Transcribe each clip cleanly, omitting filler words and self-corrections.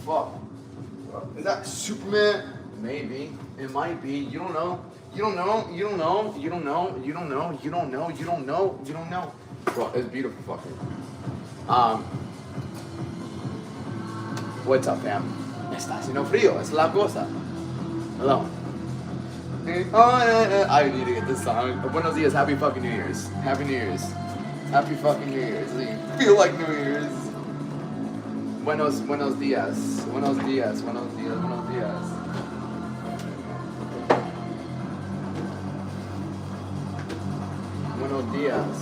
fuck? Is that Superman? Maybe. It might be. You don't know. You don't know. You don't know. You don't know. You don't know. You don't know. You don't know. You don't know. Bro, it's beautiful fucking. What's up, fam? Está haciendo frío. Es la cosa. Hello. I need to get this song. Buenos dias. Happy fucking New Year's. Happy New Year's. Happy fucking New Year's. Feel like New Year's. Buenos dias. Buenos dias. Buenos dias. Buenos dias. Buenos dias.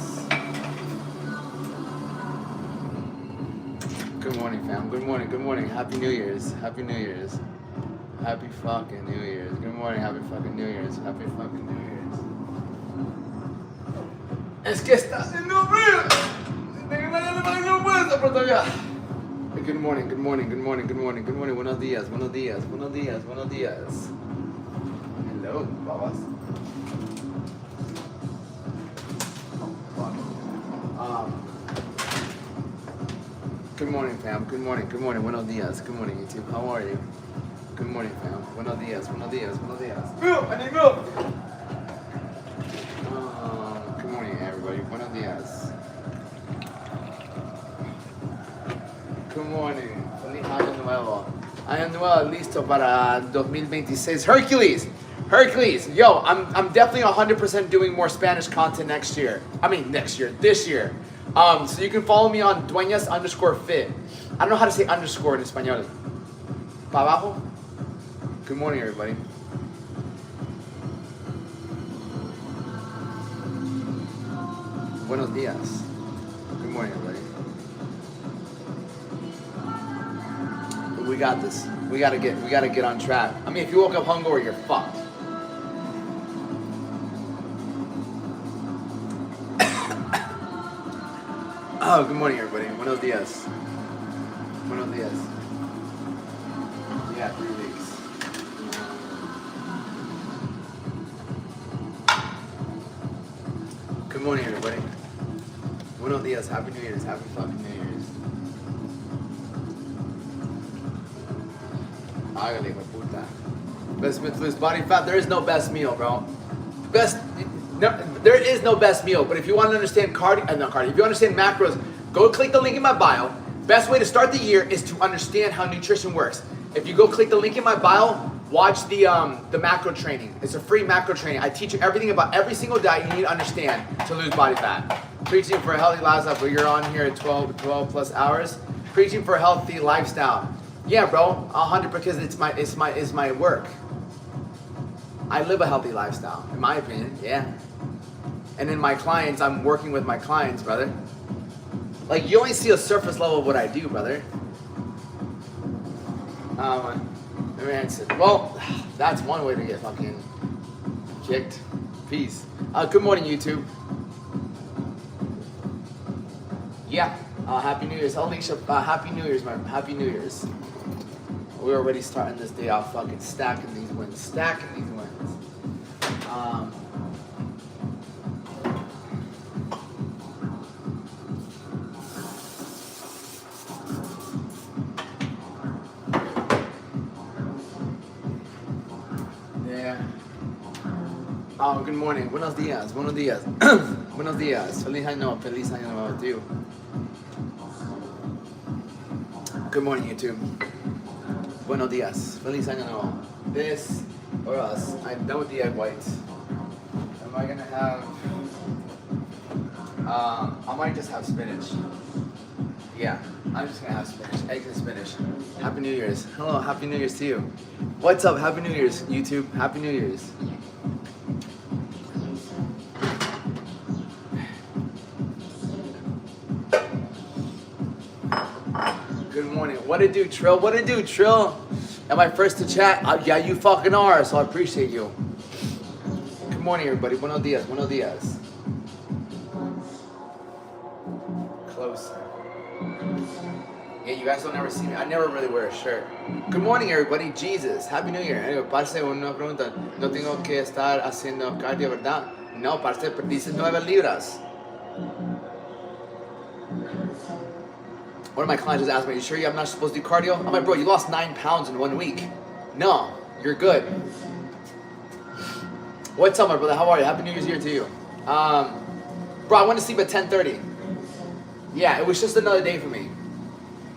Good morning, fam. Good morning. Good morning. Happy New Year's. Happy New Year's. Happy fucking New Year's. Good morning. Happy fucking New Year's. Happy fucking New Year's. Es que está haciendo frío. Good morning. Good morning. Good morning. Good morning. Good morning. Buenos dias. Buenos dias. Buenos dias. Buenos dias. Hello, babas. Good morning, fam. Good morning. Good morning. Buenos dias. Good morning, YouTube. How are you? Good morning, fam. Buenos dias. Buenos dias. Buenos dias. Milk! I need milk! Good morning, everybody. Buenos dias. Good morning. Feliz año nuevo. Año nuevo listo para 2026. Hercules! Hercules! Yo, I'm definitely 100% doing more Spanish content next year. I mean, this year. So you can follow me on dueñas_fit. I don't know how to say underscore in español. Pa abajo? Good morning, everybody. Buenos dias. Good morning, everybody. We got this. We gotta get on track. I mean, if you woke up hungover, you're fucked. Oh, good morning, everybody. Buenos dias. Buenos dias. Yeah, 3 weeks. Good morning, everybody. Buenos dias. Happy New Year's. Happy fucking New Year's. Hágale, hijo de puta. Best meal to lose body fat. There is no best meal, bro. There is no best meal, but if you want to understand if you understand macros, go click the link in my bio. Best way to start the year is to understand how nutrition works. If you go click the link in my bio, watch the macro training. It's a free macro training. I teach you everything about every single diet you need to understand to lose body fat. Preaching for a healthy lifestyle, but you're on here at 12 plus hours. Preaching for a healthy lifestyle. Yeah, bro, 100 because it's my work. I live a healthy lifestyle, in my opinion, yeah. And in my clients, I'm working with my clients, brother. Like, you only see a surface level of what I do, brother. Well, that's one way to get fucking kicked. Peace. Good morning, YouTube. Yeah, Happy New Year's. Alicia, Happy New Year's, man. Happy New Year's. We're already starting this day off fucking stacking these wins. Stacking these wins. Yeah. Oh, good morning. Buenos dias. Buenos dias. Buenos dias. Feliz año nuevo to you. Good morning, YouTube. Buenos dias. Feliz año nuevo. This or us. I'm done with the egg whites. Am I gonna have? I might just have spinach. Yeah, I'm just gonna have spinach. Eggs and spinach. Happy New Year's. Hello, Happy New Year's to you. What's up? Happy New Year's, YouTube. Happy New Year's. Good morning. What it do, Trill? What it do, Trill? Am I first to chat? Yeah, you fucking are, so I appreciate you. Good morning, everybody. Buenos dias. Buenos dias. Close. Yeah, you guys don't ever see me. I never really wear a shirt. Good morning, everybody. Jesus. Happy New Year. Anyway, parce, una pregunta. No tengo que estar haciendo cardio, ¿verdad? No, parce, perdiste 9 libras. One of my clients just asked me, "You sure I'm not supposed to do cardio?" I'm like, "Bro, you lost 9 pounds in 1 week. No, you're good." What's up, my brother? How are you? Happy New Year's here to you. Bro, I went to sleep at 10:30. Yeah, it was just another day for me.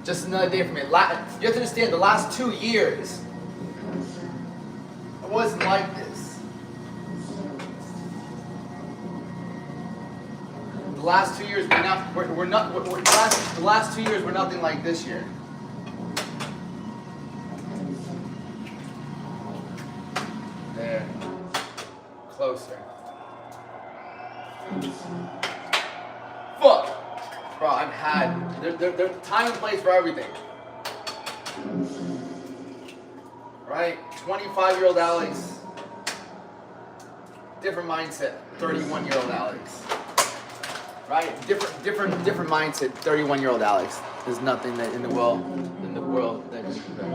Just another day for me. You have to understand, the last 2 years, it wasn't like this. The last 2 years, the last 2 years were nothing like this year. There. Closer. Fuck! Bro, I've had, there's time and place for everything. Right? 25-year-old Alex. Different mindset, 31-year-old Alex. Right? Different mindset, 31-year-old Alex. There's nothing that in the world that can compare.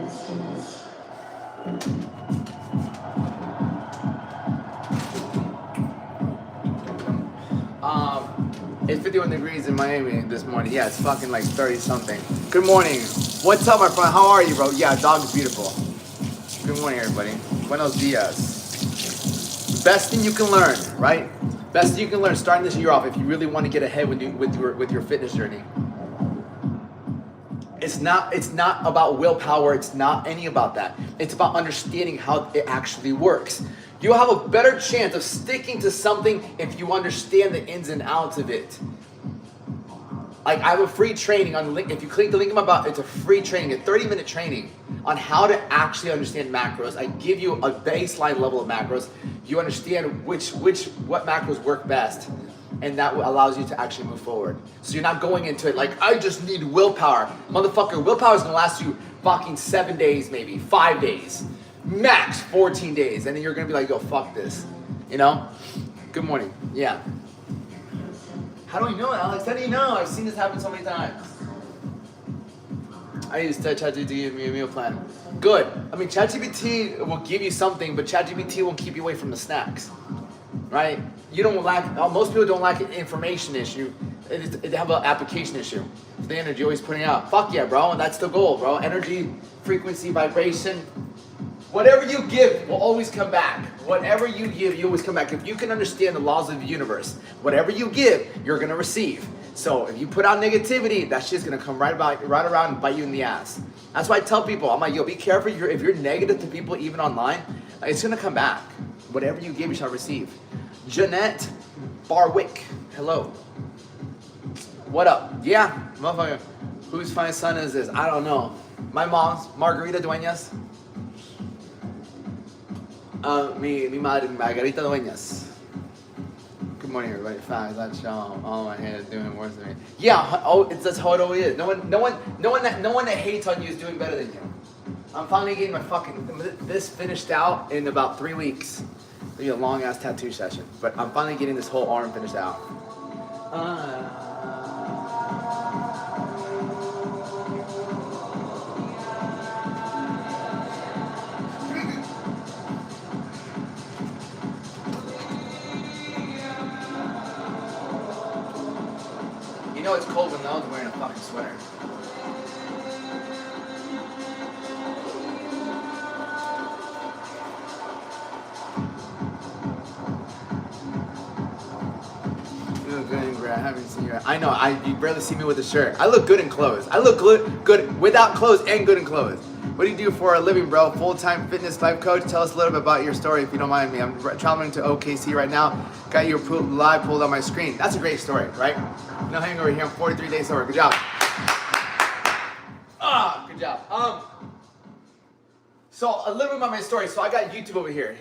It's 51 degrees in Miami this morning. Yeah, it's fucking like 30 something. Good morning. What's up, my friend? How are you, bro? Yeah, dog is beautiful. Good morning, everybody. Buenos dias. Best thing you can learn, right? Best thing you can learn starting this year off if you really want to get ahead with your fitness journey. It's not about willpower. It's not any about that. It's about understanding how it actually works. You'll have a better chance of sticking to something if you understand the ins and outs of it. Like, I have a free training on link. If you click the link in my bio, it's a free training, a 30-minute training on how to actually understand macros. I give you a baseline level of macros. You understand what macros work best, and that allows you to actually move forward. So you're not going into it like, I just need willpower. Motherfucker, willpower is gonna last you fucking 7 days, maybe 5 days. Max 14 days, and then you're gonna be like, yo, fuck this, you know? Good morning. Yeah. How do we know, Alex? How do you know? I've seen this happen so many times. I use ChatGPT to give me a meal plan. Good. I mean, ChatGPT will give you something, but ChatGPT won't keep you away from the snacks, right? You don't lack. Most people don't lack an information issue. They have an application issue. The energy always putting out. Fuck yeah, bro. And that's the goal, bro. Energy, frequency, vibration. Whatever you give will always come back. Whatever you give, you always come back. If you can understand the laws of the universe, whatever you give, you're gonna receive. So if you put out negativity, that shit's gonna come right around and bite you in the ass. That's why I tell people, I'm like, yo, be careful. If you're negative to people, even online, it's gonna come back. Whatever you give, you shall receive. Jeanette Barwick, hello. What up? Yeah, motherfucker. Whose fine son is this? I don't know. My mom's, Margarita Dueñas. Mi madre, Margarita Dueñas. Good morning, everybody. Facts, that's show. Oh, my head is doing worse than me. Yeah, that's how it always is. No one that hates on you is doing better than you. I'm finally getting this finished out in about 3 weeks. It'll be a long ass tattoo session, but I'm finally getting this whole arm finished out. You know it's cold when no one's wearing a fucking sweater. You look good in gray. I haven't seen you. I know. You barely see me with a shirt. I look good in clothes. I look good without clothes and good in clothes. What do you do for a living, bro? Full-time fitness life coach. Tell us a little bit about your story, if you don't mind me. I'm traveling to OKC right now. Got your live pulled on my screen. That's a great story, right? No hangover here. I'm 43 days sober. Good job. Good job. So a little bit about my story. So I got YouTube over here.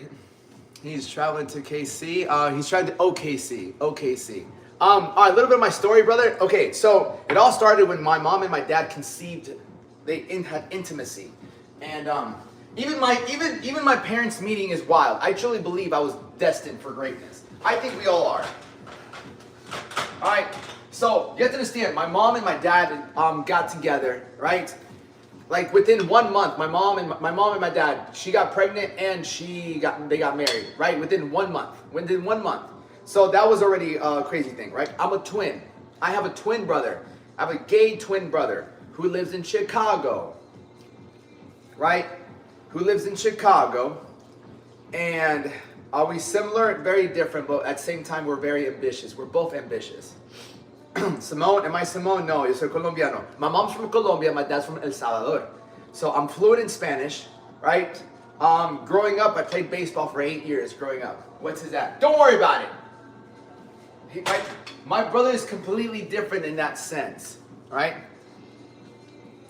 He's traveling to KC. He's traveling to OKC. All right, a little bit of my story, brother. Okay, so it all started when my mom and my dad conceived. They had intimacy, and even my parents' meeting is wild. I truly believe I was destined for greatness. I think we all are. All right, so you have to understand. My mom and my dad got together, right? Like within 1 month, my mom and my dad, she got pregnant and they got married, right? Within 1 month. Within 1 month. So that was already a crazy thing, right? I'm a twin. I have a twin brother. I have a gay twin brother. who lives in Chicago, right? Who lives in Chicago. And are we similar? Very different, but at the same time, we're very ambitious. We're both ambitious. Simone, am I Simone? No, yo soy colombiano. My mom's from Colombia, my dad's from El Salvador. So I'm fluent in Spanish, right? Growing up, I played baseball for 8 years growing up. What's his at? Don't worry about it. My brother is completely different in that sense, right?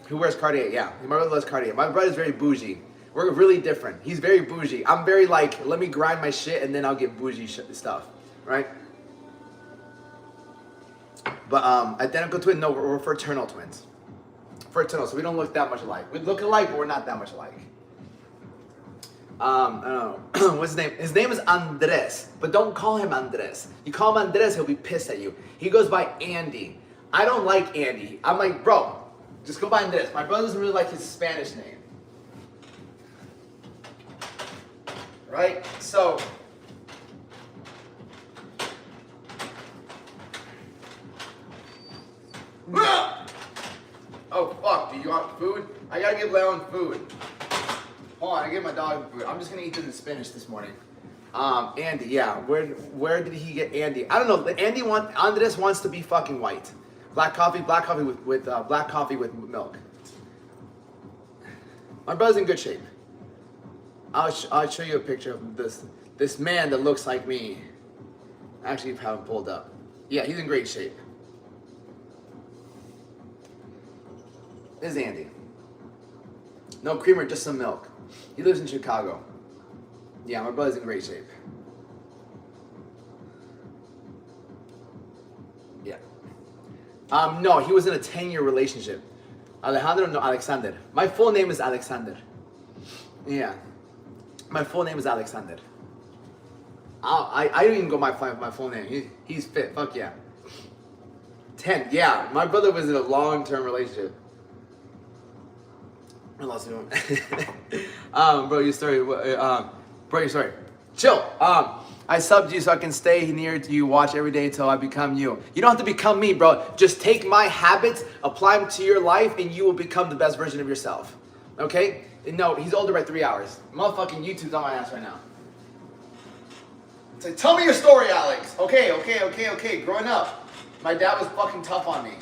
Who wears Cartier? Yeah, my brother loves Cartier. My brother's very bougie. We're really different. He's very bougie. I'm very like, let me grind my shit and then I'll get bougie stuff, right? But identical twin, no, we're fraternal twins. Fraternal, so we don't look that much alike. We look alike, but we're not that much alike. I don't know. What's his name? His name is Andres, but don't call him Andres. You call him Andres, he'll be pissed at you. He goes by Andy. I don't like Andy. I'm like, bro, just go by Andres. My brother doesn't really like his Spanish name. Right? So, oh fuck, do you want food? I gotta give Leon food. Hold on, I give my dog food. I'm just gonna eat the spinach this morning. Andy, yeah, where did he get Andy? I don't know, Andres wants to be fucking white. Black coffee with black coffee with milk. My brother's in good shape. I'll show you a picture of this man that looks like me. I actually have him pulled up. Yeah, he's in great shape. This is Andy. No creamer, just some milk. He lives in Chicago. Yeah, my brother's in great shape. Yeah. No, he was in a 10-year relationship. Alejandro, no, Alexander. My full name is Alexander. Yeah. My full name is Alexander. I don't even go by my full name. He's fit. Fuck yeah. 10. Yeah, my brother was in a long-term relationship. I lost him. Bro, your story. Bro, your story. Chill. I subbed you so I can stay near to you, watch every day until I become you. You don't have to become me, bro. Just take my habits, apply them to your life, and you will become the best version of yourself. Okay? No, he's older by 3 hours. Motherfucking YouTube's on my ass right now. It's like, tell me your story, Alex. Okay. Growing up, my dad was fucking tough on me.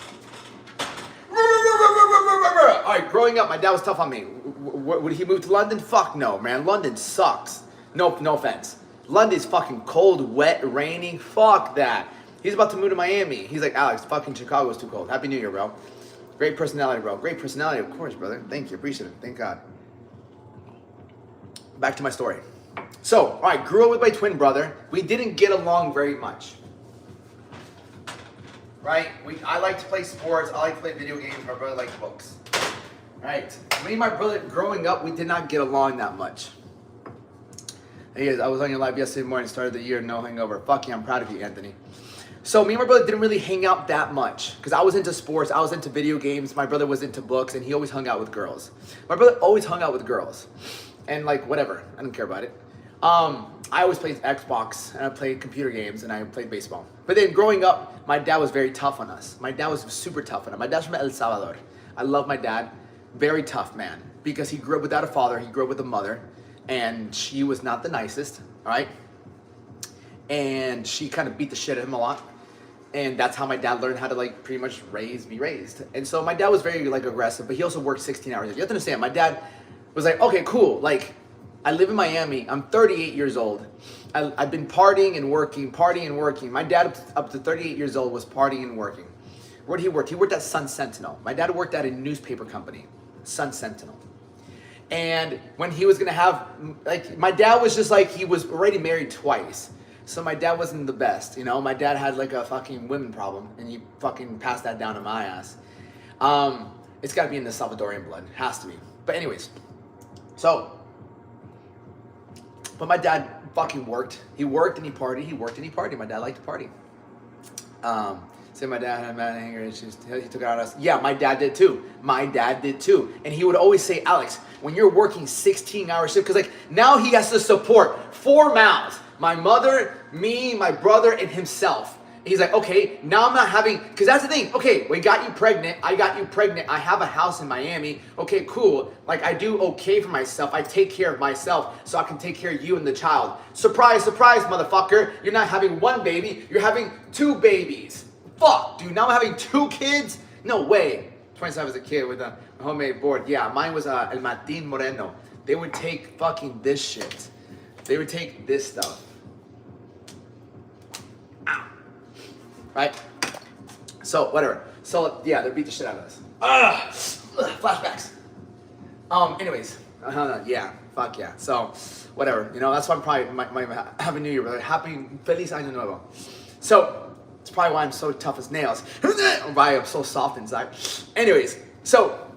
Alright, growing up, my dad was tough on me. Would he move to London? Fuck no, man. London sucks. No offense. London's fucking cold, wet, raining. Fuck that. He's about to move to Miami. He's like, Alex, fucking Chicago's too cold. Happy New Year, bro. Great personality, bro. Great personality, of course, brother. Thank you. Appreciate it. Thank God. Back to my story. So, all right, grew up with my twin brother. We didn't get along very much. Right? I like to play sports. I like to play video games. My brother likes books. Right? Me and my brother, growing up, we did not get along that much. Hey guys, I was on your live yesterday morning, started the year, no hangover. Fuck yeah, I'm proud of you, Anthony. So me and my brother didn't really hang out that much because I was into sports, I was into video games, my brother was into books, and he always hung out with girls. My brother always hung out with girls. And like, whatever, I don't care about it. I always played Xbox, and I played computer games, and I played baseball. But then growing up, my dad was very tough on us. My dad was super tough on us. My dad's from El Salvador. I love my dad. Very tough man. Because he grew up without a father, he grew up with a mother, and she was not the nicest, all right? And she kind of beat the shit out of him a lot. And that's how my dad learned how to like pretty much be raised. And so my dad was very like aggressive, but he also worked 16 hours. You have to understand, my dad was like, okay, cool. Like, I live in Miami. I'm 38 years old. I've been partying and working. My dad, up to 38 years old, was partying and working. Where did he work? He worked at Sun Sentinel. My dad worked at a newspaper company, Sun Sentinel. And when he was gonna have, like, my dad was just like, he was already married twice. So my dad wasn't the best, you know? My dad had like a fucking women problem, and he fucking passed that down to my ass. It's gotta be in the Salvadorian blood, has to be. But anyways, but my dad fucking worked. He worked and he partied. My dad liked to party. Say my dad had mad anger issues. He took it out on us. Yeah, my dad did too. And he would always say, Alex, when you're working 16-hour shift, because like now he has to support 4 mouths. My mother, me, my brother, and himself. He's like, okay, now I'm not having, because that's the thing. Okay, we got you pregnant. I got you pregnant. I have a house in Miami. Okay, cool. Like, I do okay for myself. I take care of myself so I can take care of you and the child. Surprise, surprise, motherfucker. You're not having one baby. You're having 2 babies. Fuck, dude. Now I'm having 2 kids? No way. 27 as a kid with a homemade board. Yeah, mine was El Martin Moreno. They would take fucking this shit. They would take this stuff. Ow. Right? So, whatever. So, yeah, they beat the shit out of us. Flashbacks. Anyways. Yeah. Fuck yeah. So, whatever. You know, that's why I'm probably, my Happy New Year, brother. Happy Feliz Año Nuevo. So, it's probably why I'm so tough as nails. Why I'm so soft inside. Anyways. So,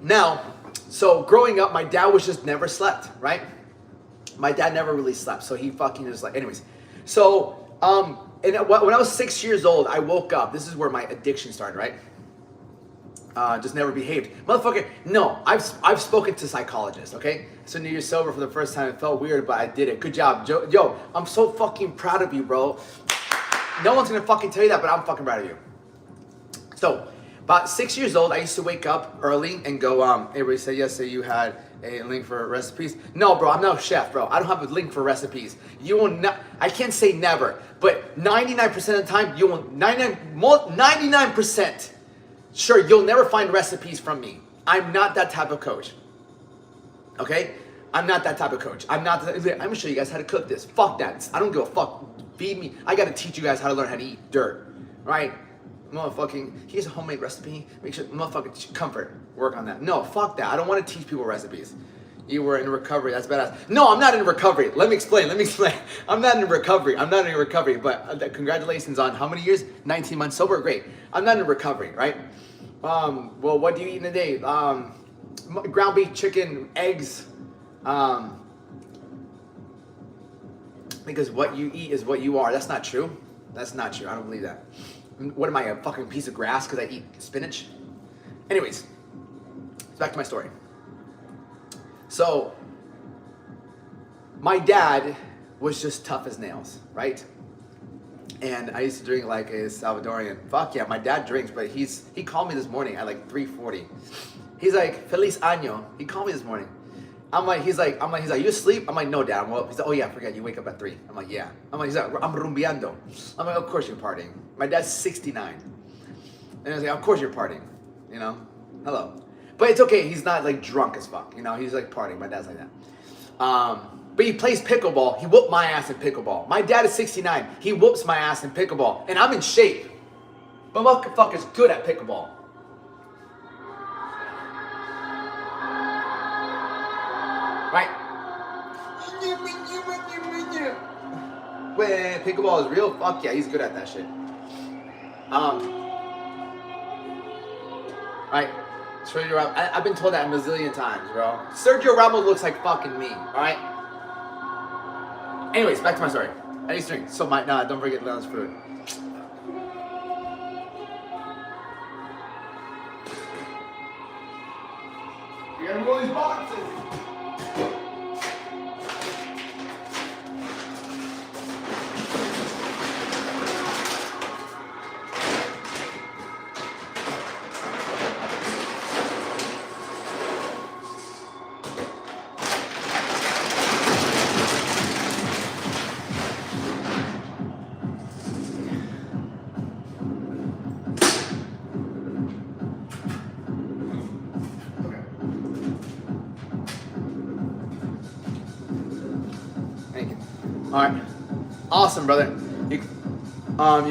now, so growing up, my dad was just never slept, right? My dad never really slept, so he fucking is like, anyways. So, and when I was 6 years old, I woke up. This is where my addiction started, right? Just never behaved. Motherfucker, no, I've spoken to psychologists, okay? So New Year's sober for the first time. It felt weird, but I did it. Good job, Joe. Yo, I'm so fucking proud of you, bro. No one's gonna fucking tell you that, but I'm fucking proud of you. So, about 6 years old, I used to wake up early and go, everybody said yesterday you had a link for recipes. No, bro, I'm not a chef, bro. I don't have a link for recipes. You will not, I can't say never, but 99% of the time, you will, 99%, sure, you'll never find recipes from me. I'm not that type of coach. Okay? I'm not that type of coach. I'm gonna show you guys how to cook this. Fuck that. I don't give a fuck. Feed me. I gotta teach you guys how to learn how to eat dirt. Right? Motherfucking, here's a homemade recipe. Make sure, motherfucking comfort. Work on that. No, fuck that. I don't want to teach people recipes. You were in recovery. That's badass. No, I'm not in recovery. Let me explain. I'm not in recovery. But congratulations on how many years? 19 months sober. Great. I'm not in recovery, right? Well, what do you eat in a day? Ground beef, chicken, eggs. Because what you eat is what you are. That's not true. That's not true. I don't believe that. What am I, a fucking piece of grass because I eat spinach? Anyways, back to my story. So, my dad was just tough as nails, right? And I used to drink like a Salvadorian. Fuck yeah, my dad drinks, but he called me this morning at like 3:40. He's like, Feliz Año. He called me this morning. He's like, you asleep? I'm like, no, Dad. Well, he's like, oh yeah, I forgot, you wake up at 3. I'm like, yeah. He's like, I'm rumbeando. I'm like, of course you're partying. My dad's 69. And I was like, of course you're partying. You know? Hello. But it's okay, he's not like drunk as fuck. You know, he's like partying. My dad's like that. But he plays pickleball. He whooped my ass in pickleball. My dad is 69. He whoops my ass in pickleball. And I'm in shape. But motherfucker's good at pickleball. Right? When pickleball is real, fuck yeah, he's good at that shit. Right? Sergio Ramos, I've been told that a million times, bro. Sergio Ramos looks like fucking me, alright? Anyways, back to my story. I used to drink. So don't forget Leon's food. You gotta roll these boxes. Alright. Awesome, brother. You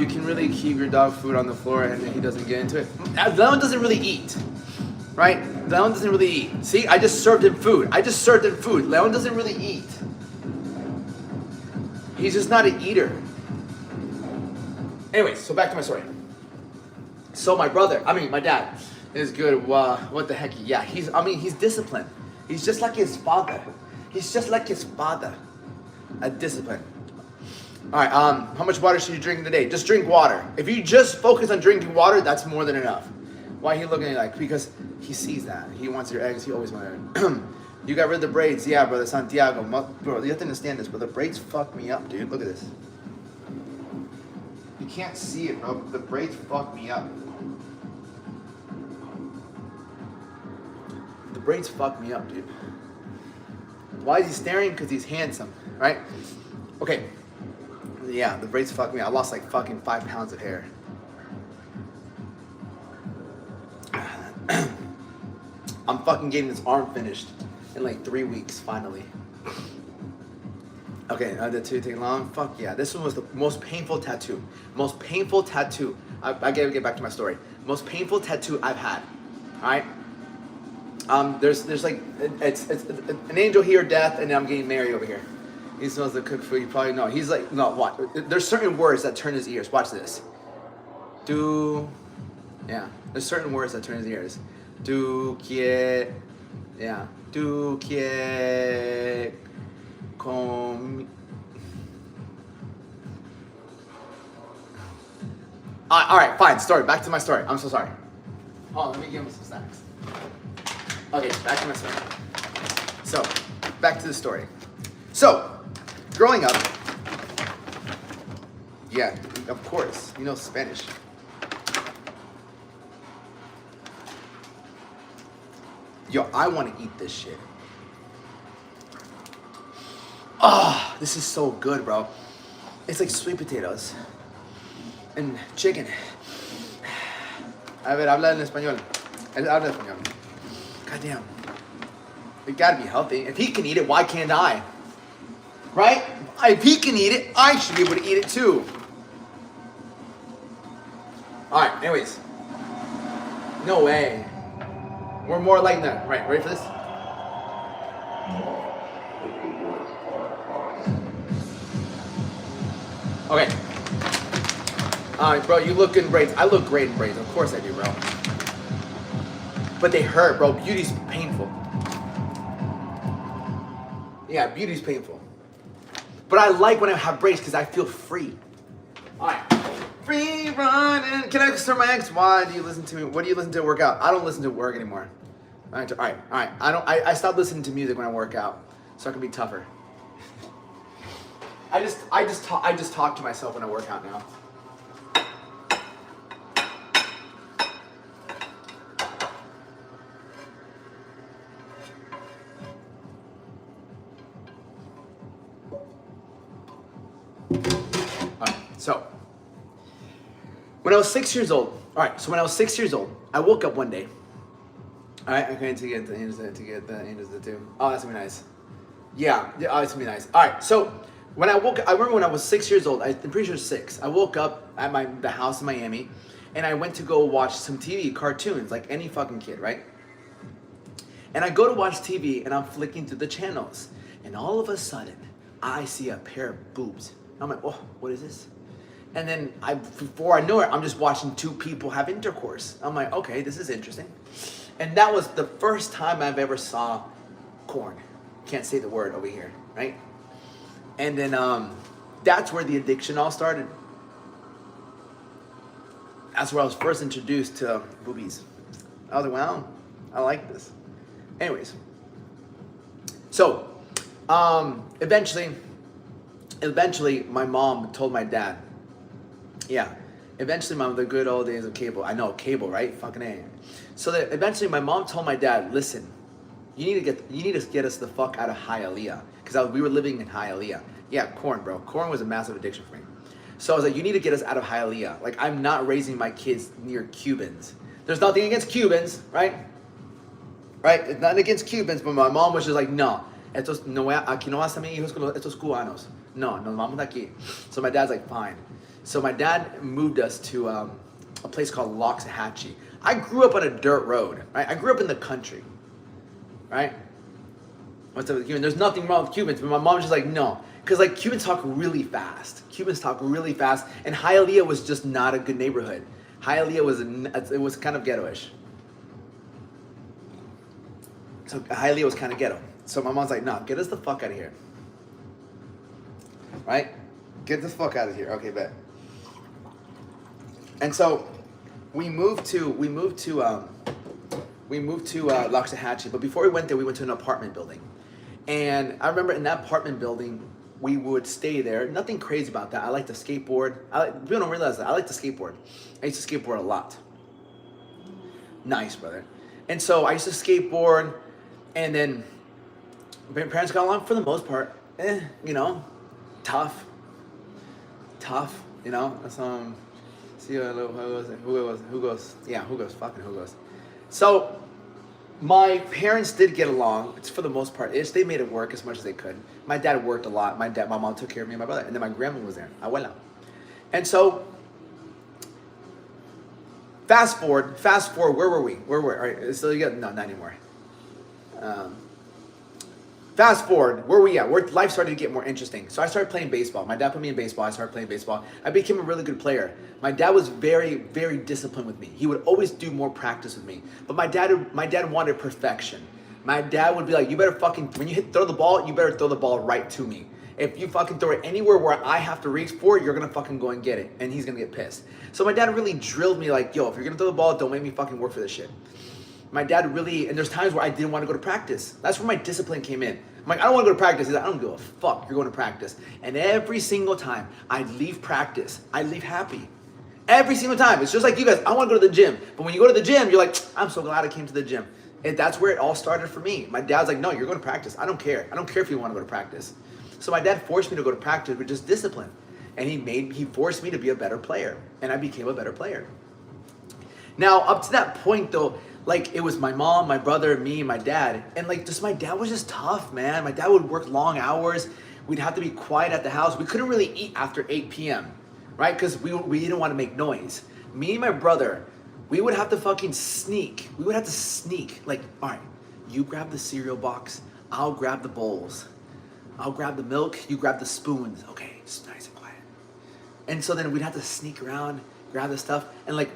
can really keep your dog food on the floor and he doesn't get into it. Leon doesn't really eat. Right? Leon doesn't really eat. See, I just served him food. Leon doesn't really eat. He's just not an eater. Anyways, so back to my story. So my dad is good. What the heck? Yeah, he's disciplined. He's just like his father. A discipline. All right, how much water should you drink in a day? Just drink water. If you just focus on drinking water, that's more than enough. Why are you looking at me like? Because he sees that. He wants your eggs. He always wanted it. You got rid of the braids. Yeah, brother, Santiago. Bro, you have to understand this, but the braids fuck me up, dude. Look at this. can't see it, bro. The braids fuck me up. The braids fuck me up, dude. Why is he staring? Because he's handsome, right? Okay. Yeah, the braids fuck me up. I lost like fucking 5 pounds of hair. I'm fucking getting this arm finished in like 3 weeks, finally. Okay, the tattoo take long? Fuck yeah. This one was the most painful tattoo. Most painful tattoo. I gotta get back to my story. Most painful tattoo I've had. Alright? There's like, it's an angel here, death, and then I'm getting married over here. He smells the cooked food, you probably know. He's like, no, what? There's certain words that turn his ears. Watch this. Yeah. There's certain words that turn his ears. Yeah. Alright, fine, story. Back to my story. I'm so sorry. Oh, let me give him some snacks. Okay, back to my story. So, back to the story. So, growing up, yeah, of course, you know Spanish. Yo, I want to eat this shit. Oh, this is so good, bro. It's like sweet potatoes and chicken. A ver, habla en español. Él habla español. Goddamn. It gotta be healthy. If he can eat it, why can't I? Right? If he can eat it, I should be able to eat it too. Alright, anyways. No way. We're more like that. Right, ready for this? Okay. Alright, bro, you look good in braids. I look great in braids. Of course I do, bro. But they hurt, bro. Beauty's painful. Yeah, beauty's painful. But I like when I have braids because I feel free. Alright. Free running. Can I start my ex? Why do you listen to me? What do you listen to work out? I don't listen to work anymore. Alright. I stopped listening to music when I work out, so I can be tougher. I just talk to myself when I work out now. So, when I was 6 years old, I woke up one day. Alright, I'm going to get the angels to do. Oh, that's gonna be nice. Yeah, oh, that's gonna be nice. Alright, so when I woke up, I remember when I was 6 years old, I'm pretty sure 6. I woke up at the house in Miami, and I went to go watch some TV, cartoons, like any fucking kid, right? And I go to watch TV, and I'm flicking through the channels, and all of a sudden, I see a pair of boobs. I'm like, oh, what is this? And then before I know it, I'm just watching two people have intercourse. I'm like, okay, this is interesting. And that was the first time I've ever saw corn. Can't say the word over here, right? And then that's where the addiction all started. That's where I was first introduced to boobies. I was like, wow, I like this. Anyways, so eventually my mom told my dad. Yeah, eventually the good old days of cable. I know, cable, right? Fucking A. So that eventually my mom told my dad, listen, you need to get us the fuck out of Hialeah. Because we were living in Hialeah. Yeah, corn, bro. Corn was a massive addiction for me. So I was like, you need to get us out of Hialeah. Like, I'm not raising my kids near Cubans. There's nothing against Cubans, right? Right? It's nothing against Cubans, but my mom was just like, no. Aquí no vas a mis hijos con estos cubanos. No, nos vamos de aquí. So my dad's like, fine. So my dad moved us to a place called Loxahatchee. I grew up on a dirt road, right? I grew up in the country, right? What's up with Cubans? There's nothing wrong with Cubans, but my mom's just like, no. Because like Cubans talk really fast. And Hialeah was just not a good neighborhood. Hialeah was kind of ghetto-ish. So Hialeah was kind of ghetto. So my mom's like, no, get us the fuck out of here. Right? Get the fuck out of here. Okay, bet. And so we moved to Loxahatchee, but before we went there, we went to an apartment building. And I remember in that apartment building, we would stay there. Nothing crazy about that. I like to skateboard. People don't realize that. I like to skateboard. I used to skateboard a lot. Nice, brother. And so I used to skateboard, and then my parents got along for the most part. You know, tough, you know. See who goes, yeah, who goes, fucking who goes. So my parents did get along. It's for the most part. They made it work as much as they could. My dad worked a lot. My mom took care of me and my brother, and then my grandma was there, abuela. And so fast forward. Where were we? All right, so you got no, not anymore. Fast forward, where we at? Where life started to get more interesting. So I started playing baseball. My dad put me in baseball. I started playing baseball. I became a really good player. My dad was very, very disciplined with me. He would always do more practice with me. But my dad wanted perfection. My dad would be like, you better fucking, when you throw the ball, you better throw the ball right to me. If you fucking throw it anywhere where I have to reach for it, you're gonna fucking go and get it. And he's gonna get pissed. So my dad really drilled me like, yo, if you're gonna throw the ball, don't make me fucking work for this shit. My dad really, and there's times where I didn't want to go to practice. That's where my discipline came in. I'm like, I don't want to go to practice. He's like, I don't give a fuck, you're going to practice. And every single time I'd leave practice, I'd leave happy. Every single time. It's just like you guys, I want to go to the gym. But when you go to the gym, you're like, I'm so glad I came to the gym. And that's where it all started for me. My dad's like, no, you're going to practice. I don't care. I don't care if you want to go to practice. So my dad forced me to go to practice with just discipline. And he forced me to be a better player. And I became a better player. Now, up to that point though, like it was my mom, my brother, me, my dad. And like just my dad was just tough, man. My dad would work long hours. We'd have to be quiet at the house. We couldn't really eat after 8 p.m., right? Because we didn't want to make noise. Me and my brother, we would have to fucking sneak. We would have to sneak. Like, all right, you grab the cereal box. I'll grab the bowls. I'll grab the milk. You grab the spoons. Okay, just nice and quiet. And so then we'd have to sneak around, grab the stuff, and like,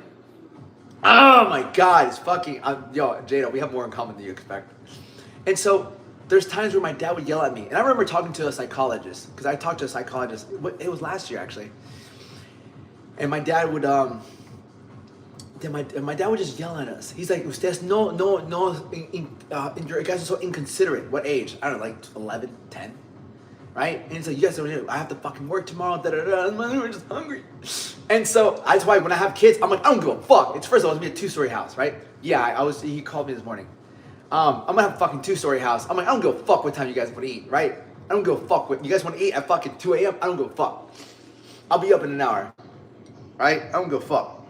oh my God, it's fucking, yo, Jada, we have more in common than you expect. And so there's times where my dad would yell at me. And I remember talking to a psychologist, because I talked to a psychologist, it was last year actually. And my dad would, my dad would just yell at us. He's like, Ustedes you guys are so inconsiderate. What age? I don't know, like 11, 10. Right? And he's like, you guys don't know, I have to fucking work tomorrow, and we're just hungry. And so that's why when I have kids, I'm like, I don't give a fuck. First of all, it's gonna be a 2-story house, right? Yeah, he called me this morning. I'm gonna have a fucking 2-story house. I'm like, I don't give a fuck what time you guys want to eat, right? I don't give a fuck what you guys want to eat at fucking 2 a.m. I don't give a fuck. I'll be up in an hour, right? I don't give a fuck.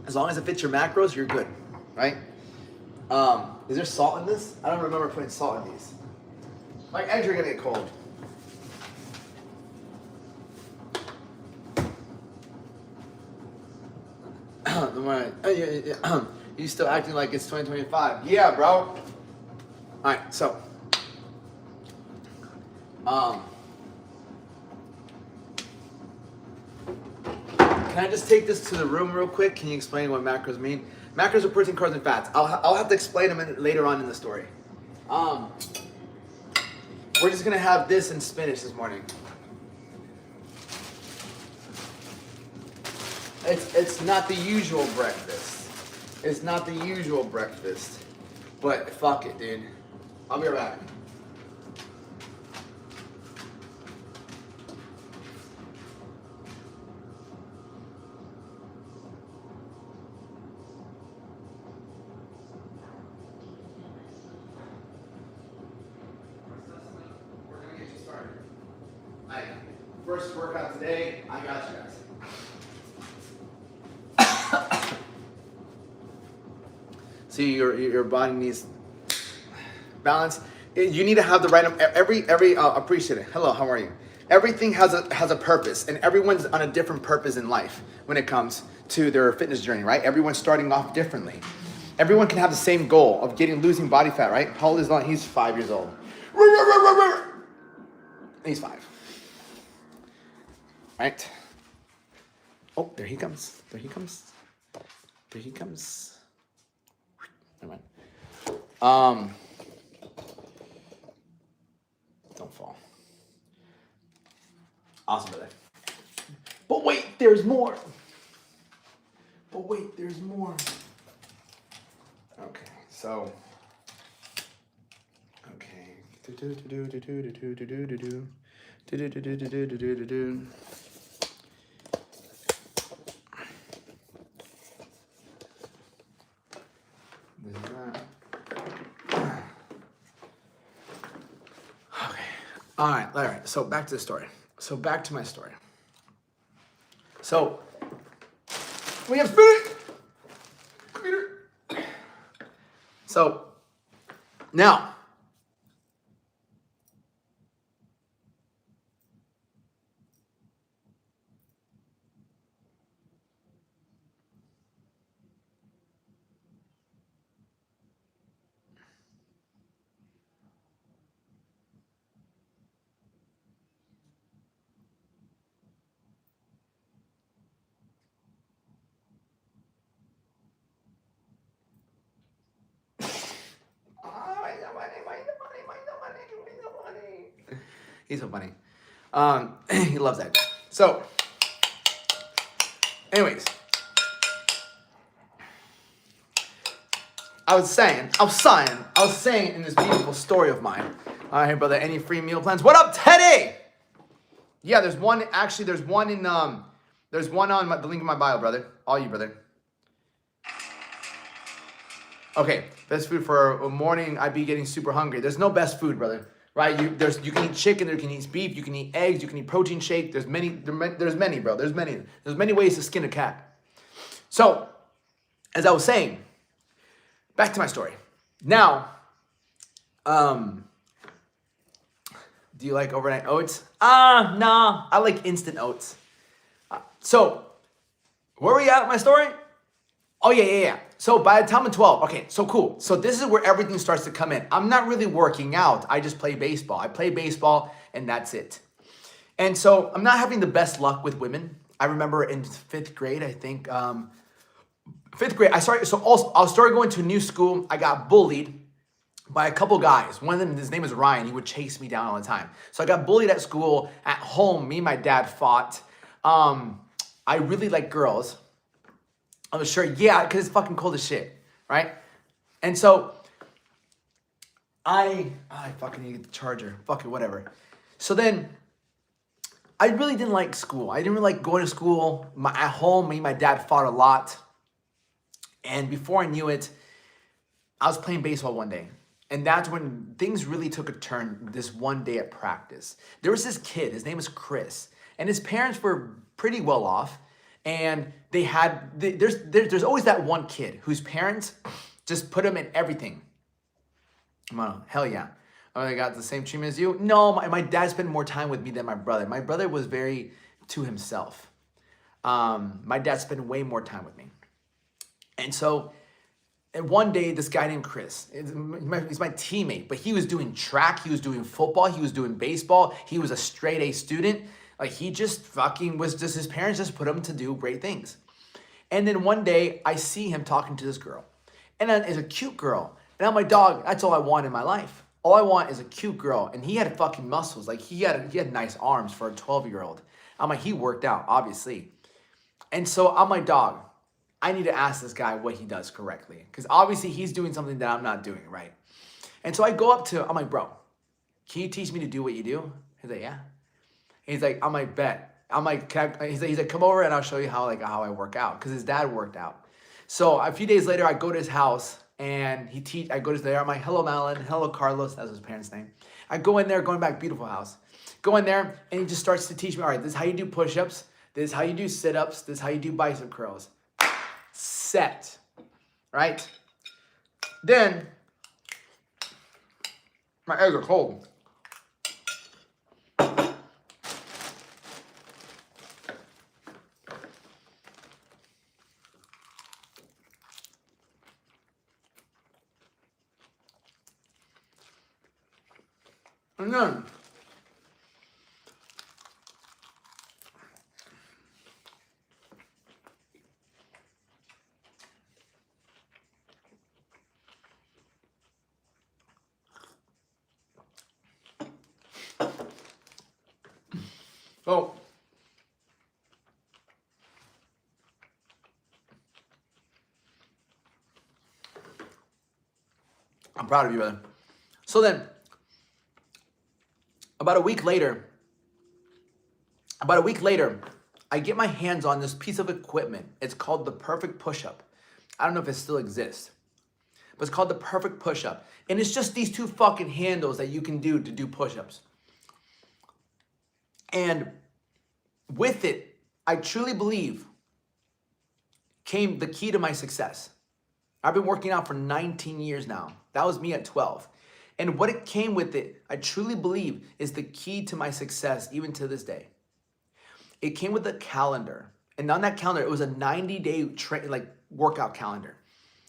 As long as it fits your macros, you're good, right? Is there salt in this? I don't remember putting salt in these. My eggs are gonna get cold. You still acting like it's 2025? Yeah, bro. All right, so, can I just take this to the room real quick? Can you explain what macros mean? Macros are protein, carbs, and fats. I'll have to explain them later on in the story. We're just gonna have this and spinach this morning. It's not the usual breakfast. It's not the usual breakfast. But fuck it, dude. I'll be right back. First workout today, I got you guys. See, your body needs balance. You need to have the right, appreciate it. Hello, how are you? Everything has a purpose, and everyone's on a different purpose in life when it comes to their fitness journey, right? Everyone's starting off differently. Everyone can have the same goal of losing body fat, right? How old is Lon? He's 5 years old. He's 5. Right? Oh, there he comes. There he comes. There he comes. Never mind. Don't fall. Awesome, brother. But wait, there's more. Okay, so. Okay, All right. So back to the story. So back to my story. So we have spirit. Computer. So now. He's so funny. He loves that. So, anyways, I was saying in this beautiful story of mine. Hey, brother, any free meal plans? What up, Teddy? Yeah, there's one. Actually, there's one on the link in my bio, brother. All you, brother. Okay, best food for a morning. I'd be getting super hungry. There's no best food, brother. Right? You can eat chicken. You can eat beef. You can eat eggs. You can eat protein shake. There's many, bro. There's many ways to skin a cat. So, as I was saying, back to my story. Now, do you like overnight oats? No. I like instant oats. So, where are we at with my story? Oh, yeah. So by the time I'm 12, okay, so cool. So this is where everything starts to come in. I'm not really working out. I just play baseball. I play baseball and that's it. And so I'm not having the best luck with women. I remember in 5th grade, I think, 5th grade, I started going to a new school. I got bullied by a couple guys. One of them, his name is Ryan. He would chase me down all the time. So I got bullied at school. At home, me and my dad fought. I really like girls. I was sure, yeah, because it's fucking cold as shit, right? And so I fucking need the charger. Fuck it, whatever. So then I really didn't like school. I didn't really like going to school. At home, me and my dad fought a lot. And before I knew it, I was playing baseball one day. And that's when things really took a turn this one day at practice. There was this kid, his name was Chris. And his parents were pretty well off. And they had, there's always that one kid whose parents just put him in everything. Well, hell yeah. Oh, I got the same treatment as you? No, my dad spent more time with me than my brother. My brother was very to himself. My dad spent way more time with me. And so, and one day, this guy named Chris, he's my teammate, but he was doing track, he was doing football, he was doing baseball, he was a straight A student. Like he just fucking was just, his parents just put him to do great things. And then one day I see him talking to this girl. And then it's a cute girl. And I'm like, dog, that's all I want in my life. All I want is a cute girl. And he had fucking muscles. Like he had nice arms for a 12-year-old. I'm like, he worked out, obviously. And so I'm like, dog, I need to ask this guy what he does correctly. Because obviously he's doing something that I'm not doing, right? And so I go up to, I'm like, bro, can you teach me to do what you do? He's like, yeah. He's like, I'm like, bet. I'm like, he's like, come over and I'll show you how I work out. Because his dad worked out. So a few days later, I go to his house and I go to there. I'm like, hello, Malin. Hello, Carlos. That's his parents' name. I go in there, going back, beautiful house. Go in there and he just starts to teach me, all right, this is how you do push-ups. This is how you do sit-ups. This is how you do bicep curls. Set. Right? Then, my eggs are cold. And then, so, I'm proud of you, brother. So then, About a week later, I get my hands on this piece of equipment. It's called the Perfect Push-Up. I don't know if it still exists, but it's called the Perfect Push-Up. And it's just these 2 fucking handles that you can do to do push-ups. And with it, I truly believe came the key to my success. I've been working out for 19 years now. That was me at 12. And what it came with it, I truly believe, is the key to my success even to this day. It came with a calendar. And on that calendar, it was a 90-day workout calendar.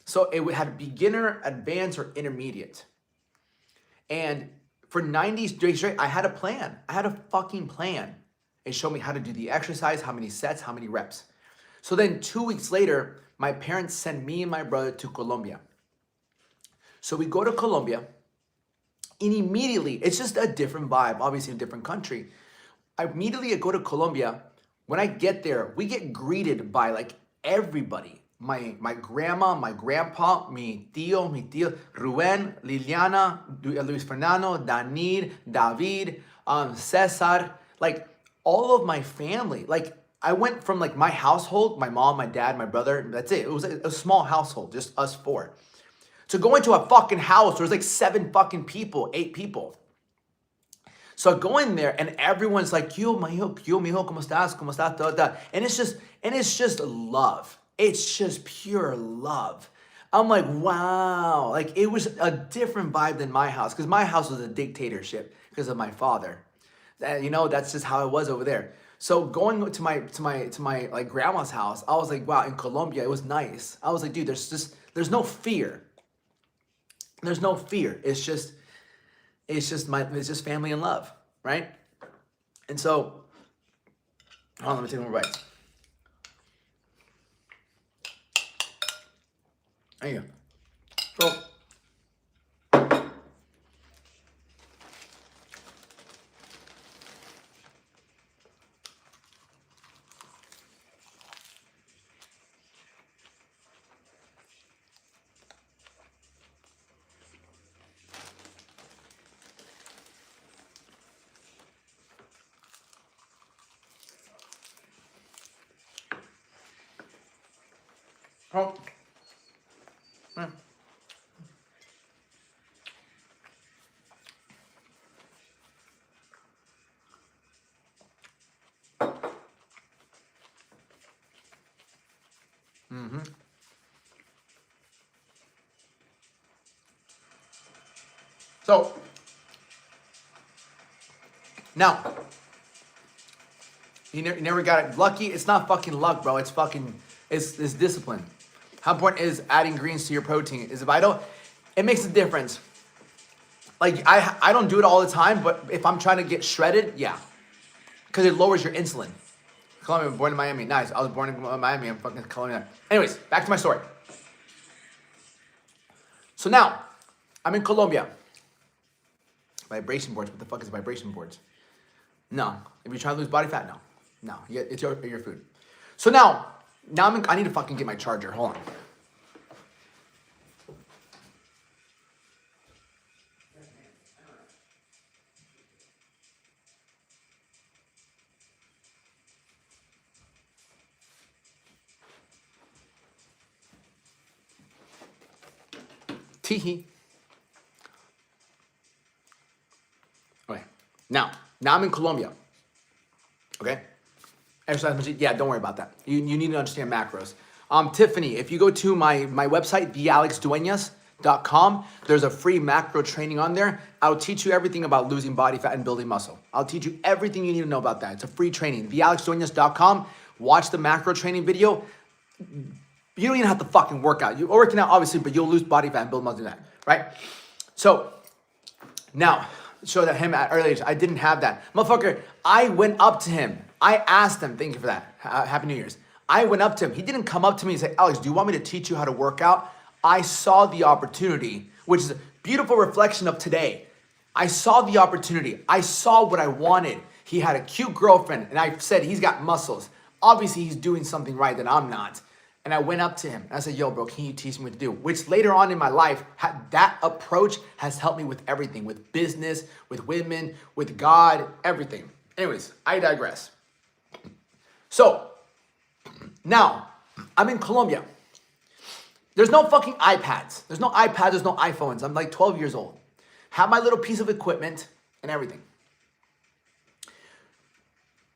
So it had beginner, advanced, or intermediate. And for 90 days straight, I had a plan. I had a fucking plan. It showed me how to do the exercise, how many sets, how many reps. So then 2 weeks later, my parents sent me and my brother to Colombia. So we go to Colombia, and immediately, it's just a different vibe, obviously a different country. I immediately go to Colombia. When I get there, we get greeted by like everybody. My grandma, my grandpa, mi tío, Ruben, Liliana, Luis Fernando, Danir, David, Cesar, like all of my family. Like I went from like my household, my mom, my dad, my brother, that's it. It was a small household, just us 4. To go into a fucking house, there was like 7 fucking people, 8 people. So I go in there and everyone's like, yo, mijo, ¿cómo estás? ¿Cómo estás? Da, da. And it's just love. It's just pure love. I'm like, wow. Like it was a different vibe than my house, because my house was a dictatorship because of my father. That's just how it was over there. So going to my like grandma's house, I was like, wow, in Colombia, it was nice. I was like, dude, there's no fear. There's no fear. It's just family and love, right? And so, hold on, let me take more bites. There you go. Oh. Mm-hmm. So now you never got it lucky. It's not fucking luck, bro. It's discipline. How important is adding greens to your protein? Is vital. It makes a difference. Like I don't do it all the time, but if I'm trying to get shredded, yeah, because it lowers your insulin. Colombia, born in Miami. Nice. I was born in Miami. I'm fucking Colombia. Anyways, back to my story. So now, I'm in Colombia. Vibration boards. What the fuck is vibration boards? No. If you're trying to lose body fat, no. No. It's your food. So now I need to fucking get my charger. Hold on. Teehee. Okay. Now I'm in Colombia. Okay. Exercise machine. Yeah, don't worry about that. You need to understand macros. Tiffany, if you go to my website, thealexduenas.com, there's a free macro training on there. I'll teach you everything about losing body fat and building muscle. I'll teach you everything you need to know about that. It's a free training. thealexduenas.com. Watch the macro training video. You don't even have to fucking work out. You're working out, obviously, but you'll lose body fat and build muscle, right? So now, show that him at early age, I didn't have that. Motherfucker, I went up to him. I asked him, thank you for that. Happy New Year's. I went up to him. He didn't come up to me and say, Alex, do you want me to teach you how to work out? I saw the opportunity, which is a beautiful reflection of today. I saw the opportunity. I saw what I wanted. He had a cute girlfriend, and I said, he's got muscles. Obviously, he's doing something right that I'm not. And I went up to him and I said, yo, bro, can you teach me what to do? Which later on in my life, that approach has helped me with everything, with business, with women, with God, everything. Anyways, I digress. So now I'm in Colombia. There's no fucking iPads. There's no iPads, there's no iPhones. I'm like 12 years old. Have my little piece of equipment and everything.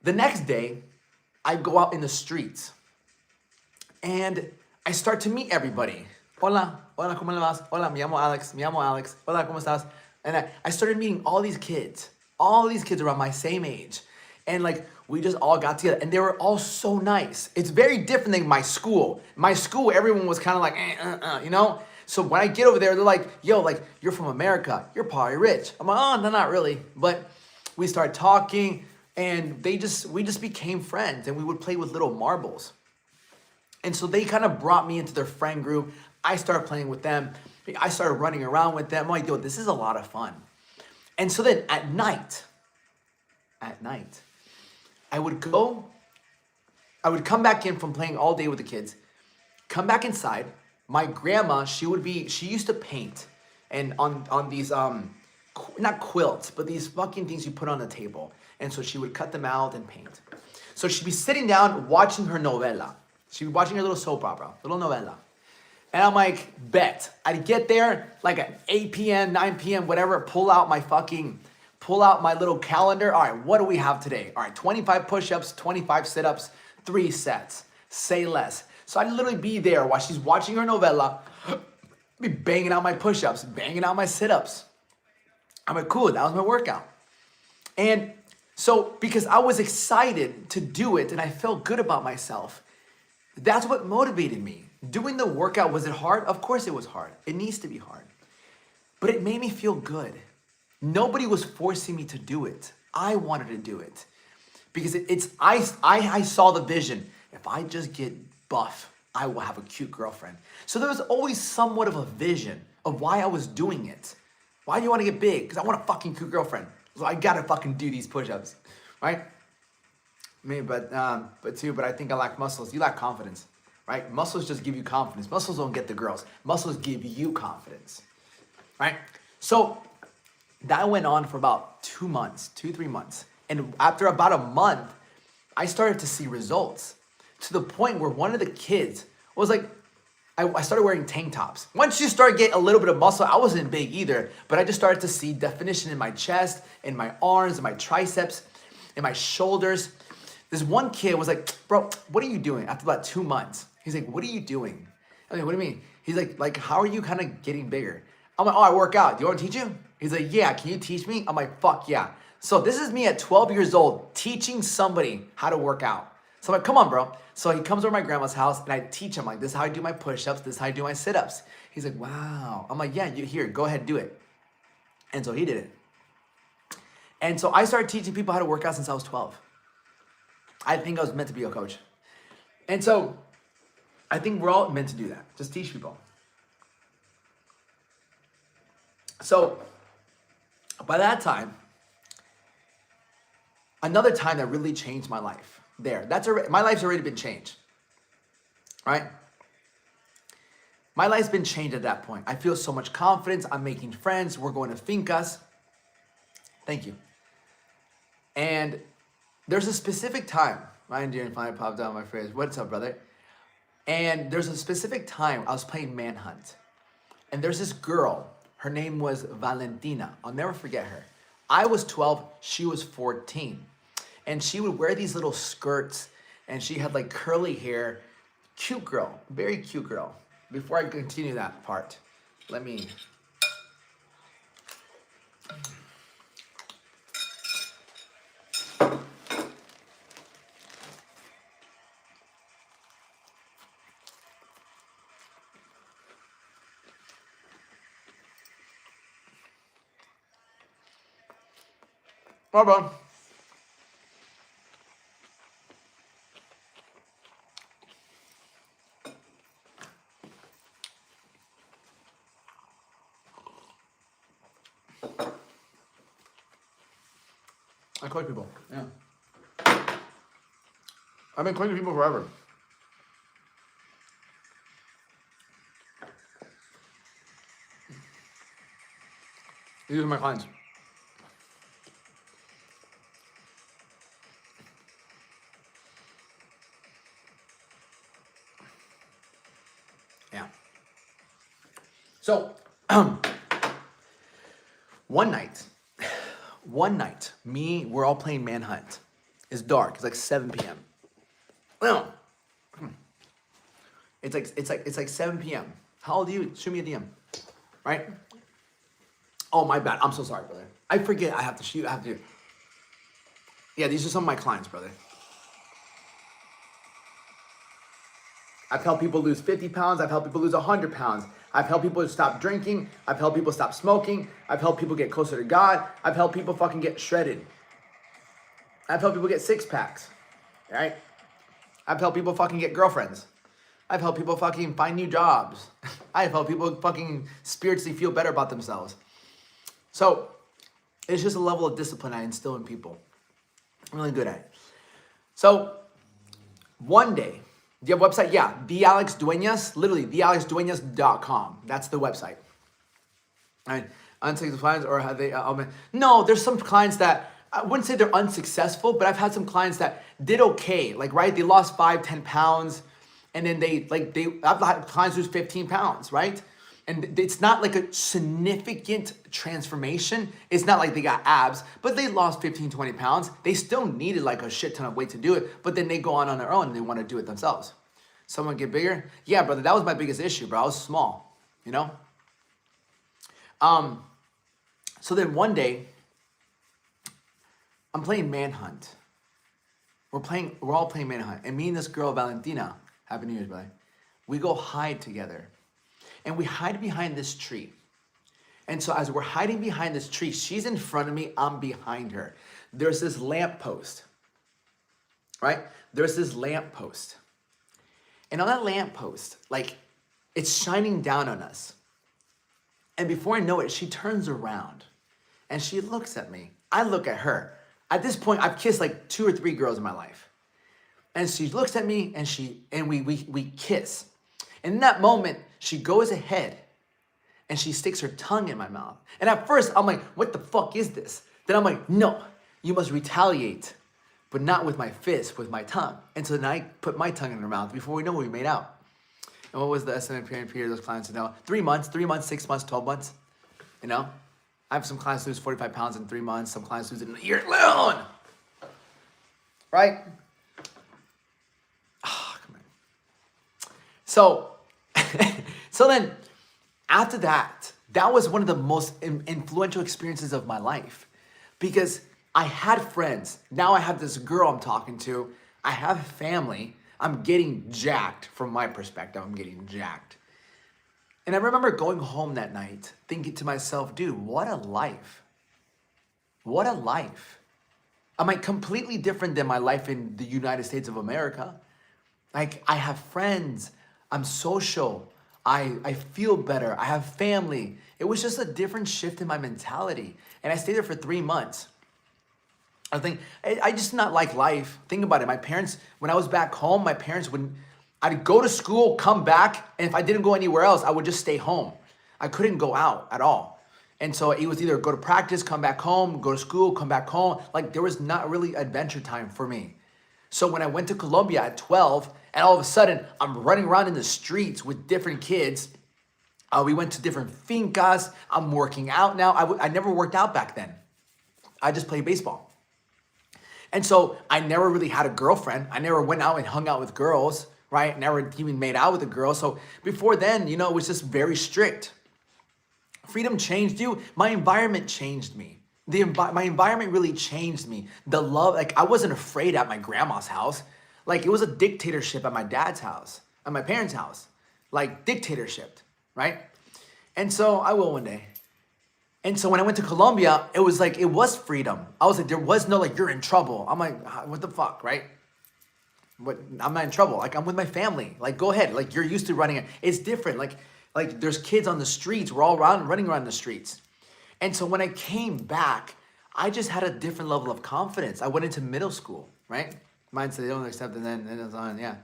The next day, I go out in the streets and I start to meet everybody. Hola, hola, ¿cómo le vas? Hola, me llamo Alex. Hola, ¿cómo estás? And I started meeting all these kids around my same age. And like, we just all got together and they were all so nice. It's very different than my school. My school, everyone was kind of like, you know? So when I get over there, they're like, yo, like, you're from America. You're probably rich. I'm like, oh, no, not really. But we started talking and we just became friends and we would play with little marbles. And so they kind of brought me into their friend group. I started playing with them. I started running around with them. I'm like, yo, this is a lot of fun. And so then at night, I would come back in from playing all day with the kids, come back inside. My grandma, she used to paint and on these, not quilts, but these fucking things you put on the table. And so she would cut them out and paint. So she'd be sitting down watching her novela. She'd be watching her little soap opera, little novela. And I'm like, bet. I'd get there like at 8 p.m., 9 p.m., whatever, pull out my little calendar. All right, what do we have today? All right, 25 push-ups, 25 sit-ups, 3 sets. Say less. So I'd literally be there while she's watching her novela, be banging out my push-ups, banging out my sit-ups. I'm like, cool, that was my workout. And so because I was excited to do it and I felt good about myself, that's what motivated me. Doing the workout, was it hard? Of course it was hard. It needs to be hard. But it made me feel good. Nobody was forcing me to do it. I wanted to do it. Because I saw the vision. If I just get buff, I will have a cute girlfriend. So there was always somewhat of a vision of why I was doing it. Why do you want to get big? Because I want a fucking cute girlfriend. So I gotta fucking do these push-ups, right? But I think I lack muscles. You lack confidence, right? Muscles just give you confidence. Muscles don't get the girls. Muscles give you confidence, right? So that went on for about 2 months, 3 months. And after about a month, I started to see results to the point where one of the kids was like, I started wearing tank tops. Once you start getting a little bit of muscle, I wasn't big either, but I just started to see definition in my chest, in my arms, in my triceps, in my shoulders. This one kid was like, bro, what are you doing? After about 2 months, he's like, what are you doing? I mean, what do you mean? He's like, how are you kind of getting bigger? I'm like, oh, I work out. Do you want to teach you? He's like, yeah, can you teach me? I'm like, fuck yeah. So this is me at 12 years old teaching somebody how to work out. So I'm like, come on, bro. So he comes over to my grandma's house and I teach him, like, this is how I do my push-ups. This is how I do my sit-ups. He's like, wow. I'm like, yeah, here, go ahead, do it. And so he did it. And so I started teaching people how to work out since I was 12. I think I was meant to be a coach. And so I think we're all meant to do that. Just teach people. So by that time, another time that really changed my life my life's already been changed, right? My life's been changed at that point. I feel so much confidence. I'm making friends. We're going to fincas. Thank you. And there's a specific time, Ryan Deere finally popped down my phrase. What's up, brother? And there's a specific time I was playing Manhunt. And there's this girl, her name was Valentina. I'll never forget her. I was 12, she was 14. And she would wear these little skirts and she had like curly hair. Cute girl, very cute girl. Before I continue that part, let me. Bye bye. I coach people, yeah. I've been coaching people forever. These are my clients. Yeah. So, one night, we're all playing Manhunt. It's dark. It's like 7 p.m. No. It's like 7 p.m. How old are you? Shoot me a DM. Right? Oh, my bad. I'm so sorry, brother. I forget I have to shoot. Yeah, these are some of my clients, brother. I've helped people lose 50 pounds. I've helped people lose 100 pounds. I've helped people stop drinking. I've helped people stop smoking. I've helped people get closer to God. I've helped people fucking get shredded. I've helped people get six packs, right? I've helped people fucking get girlfriends. I've helped people fucking find new jobs. I've helped people fucking spiritually feel better about themselves. So it's just a level of discipline I instill in people. I'm really good at it. So one day, do you have a website? Yeah, The Alex Duenas, literally thealexduenas.com. That's the website. All right, unsuccessful clients, or have they? No, there's some clients that I wouldn't say they're unsuccessful, but I've had some clients that did okay. Like, right, they lost 5-10 pounds, and then I've had clients lose 15 pounds, right? And it's not like a significant transformation. It's not like they got abs, but they lost 15-20 pounds. They still needed like a shit ton of weight to do it, but then they go on their own and they want to do it themselves. Someone get bigger? Yeah, brother, that was my biggest issue, bro. I was small, you know? So then one day, I'm playing Manhunt. We're all playing Manhunt. And me and this girl, Valentina, Happy New Year's, brother, we go hide together. And we hide behind this tree. And so as we're hiding behind this tree, she's in front of me, I'm behind her. There's this lamppost, right? There's this lamppost. And on that lamppost, like, it's shining down on us. And before I know it, she turns around and she looks at me. I look at her. At this point, I've kissed like 2 or 3 girls in my life. And she looks at me and we kiss. And in that moment, she goes ahead and she sticks her tongue in my mouth. And at first, I'm like, what the fuck is this? Then I'm like, no, you must retaliate, but not with my fist, with my tongue. And so then I put my tongue in her mouth before we know we made out. And what was the estimated period of those clients to know? 3 months, 6 months, 12 months, you know? I have some clients lose 45 pounds in 3 months. Some clients lose it in a year alone. Right? Oh, come on. So then after that was one of the most influential experiences of my life, because I had friends. Now I have this girl I'm talking to. I have family. I'm getting jacked from my perspective. I'm getting jacked. And I remember going home that night thinking to myself, dude, what a life. What a life. I'm like completely different than my life in the United States of America. Like, I have friends. I'm social. I feel better. I have family. It was just a different shift in my mentality. And I stayed there for 3 months. I just not like life. Think about it. My parents, when I was back home, my parents I'd go to school, come back, and if I didn't go anywhere else, I would just stay home. I couldn't go out at all. And so it was either go to practice, come back home, go to school, come back home. Like, there was not really adventure time for me. So when I went to Colombia at 12, and all of a sudden, I'm running around in the streets with different kids. We went to different fincas. I'm working out now. I never worked out back then. I just played baseball. And so I never really had a girlfriend. I never went out and hung out with girls, right? Never even made out with a girl. So before then, you know, it was just very strict. Freedom changed you. My environment changed me. My environment really changed me. The love, like, I wasn't afraid at my grandma's house. Like, it was a dictatorship at my dad's house, at my parents' house. Like, dictatorship, right? And so I will one day. And so when I went to Colombia, it was like, it was freedom. I was like, there was no like, you're in trouble. I'm like, what the fuck, right? What? I'm not in trouble. Like, I'm with my family. Like, go ahead. Like, you're used to running it. It's different. Like there's kids on the streets. We're all running around the streets. And so when I came back, I just had a different level of confidence. I went into middle school, right? Mine said they don't accept, and then it was on, yeah.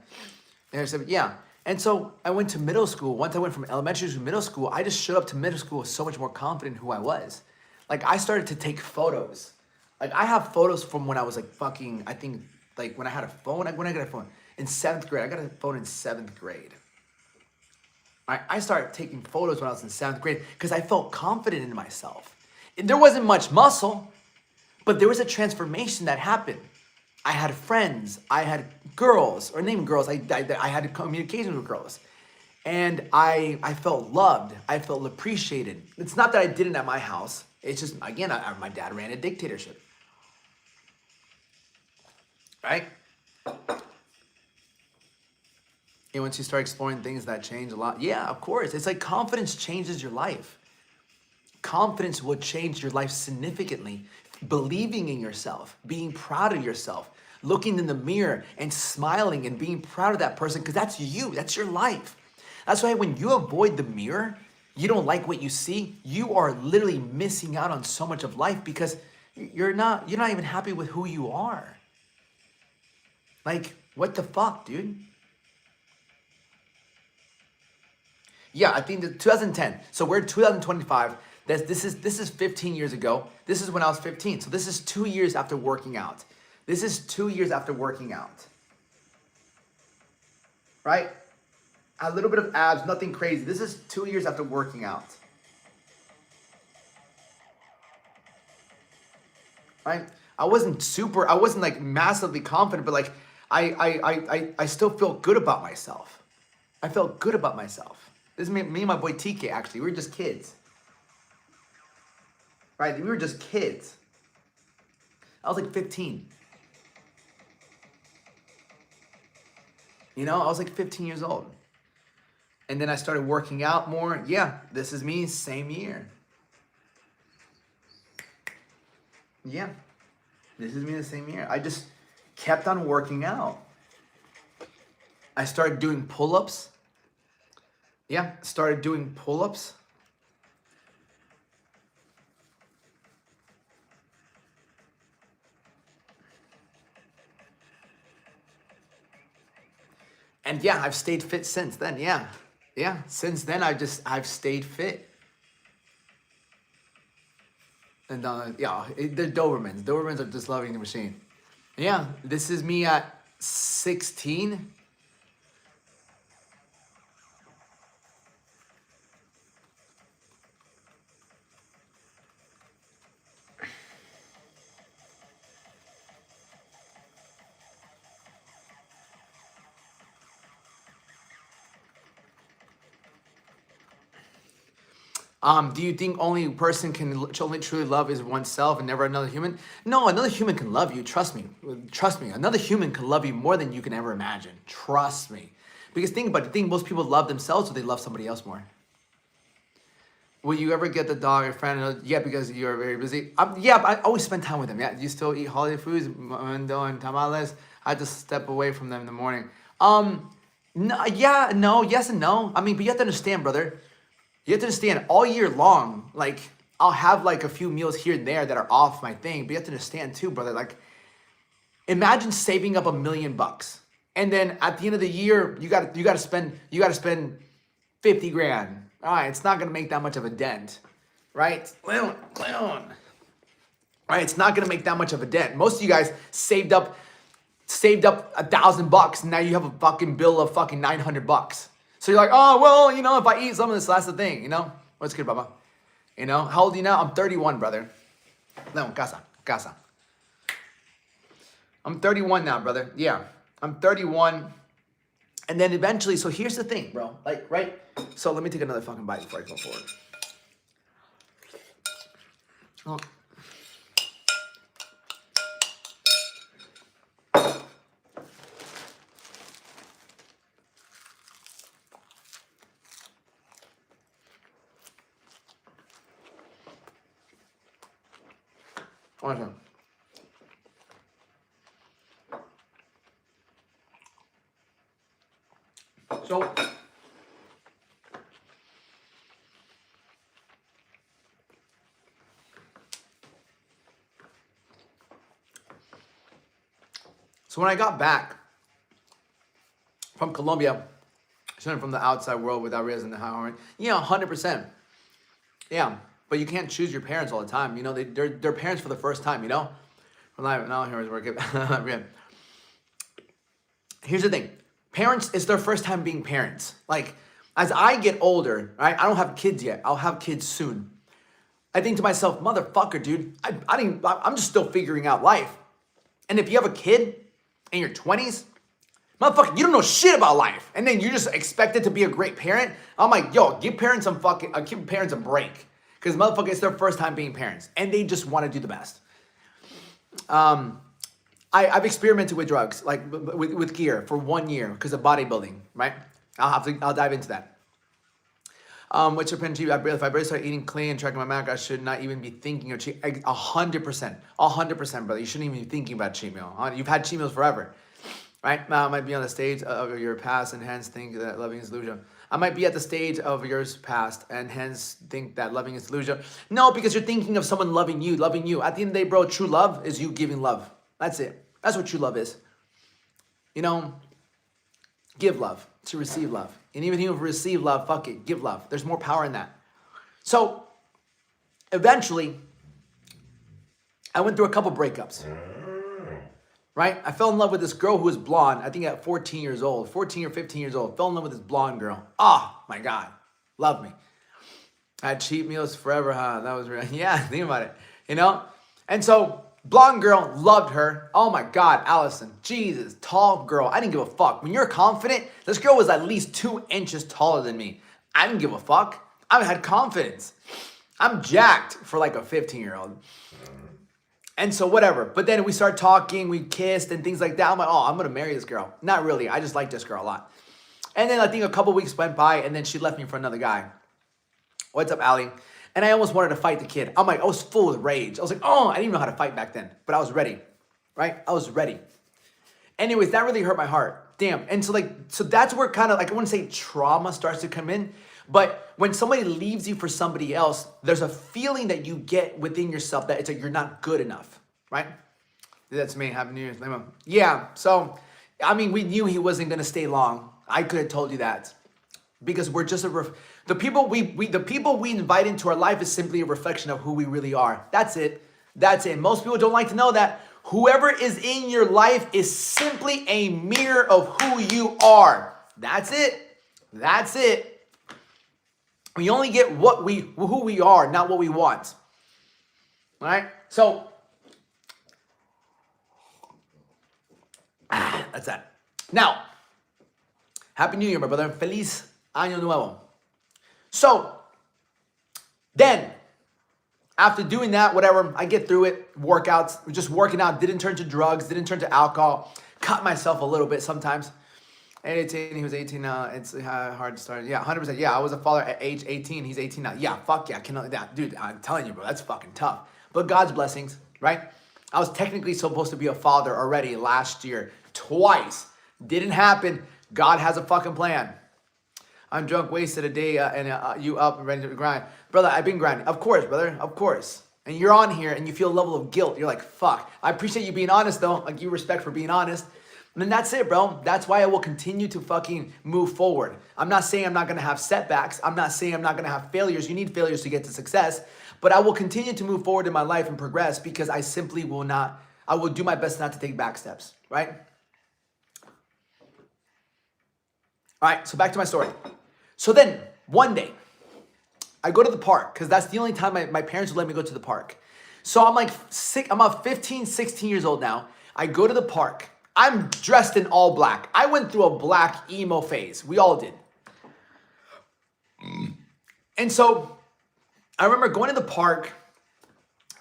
And I said, yeah. And so I went to middle school. Once I went from elementary to middle school, I just showed up to middle school so much more confident in who I was. Like I started to take photos. Like I have photos from when I was like fucking, I think like when I had a phone, when I got a phone in 7th grade. I got a phone in 7th grade. I started taking photos when I was in 7th grade because I felt confident in myself. There wasn't much muscle, but there was a transformation that happened. I had friends, I had girls, or name girls, I had communications with girls. And I felt loved, I felt appreciated. It's not that I didn't at my house. It's just, again, my dad ran a dictatorship. Right? And once you start exploring things, that change a lot. Yeah, of course. It's like confidence changes your life. Confidence will change your life significantly. Believing in yourself, being proud of yourself, looking in the mirror and smiling and being proud of that person, because that's you, that's your life. That's why when you avoid the mirror, you don't like what you see, you are literally missing out on so much of life because you're not even happy with who you are. Like, what the fuck, dude? Yeah, I think the 2010. So we're 2025. This is 15 years ago. This is when I was 15. So this is 2 years after working out. This is 2 years after working out. Right? A little bit of abs, nothing crazy. This is 2 years after working out. Right? I wasn't like massively confident, but like I still feel good about myself. I felt good about myself. This is me and my boy TK, actually. We were just kids. Right? We were just kids. I was like 15. You know, I was like 15 years old. And then I started working out more. Yeah, this is me, same year. Yeah, this is me the same year. I just kept on working out. I started doing pull-ups. Yeah, started doing pull-ups. And yeah, I've stayed fit since then. Yeah. Yeah. Since then, I've stayed fit. And yeah, the Dobermans. Dobermans are just loving the machine. Yeah. This is me at 16. Do you think only person can only truly love is oneself and never another human? No, another human can love you. Trust me. Trust me. Another human can love you more than you can ever imagine. Trust me. Because think about it. Think most people love themselves or they love somebody else more? Will you ever get the dog or friend? Yeah, because you're very busy. Yeah, but I always spend time with them. Yeah, you still eat holiday foods, mando and tamales. I just step away from them in the morning. No, yeah, no, yes and no. I mean, but you have to understand, brother. You have to understand, all year long, like, I'll have like a few meals here and there that are off my thing, but you have to understand too, brother, like, imagine saving up $1 million, and then at the end of the year, you gotta spend 50 grand. All right, it's not gonna make that much of a dent, right? Clown. Right, it's not gonna make that much of a dent. Most of you guys saved up $1,000, and now you have a fucking bill of fucking $900. So you're like, oh, well, you know, if I eat some of this, that's the thing, you know? What's good, Baba? You know, how old are you now? I'm 31, brother. No, casa. I'm 31 now, brother. Yeah, I'm 31. And then eventually, so here's the thing, bro. Like, right? So let me take another fucking bite before I go forward. Oh. Awesome. So when I got back from Colombia, from the outside world without realizing how hard, yeah, 100%. Yeah, But you can't choose your parents all the time. You know, they're parents for the first time, you know? No, here's working. Here's the thing. Parents, it's their first time being parents. Like, as I get older, right? I don't have kids yet. I'll have kids soon. I think to myself, motherfucker, dude, I'm just still figuring out life. And if you have a kid in your 20s, motherfucker, you don't know shit about life. And then you're just expected to be a great parent. I'm like, yo, give parents a break. Because motherfucker, it's their first time being parents. And they just want to do the best. I've experimented with drugs, like with gear for 1 year because of bodybuilding, right? I'll dive into that. Which depends to you. If I really start eating clean and tracking my macros, I should not even be thinking of cheat. 100%, brother. You shouldn't even be thinking about cheat meal. You've had cheat meals forever, right? I might be on the stage of your past and hence think that loving is illusion. I might be at the stage of yours past and hence think that loving is illusion. No, because you're thinking of someone loving you. At the end of the day, bro, true love is you giving love. That's it. That's what true love is. You know, give love to receive love. And even if you receive love, fuck it, give love. There's more power in that. So, eventually, I went through a couple breakups. Right? I fell in love with this girl who was blonde, I think at 14 years old, 14 or 15 years old. Fell in love with this blonde girl. Oh, my God. Loved me. I had cheat meals forever, huh? That was real. Yeah, think about it. You know? And so, blonde girl, loved her. Oh my God, Allison. Jesus, tall girl. I didn't give a fuck. When you're confident, this girl was at least 2 inches taller than me. I didn't give a fuck. I had confidence. I'm jacked for like a 15-year-old. And so whatever. But then we started talking, we kissed and things like that. I'm like, oh, I'm going to marry this girl. Not really. I just like this girl a lot. And then I think a couple weeks went by and then she left me for another guy. What's up, Allie? And I almost wanted to fight the kid. I'm like, I was full of rage. I was like, oh, I didn't even know how to fight back then. But I was ready, right? I was ready. Anyways, that really hurt my heart. Damn. And so that's where kind of like, I wouldn't say trauma starts to come in. But when somebody leaves you for somebody else, there's a feeling that you get within yourself that it's like you're not good enough, right? That's me. Happy New Year's. Yeah. So, I mean, we knew he wasn't going to stay long. I could have told you that. Because we're just the people we invite into our life is simply a reflection of who we really are. That's it. That's it. Most people don't like to know that. Whoever is in your life is simply a mirror of who you are. That's it. That's it. We only get who we are, not what we want. All right? So, that's that. Now, Happy New Year, my brother. Feliz Año Nuevo. So, then, after doing that, whatever, I get through it, workouts, just working out, didn't turn to drugs, didn't turn to alcohol, cut myself a little bit sometimes. At 18, he was 18 now, it's hard to start. Yeah, 100%, yeah, I was a father at age 18, he's 18 now. Yeah, fuck yeah, I cannot, that. Dude, I'm telling you, bro, that's fucking tough. But God's blessings, right? I was technically supposed to be a father already last year, twice. Didn't happen. God has a fucking plan. I'm drunk, wasted a day, and you up and ready to grind. Brother, I've been grinding. Of course, brother, of course. And you're on here and you feel a level of guilt. You're like, fuck. I appreciate you being honest, though. Like, you respect for being honest. And then that's it, bro. That's why I will continue to fucking move forward. I'm not saying I'm not going to have setbacks. I'm not saying I'm not going to have failures. You need failures to get to success. But I will continue to move forward in my life and progress because I simply will not, I will do my best not to take back steps, right? All right, so back to my story. So then, one day, I go to the park because that's the only time my parents would let me go to the park. So I'm like, I'm about 15, 16 years old now. I go to the park. I'm dressed in all black. I went through a black emo phase. We all did. And so I remember going to the park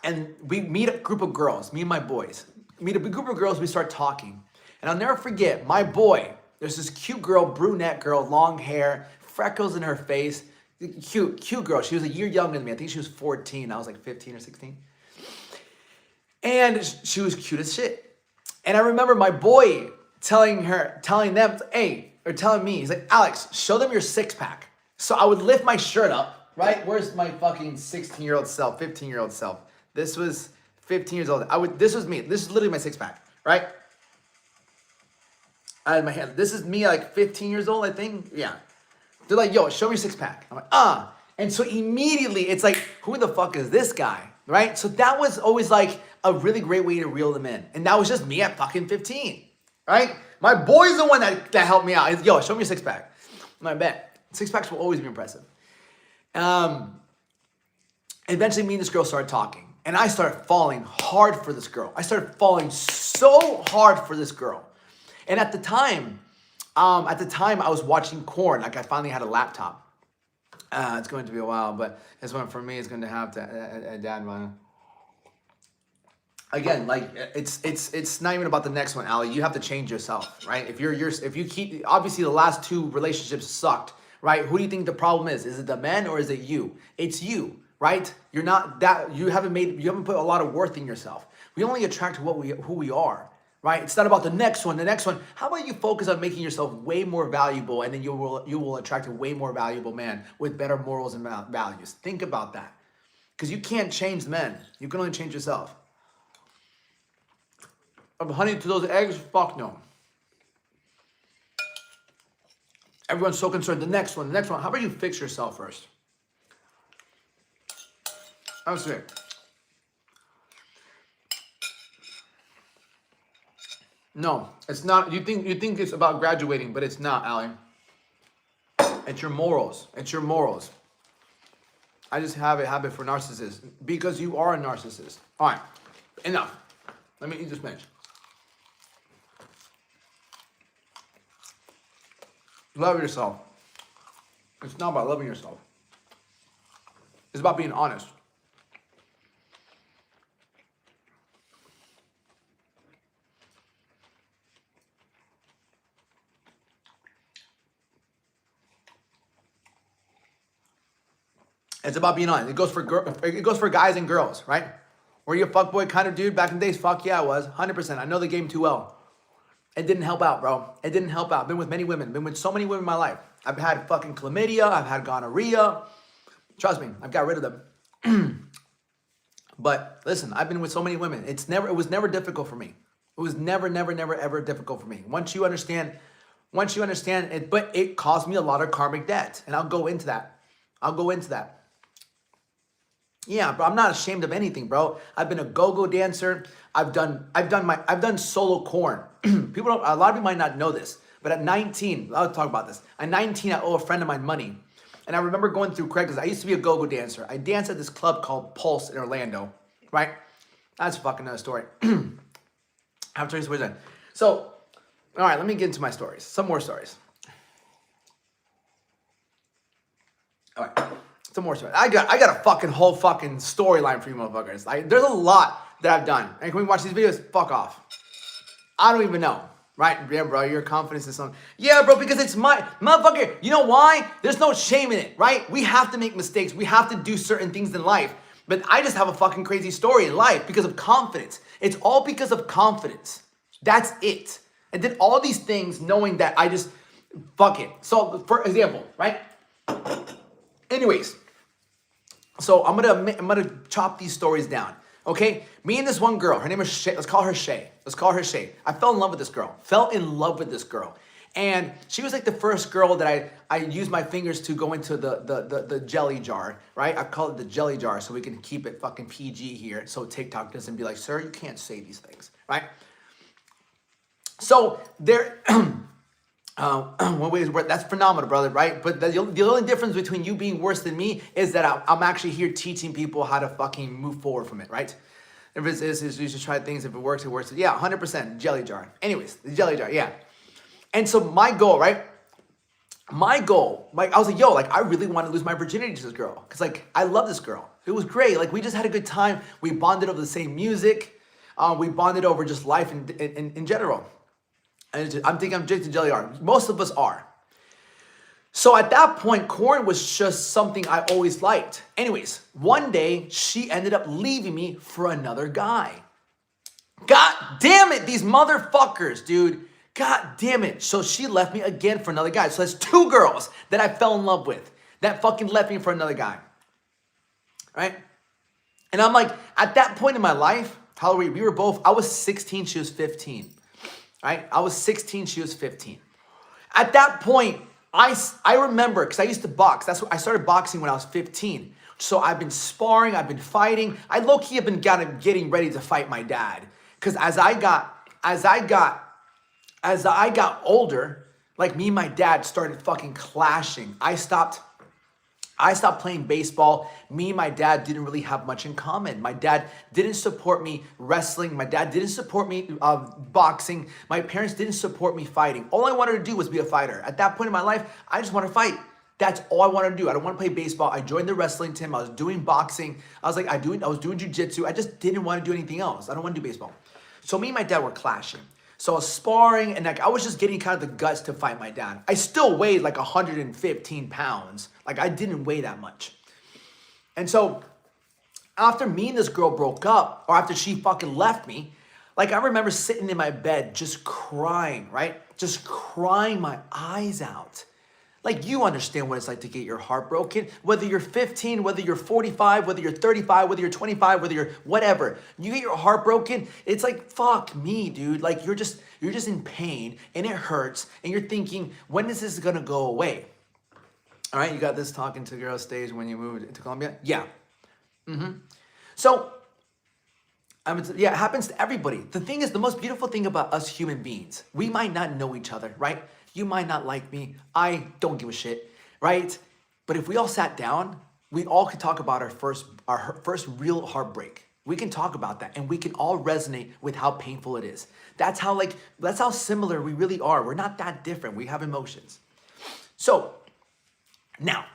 and we meet a group of girls, me and my boys. Meet a group of girls, we start talking. And I'll never forget, my boy, there's this cute girl, brunette girl, long hair, freckles in her face. Cute girl. She was a year younger than me. I think she was 14. I was like 15 or 16. And she was cute as shit. And I remember my boy telling them, hey, or telling me, he's like, Alex, show them your six pack. So I would lift my shirt up, right? Where's my fucking 16-year-old self, 15-year-old self? This was 15 years old. This was me. This is literally my six pack, right? I had my hand. This is me like 15 years old, I think. Yeah. They're like, yo, show me your six pack. I'm like, And so immediately it's like, who the fuck is this guy, right? So that was always like a really great way to reel them in. And that was just me at fucking 15, right? My boy's the one that helped me out. He's, yo, show me your six pack. And I bet six packs will always be impressive. Eventually me and this girl started talking. And I started falling hard for this girl. I started falling so hard for this girl. And at the time I was watching Korn. Like I finally had a laptop. It's going to be a while, but this one for me is going to have to a dad one. Again, like it's not even about the next one, Ali. You have to change yourself, right? If you keep, obviously the last two relationships sucked, right? Who do you think the problem is? Is it the men or is it you? It's you, right? You're not that, you haven't put a lot of worth in yourself. We only attract who we are, right? It's not about the next one. How about you focus on making yourself way more valuable, and then you will attract a way more valuable man with better morals and values. Think about that. Because you can't change men. You can only change yourself. Honey to those eggs? Fuck no. Everyone's so concerned. The next one. How about you fix yourself first? That's it. No, it's not. You think it's about graduating, but it's not, Ali. It's your morals. It's your morals. I just have a habit for narcissists because you are a narcissist. All right, enough. Let me eat this spinach. Love yourself. It's not about loving yourself. It's about being honest. It's about being honest. It goes for guys and girls, right? Were you a fuckboy kind of dude back in the days? Fuck yeah, I was. 100%. I know the game too well. It didn't help out, bro. It didn't help out. Been with many women. Been with so many women in my life. I've had fucking chlamydia. I've had gonorrhea. Trust me, I've got rid of them. But listen, I've been with so many women. It was never difficult for me. It was never, ever difficult for me. Once you understand it, but it caused me a lot of karmic debt. And I'll go into that. Yeah, bro, I'm not ashamed of anything, bro. I've been a go-go dancer. I've done solo Korn. A lot of people might not know this, but at 19, I'll talk about this. At 19, I owe a friend of mine money. And I remember going through Craigslist. I used to be a go-go dancer. I danced at this club called Pulse in Orlando, right? That's fucking another story. I have to tell you stories then. So, all right, let me get into my stories. Some more stories. All right. Some more stories. I got a fucking whole fucking storyline for you motherfuckers. Like, there's a lot that I've done. And can we watch these videos? Fuck off. I don't even know. Right? Yeah, bro, your confidence is something. Yeah, bro, because it's my motherfucker. You know why? There's no shame in it, right? We have to make mistakes. We have to do certain things in life. But I just have a fucking crazy story in life because of confidence. It's all because of confidence. That's it. And did all these things knowing that I just fuck it. So, for example, right? Anyways, so I'm gonna chop these stories down. Okay, me and this one girl, her name is Shay. Let's call her Shay. I fell in love with this girl. And she was like the first girl that I used my fingers to go into the jelly jar, right? I call it the jelly jar so we can keep it fucking PG here so TikTok doesn't be like, sir, you can't say these things, right? So there, that's phenomenal, brother, right? But the only difference between you being worse than me is that I'm actually here teaching people how to fucking move forward from it, right? If you should try things. If it works, it works. Yeah, 100% jelly jar. Anyways, the jelly jar, yeah. And so my goal, right? I was like, yo, like I really want to lose my virginity to this girl because like I love this girl. It was great. Like we just had a good time. We bonded over the same music. We bonded over just life in general. And I'm thinking I'm addicted to jelly jar. Most of us are. So at that point, Korn was just something I always liked. Anyways, one day she ended up leaving me for another guy. God damn it, these motherfuckers, dude. God damn it. So she left me again for another guy. So that's two girls that I fell in love with that fucking left me for another guy. Right? And I'm like, at that point in my life, Halloween, I was 16, she was 15. Right? I was 16, she was 15. At that point, I remember, because I used to box. That's what I started boxing when I was 15. So I've been sparring, I've been fighting. I low-key have been getting ready to fight my dad. Because as I got older, like me and my dad started fucking clashing. I stopped playing baseball. Me and my dad didn't really have much in common. My dad didn't support me wrestling. My dad didn't support me boxing. My parents didn't support me fighting. All I wanted to do was be a fighter. At that point in my life, I just wanted to fight. That's all I wanted to do. I don't want to play baseball. I joined the wrestling team. I was doing boxing. I was doing jiu-jitsu. I just didn't want to do anything else. I don't want to do baseball. So me and my dad were clashing. So I was sparring, and like I was just getting kind of the guts to fight my dad. I still weighed like 115 pounds. Like I didn't weigh that much. And so after me and this girl broke up, or after she fucking left me, like I remember sitting in my bed just crying, right? Just crying my eyes out. Like you understand what it's like to get your heart broken, whether you're 15, whether you're 45, whether you're 35, whether you're 25, whether you're whatever. You get your heart broken, it's like, fuck me, dude. Like you're just in pain and it hurts and you're thinking, when is this gonna go away? All right, you got this talking to girl stage when you moved to Colombia? Yeah. So, yeah, it happens to everybody. The thing is, the most beautiful thing about us human beings, we might not know each other, right? You might not like me. I don't give a shit, right? But if we all sat down, we all could talk about our first real heartbreak. We can talk about that and we can all resonate with how painful it is. That's how similar we really are. We're not that different. We have emotions. So now,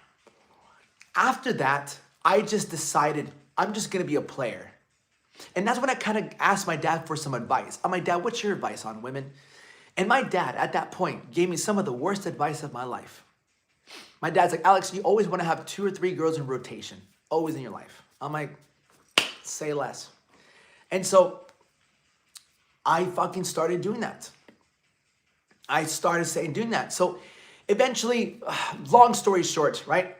after that, I just decided I'm just gonna be a player. And that's when I kind of asked my dad for some advice. I'm like, Dad, what's your advice on women? And my dad, at that point, gave me some of the worst advice of my life. My dad's like, Alex, you always want to have 2 or 3 girls in rotation, always in your life. I'm like, say less. And so I fucking started doing that. So eventually, long story short, right?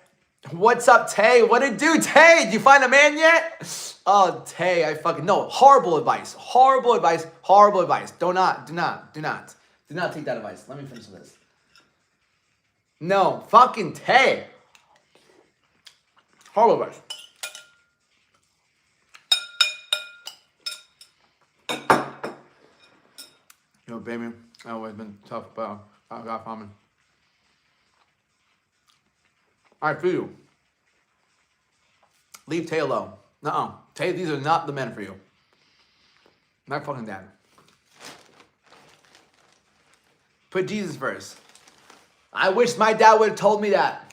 What's up, Tay? What it do, Tay? Did you find a man yet? Oh, Tay, no, horrible advice. Do not take that advice. Let me finish this. No, fucking Tay. Horrible advice. Yo, baby, I've always been tough, but I got ramen. I feel you. Leave Tay alone. Tay, these are not the men for you. My fucking dad. Put Jesus first. I wish my dad would have told me that.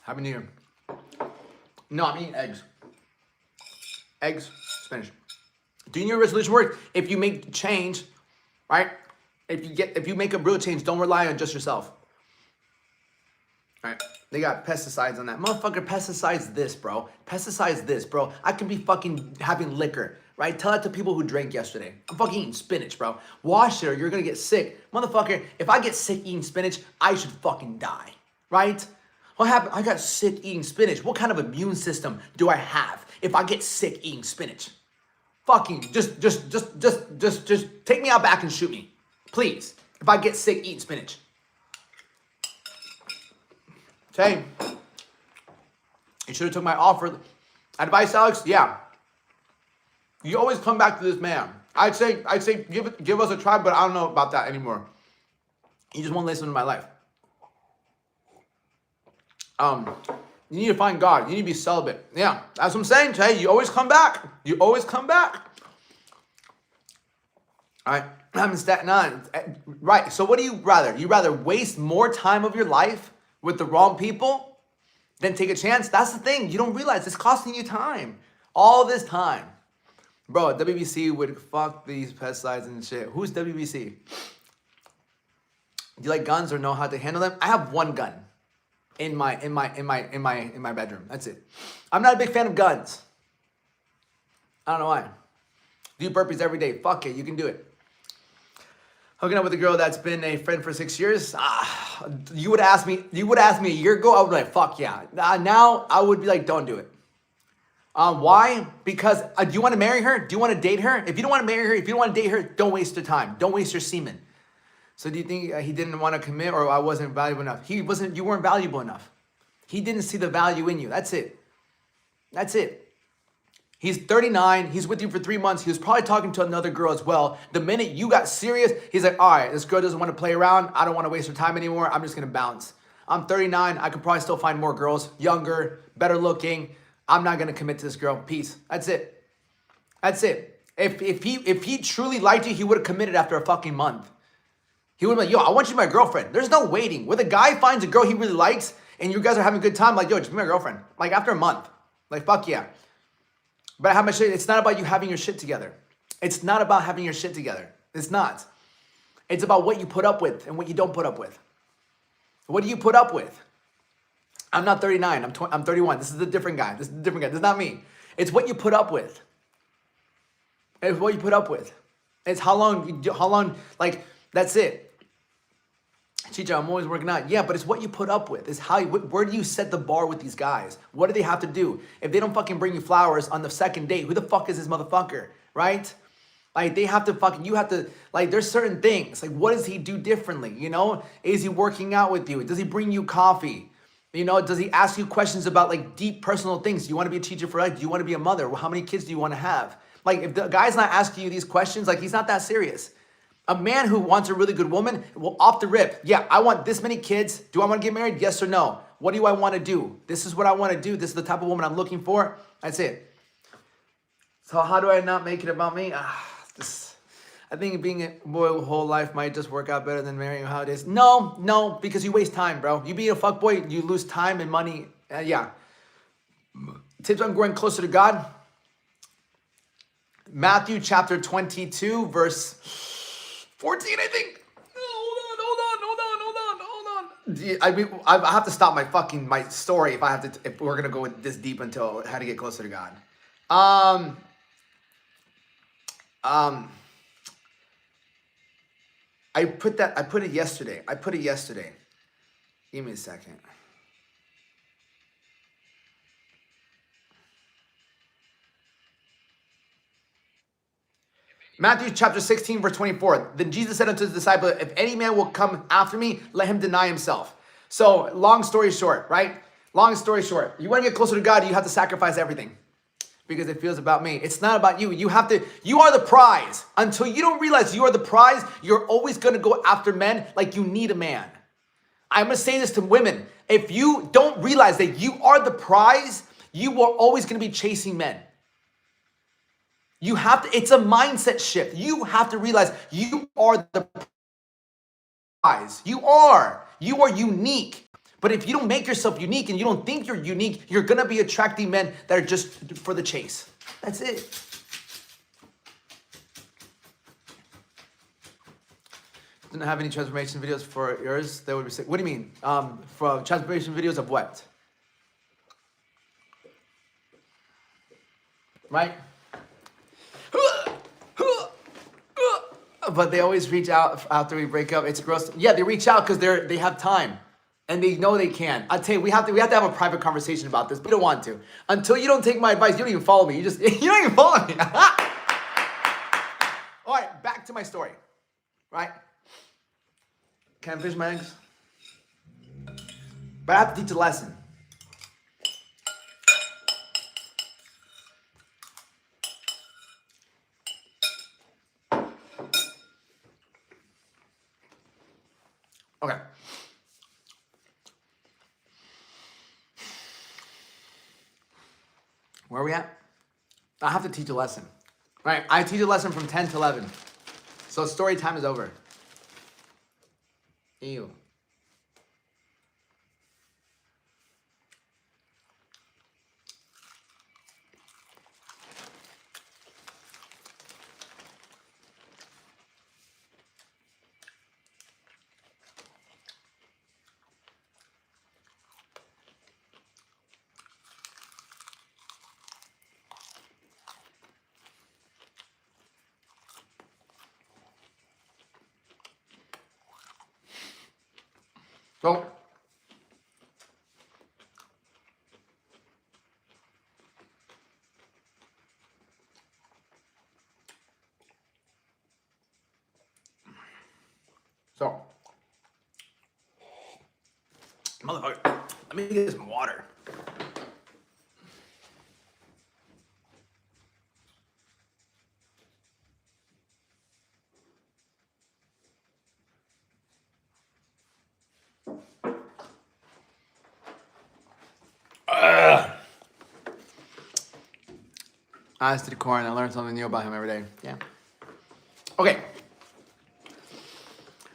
Happy New Year. No, I'm eating eggs. Eggs, spinach. Do your resolution work? If you make change, right? If you make a real change, don't rely on just yourself. All right, they got pesticides on that. Motherfucker, pesticides this, bro. I can be fucking having liquor, right? Tell that to people who drank yesterday. I'm fucking eating spinach, bro. Wash it or you're gonna get sick. Motherfucker, if I get sick eating spinach, I should fucking die, right? What happened? I got sick eating spinach. What kind of immune system do I have if I get sick eating spinach? Fucking just take me out back and shoot me, please. If I get sick eating spinach. Okay. You should have took my offer. Advice, Alex? Yeah. You always come back to this man. I'd say give us a try, but I don't know about that anymore. You just won't listen to my life. You need to find God. You need to be celibate. Yeah, that's what I'm saying, Jay. You always come back. All right, I'm in Staten Island. Right, so what do you rather? You rather waste more time of your life with the wrong people? then take a chance. That's the thing. You don't realize it's costing you time. All this time. Bro, WBC would fuck these pesticides and shit. Who's WBC? Do you like guns or know how to handle them? I have one gun in my bedroom. That's it. I'm not a big fan of guns. I don't know why. Do burpees every day. Fuck it, you can do it. Hooking up with a girl that's been a friend for 6 years. You would ask me a year ago, I would be like, fuck yeah. Now I would be like, don't do it. Why? Because do you want to marry her? Do you want to date her? If you don't want to marry her, if you don't want to date her, don't waste your time. Don't waste your semen. So do you think he didn't want to commit, or I wasn't valuable enough? You weren't valuable enough. He didn't see the value in you. That's it. That's it. He's 39. He's with you for 3 months. He was probably talking to another girl as well. The minute you got serious, he's like, all right, this girl doesn't want to play around. I don't want to waste her time anymore. I'm just going to bounce. I'm 39. I could probably still find more girls, younger, better looking. I'm not going to commit to this girl. Peace. That's it. That's it. If he truly liked you, he would have committed after a fucking month. He would have been like, yo, I want you to be my girlfriend. There's no waiting. When the guy finds a girl he really likes and you guys are having a good time, like, yo, just be my girlfriend. Like after a month. Like, fuck yeah. But I have my shit. It's not about you having your shit together. It's not about having your shit together. It's not. It's about what you put up with and what you don't put up with. What do you put up with? I'm not 39. I'm 31. This is a different guy. This is a different guy. This is not me. It's what you put up with. It's what you put up with. It's how long, like, that's it. Chicha, I'm always working out. Yeah, but it's what you put up with. It's where do you set the bar with these guys? What do they have to do? If they don't fucking bring you flowers on the second date, who the fuck is this motherfucker, right? Like, they have to fucking, you have to, like, there's certain things. Like, what does he do differently, you know? Is he working out with you? Does he bring you coffee? You know, does he ask you questions about, like, deep personal things? Do you want to be a teacher for life? Do you want to be a mother? Well, how many kids do you want to have? Like, if the guy's not asking you these questions, like, he's not that serious. A man who wants a really good woman will off the rip. Yeah, I want this many kids. Do I want to get married? Yes or no? What do I want to do? This is what I want to do. This is the type of woman I'm looking for. That's it. So how do I not make it about me? I think being a boy whole life might just work out better than marrying how it is. No, because you waste time, bro. You being a fuckboy, you lose time and money. Yeah. Tips on growing closer to God. Matthew chapter 22, verse 14, I think. Hold on. I mean, I have to stop my story if we're gonna go this deep until how to get closer to God. I put it yesterday. Give me a second. Matthew chapter 16, verse 24. Then Jesus said unto his disciples, if any man will come after me, let him deny himself. So, long story short, right? Long story short, you want to get closer to God, you have to sacrifice everything. Because it feels about me. It's not about you. You are the prize. Until you don't realize you are the prize, you're always going to go after men like you need a man. I'm going to say this to women. If you don't realize that you are the prize, you are always going to be chasing men. You have to, it's a mindset shift. You have to realize you are the prize. You are unique. But if you don't make yourself unique and you don't think you're unique, you're going to be attracting men that are just for the chase. That's it. Didn't have any transformation videos for yours that would be sick. What do you mean? For transformation videos of what? Right? But they always reach out after we break up. It's gross. Yeah, they reach out because they have time. And they know they can. I tell you, we have to have a private conversation about this, but we don't want to. Until you don't take my advice, you don't even follow me. You don't even follow me. All right, back to my story. Right? Can I finish my eggs? But I have to teach a lesson. Okay. Where are we at? I have to teach a lesson. Right? I teach a lesson from 10 to 11. So story time is over. Ew. Motherfucker. Let me get some water. Honest to the core, and I learn something new about him every day. Yeah. Okay.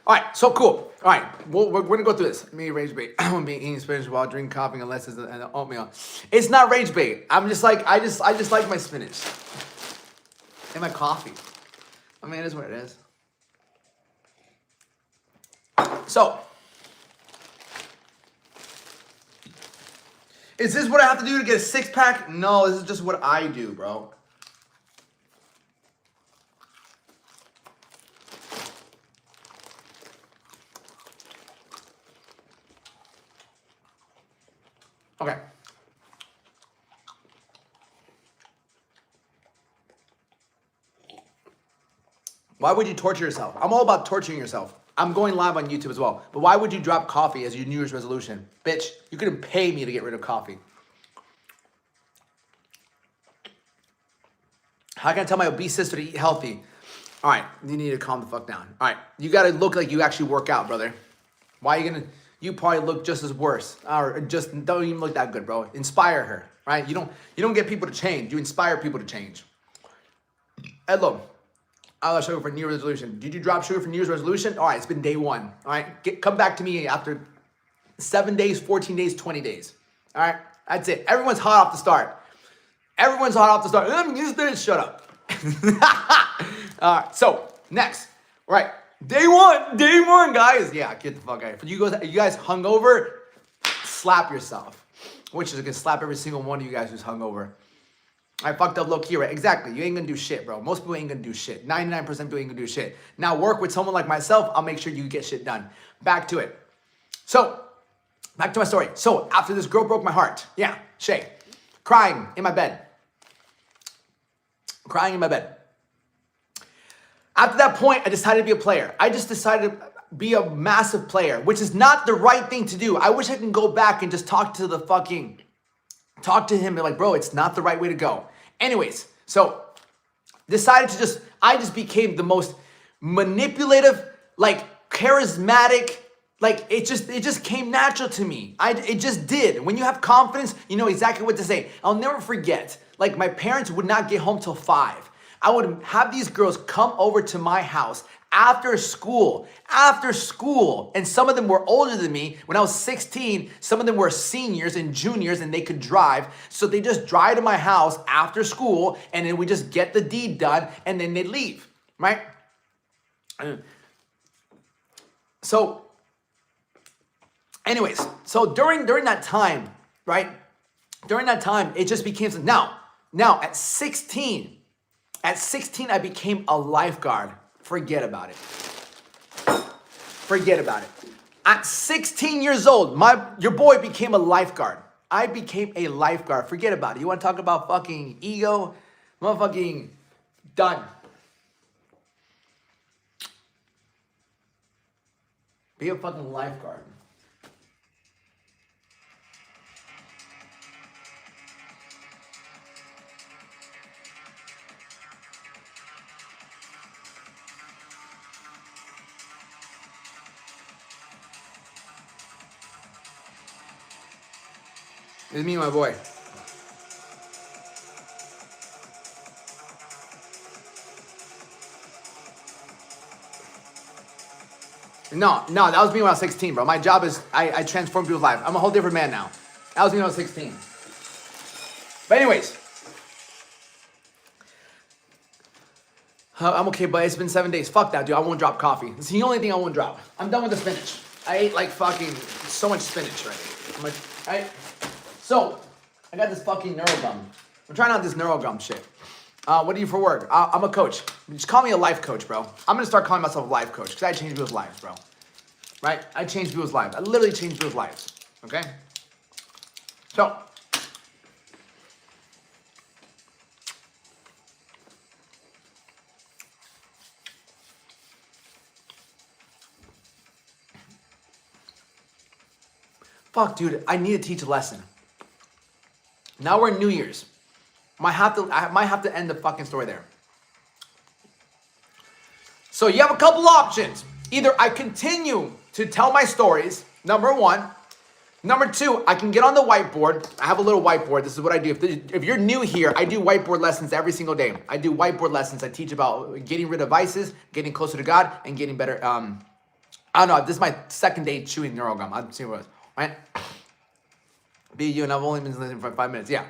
All right, so cool. All right, we're gonna go through this. Me rage bait. I'm gonna be eating spinach while drinking coffee unless it's an oatmeal. It's not rage bait. I'm just like I just like my spinach and my coffee. I mean, it is what it is. So, is this what I have to do to get a six-pack? No, this is just what I do, bro. Okay. Why would you torture yourself? I'm all about torturing yourself. I'm going live on YouTube as well. But why would you drop coffee as your New Year's resolution? Bitch, you couldn't pay me to get rid of coffee. How can I tell my obese sister to eat healthy? All right, you need to calm the fuck down. All right, you gotta look like you actually work out, brother. Why are you gonna, you probably look just as worse. Or just don't even look that good, bro. Inspire her, right? You don't get people to change. You inspire people to change. Hello. I'll show you for New Year's resolution. Did you drop sugar for New Year's resolution? All right, it's been day 1. All right, come back to me after 7 days, 14 days, 20 days. All right, that's it. Everyone's hot off the start. Everyone's hot off the start. Shut up. All right, so next, all right, day one, guys. Yeah, get the fuck out of here. You guys hungover, slap yourself. Which is gonna slap every single one of you guys who's hungover. I fucked up low key, right? Exactly. You ain't gonna do shit, bro. Most people ain't gonna do shit. 99% people ain't gonna do shit. Now work with someone like myself. I'll make sure you get shit done. Back to it. So, back to my story. So, after this girl broke my heart. Yeah, Shay. Crying in my bed. Crying in my bed. After that point, I decided to be a player. I just decided to be a massive player, which is not the right thing to do. I wish I can go back and just talk to him and like, bro, it's not the right way to go. Anyways, so I just became the most manipulative, like charismatic, like it just came natural to me. It just did. When you have confidence, you know exactly what to say. I'll never forget, like my parents would not get home till 5. I would have these girls come over to my house after school, and some of them were older than me. When I was 16, some of them were seniors and juniors and they could drive. So they just drive to my house after school and then we just get the deed done and then they leave, right? So anyways, so during that time, right? During that time, it just became, now at 16, I became a lifeguard. Forget about it. Forget about it. At 16 years old, your boy became a lifeguard. I became a lifeguard. Forget about it. You want to talk about fucking ego? Motherfucking done. Be a fucking lifeguard. It's me and my boy. No, that was me when I was 16, bro. My job is, I transform people's lives. I'm a whole different man now. That was me when I was 16. But anyways. I'm okay, but it's been 7 days. Fuck that, dude. I won't drop coffee. It's the only thing I won't drop. I'm done with the spinach. I ate like fucking so much spinach already. Right? So, I got this fucking NeuroGum. I'm trying out this NeuroGum shit. What do you for work? I'm a coach. Just call me a life coach, bro. I'm gonna start calling myself a life coach because I change people's lives, bro. Right? I change people's lives. I literally change people's lives. Okay? So, fuck, dude, I need to teach a lesson. Now we're in New Year's. I might have to end the fucking story there. So you have a couple options. Either I continue to tell my stories, number one. Number two, I can get on the whiteboard. I have a little whiteboard. This is what I do. If you're new here, I do whiteboard lessons every single day. I do whiteboard lessons. I teach about getting rid of vices, getting closer to God, and getting better. I don't know. This is my second day chewing NeuroGum. I'll see what it was. Right? Be you, and I've only been listening for 5 minutes. Yeah.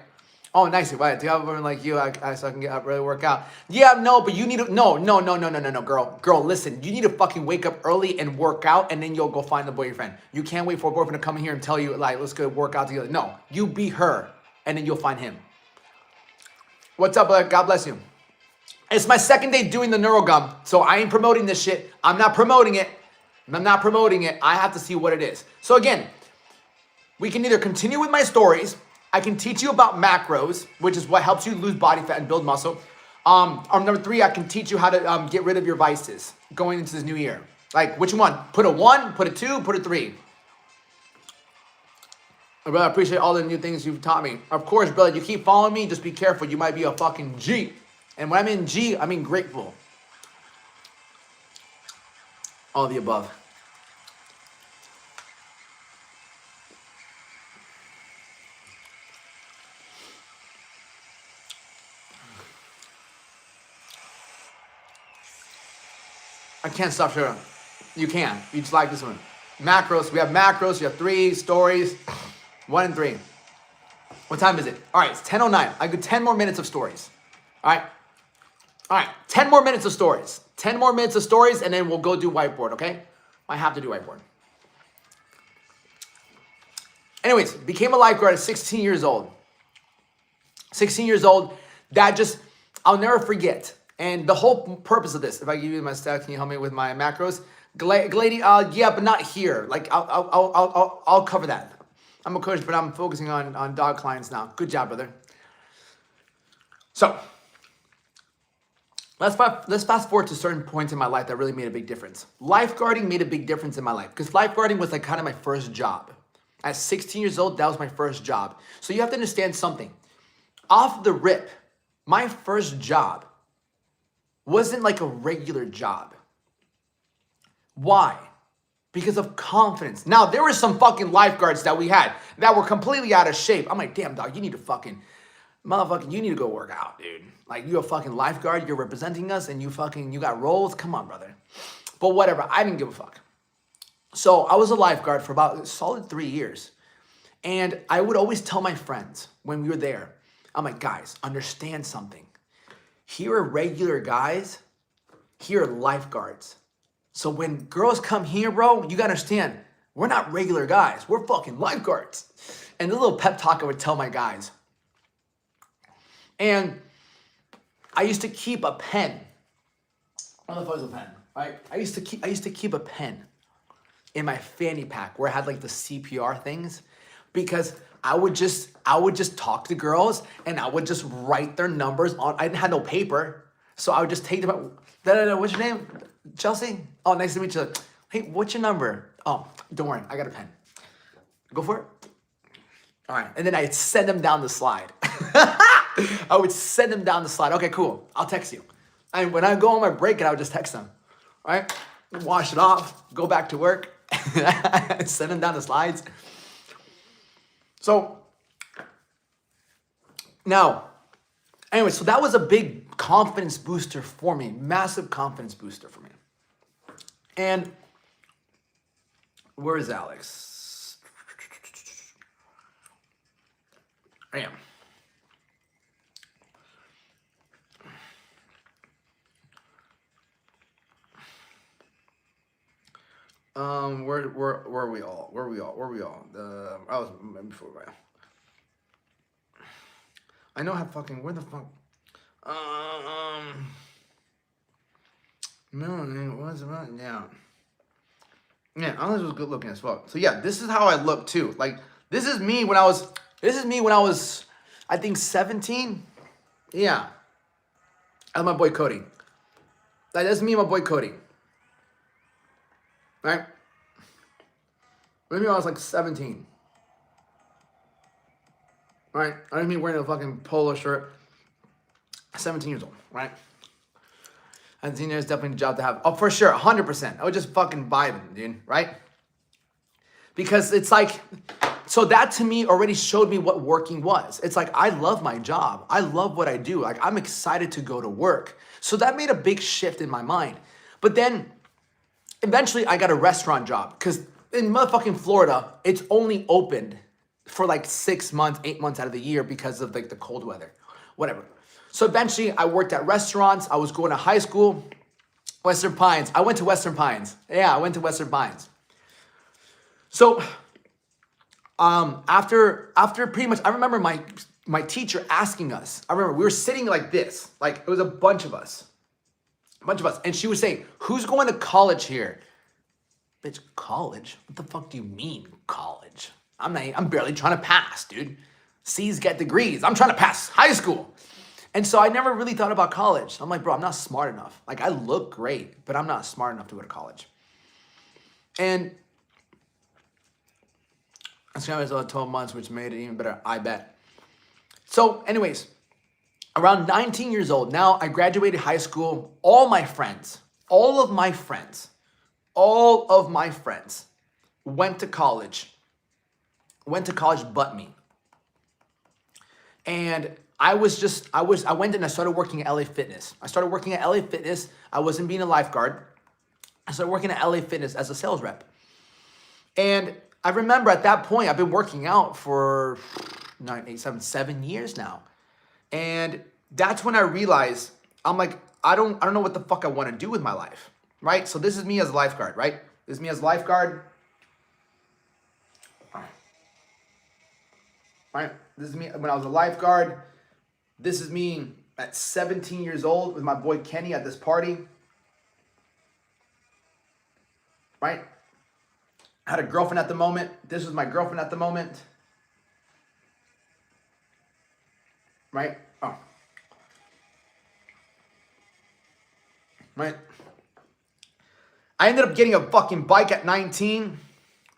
Oh, nice. Right. Do you have a woman like you? So I can get really work out. Yeah, no, but you need to. No, girl. Listen, you need to fucking wake up early and work out, and then you'll go find a boyfriend. You can't wait for a boyfriend to come in here and tell you like, let's go work out together. No, you be her, and then you'll find him. What's up, God bless you. It's my second day doing the NeuroGum, so I ain't promoting this shit. I'm not promoting it. I have to see what it is. So again, we can either continue with my stories. I can teach you about macros, which is what helps you lose body fat and build muscle. Or number three, I can teach you how to get rid of your vices going into this new year. Like, which one? Put a 1, put a 2, put a 3. Brother, I appreciate all the new things you've taught me. Of course, brother, you keep following me, just be careful. You might be a fucking G. And when I mean G, I mean grateful. All the above. I can't stop sharing. You can. You just like this one. Macros. We have macros. You have 3 stories. 1 and 3. What time is it? All right, it's 10:09. I got 10 more minutes of stories. All right. 10 more minutes of stories. 10 more minutes of stories, and then we'll go do whiteboard, okay? I have to do whiteboard. Anyways, became a lifeguard at 16 years old. 16 years old. I'll never forget. And the whole purpose of this, if I give you my stats, can you help me with my macros? Glady, yeah, but not here. Like, I'll cover that. I'm a coach, but I'm focusing on dog clients now. Good job, brother. So, let's fast forward to certain points in my life that really made a big difference. Lifeguarding made a big difference in my life because lifeguarding was like kind of my first job. At 16 years old, that was my first job. So you have to understand something. Off the rip, my first job wasn't like a regular job. Why? Because of confidence. Now, there were some fucking lifeguards that we had that were completely out of shape. I'm like, damn, dog, you need to fucking, motherfucking, you need to go work out, dude. Like, you're a fucking lifeguard, you're representing us, and you got roles? Come on, brother. But whatever, I didn't give a fuck. So I was a lifeguard for about a solid 3 years. And I would always tell my friends when we were there, I'm like, guys, understand something. Here are regular guys. Here are lifeguards. So when girls come here, bro, you gotta understand, we're not regular guys. We're fucking lifeguards. And the little pep talk I would tell my guys. And I used to keep a pen. I don't know if it was a pen, right? I used to keep a pen in my fanny pack where I had like the CPR things because I would just talk to girls and I would just write their numbers on. I didn't have no paper, so I would just take them out. What's your name? Chelsea? Oh, nice to meet you. Hey, what's your number? Oh, don't worry, I got a pen. Go for it. All right, and then I'd send them down the slide. I would send them down the slide. Okay, cool. I'll text you. And when I go on my break, I would just text them. All right, wash it off, go back to work, send them down the slides. So now, anyway, so that was a big confidence booster for me, massive confidence booster for me. And where is Alex? I am. Where are we all? I was before. I know how fucking, where the fuck? Melanie, what's about? Yeah. Yeah, Alex was good looking as fuck. So yeah, this is how I look too. Like, this is me when I was, I think 17. Yeah. That's my boy Cody. That's me and my boy Cody. Right? Maybe I was like 17. right? I don't mean wearing a fucking polo shirt. 17 years old, right? 17 years definitely a job to have. Oh, for sure, 100%. I would just fucking vibing, dude, right? Because it's like, so that to me already showed me what working was. It's like, I love my job. I love what I do. Like, I'm excited to go to work. So that made a big shift in my mind. But then eventually I got a restaurant job because in motherfucking Florida, it's only opened for like 6 months, 8 months out of the year because of like the cold weather, whatever. So eventually I worked at restaurants. I was going to high school, Western Pines. I went to Western Pines. Yeah, I went to Western Pines. So after pretty much, I remember my teacher asking us. I remember we were sitting like this, like it was a bunch of us, and she was saying, "Who's going to college here?" Bitch, college? What the fuck do you mean college? I'm barely trying to pass, dude. C's get degrees. I'm trying to pass high school. And so I never really thought about college. I'm like, bro, I'm not smart enough. Like, I look great, but I'm not smart enough to go to college. And I spent myself 12 months, which made it even better, I bet. So anyways, around 19 years old, now I graduated high school. All of my friends went to college but me. And I went and I started working at LA Fitness. I wasn't being a lifeguard. I started working at LA Fitness as a sales rep. And I remember at that point, I've been working out for 7 years now. And that's when I realized, I'm like, I don't know what the fuck I want to do with my life, right? So this is me as a lifeguard, right? This is me as a lifeguard. Right? This is me when I was a lifeguard. This is me at 17 years old with my boy Kenny at this party. Right? I had a girlfriend at the moment. This was my girlfriend at the moment. Right? Oh. Right? I ended up getting a fucking bike at 19.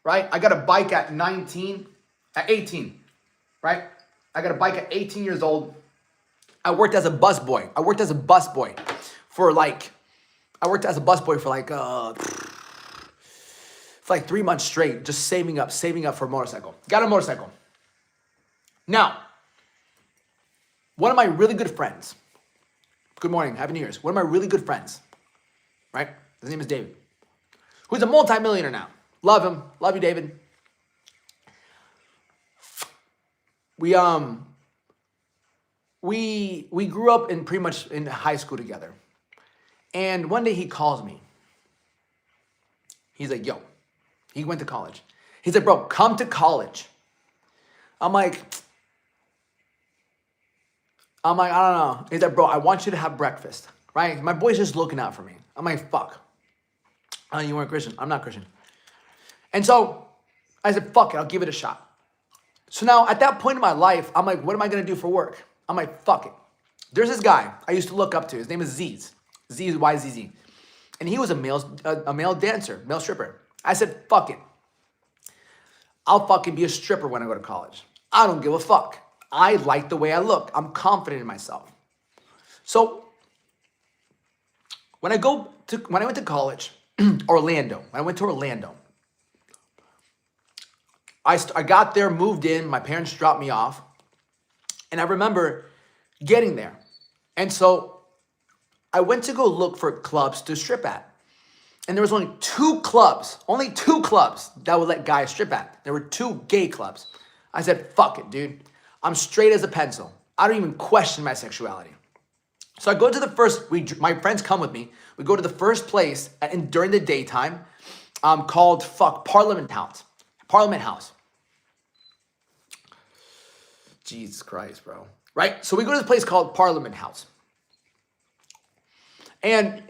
Right? I got a bike at 18. Right? I got a bike at 18 years old. I worked as a busboy. For like 3 months straight, just saving up for a motorcycle. Got a motorcycle. Now, one of my really good friends, good morning, happy New Year's. One of my really good friends, right? His name is David, who's a multimillionaire now. Love him. Love you, David. We grew up in pretty much in high school together. And one day he calls me. He's like, yo, he went to college. He's like, bro, come to college. I'm like, I don't know. He's like, bro, I want you to have breakfast, right? My boy's just looking out for me. I'm like, fuck. You weren't Christian. I'm not Christian. And so I said, fuck it, I'll give it a shot. So now at that point in my life, I'm like, what am I going to do for work? I'm like, fuck it. There's this guy I used to look up to. His name is Z's. Z-Y-Z-Z. And he was a male dancer, male stripper. I said, fuck it. I'll fucking be a stripper when I go to college. I don't give a fuck. I like the way I look. I'm confident in myself. So when I went to college, Orlando, I got there, moved in, my parents dropped me off, and I remember getting there. And so I went to go look for clubs to strip at. And there was only two clubs that would let guys strip at. There were 2 gay clubs. I said, fuck it, dude. I'm straight as a pencil. I don't even question my sexuality. So I go to the first, my friends come with me. We go to the first place during the daytime called Parliament House. Jesus Christ, bro. Right? So we go to this place called Parliament House. And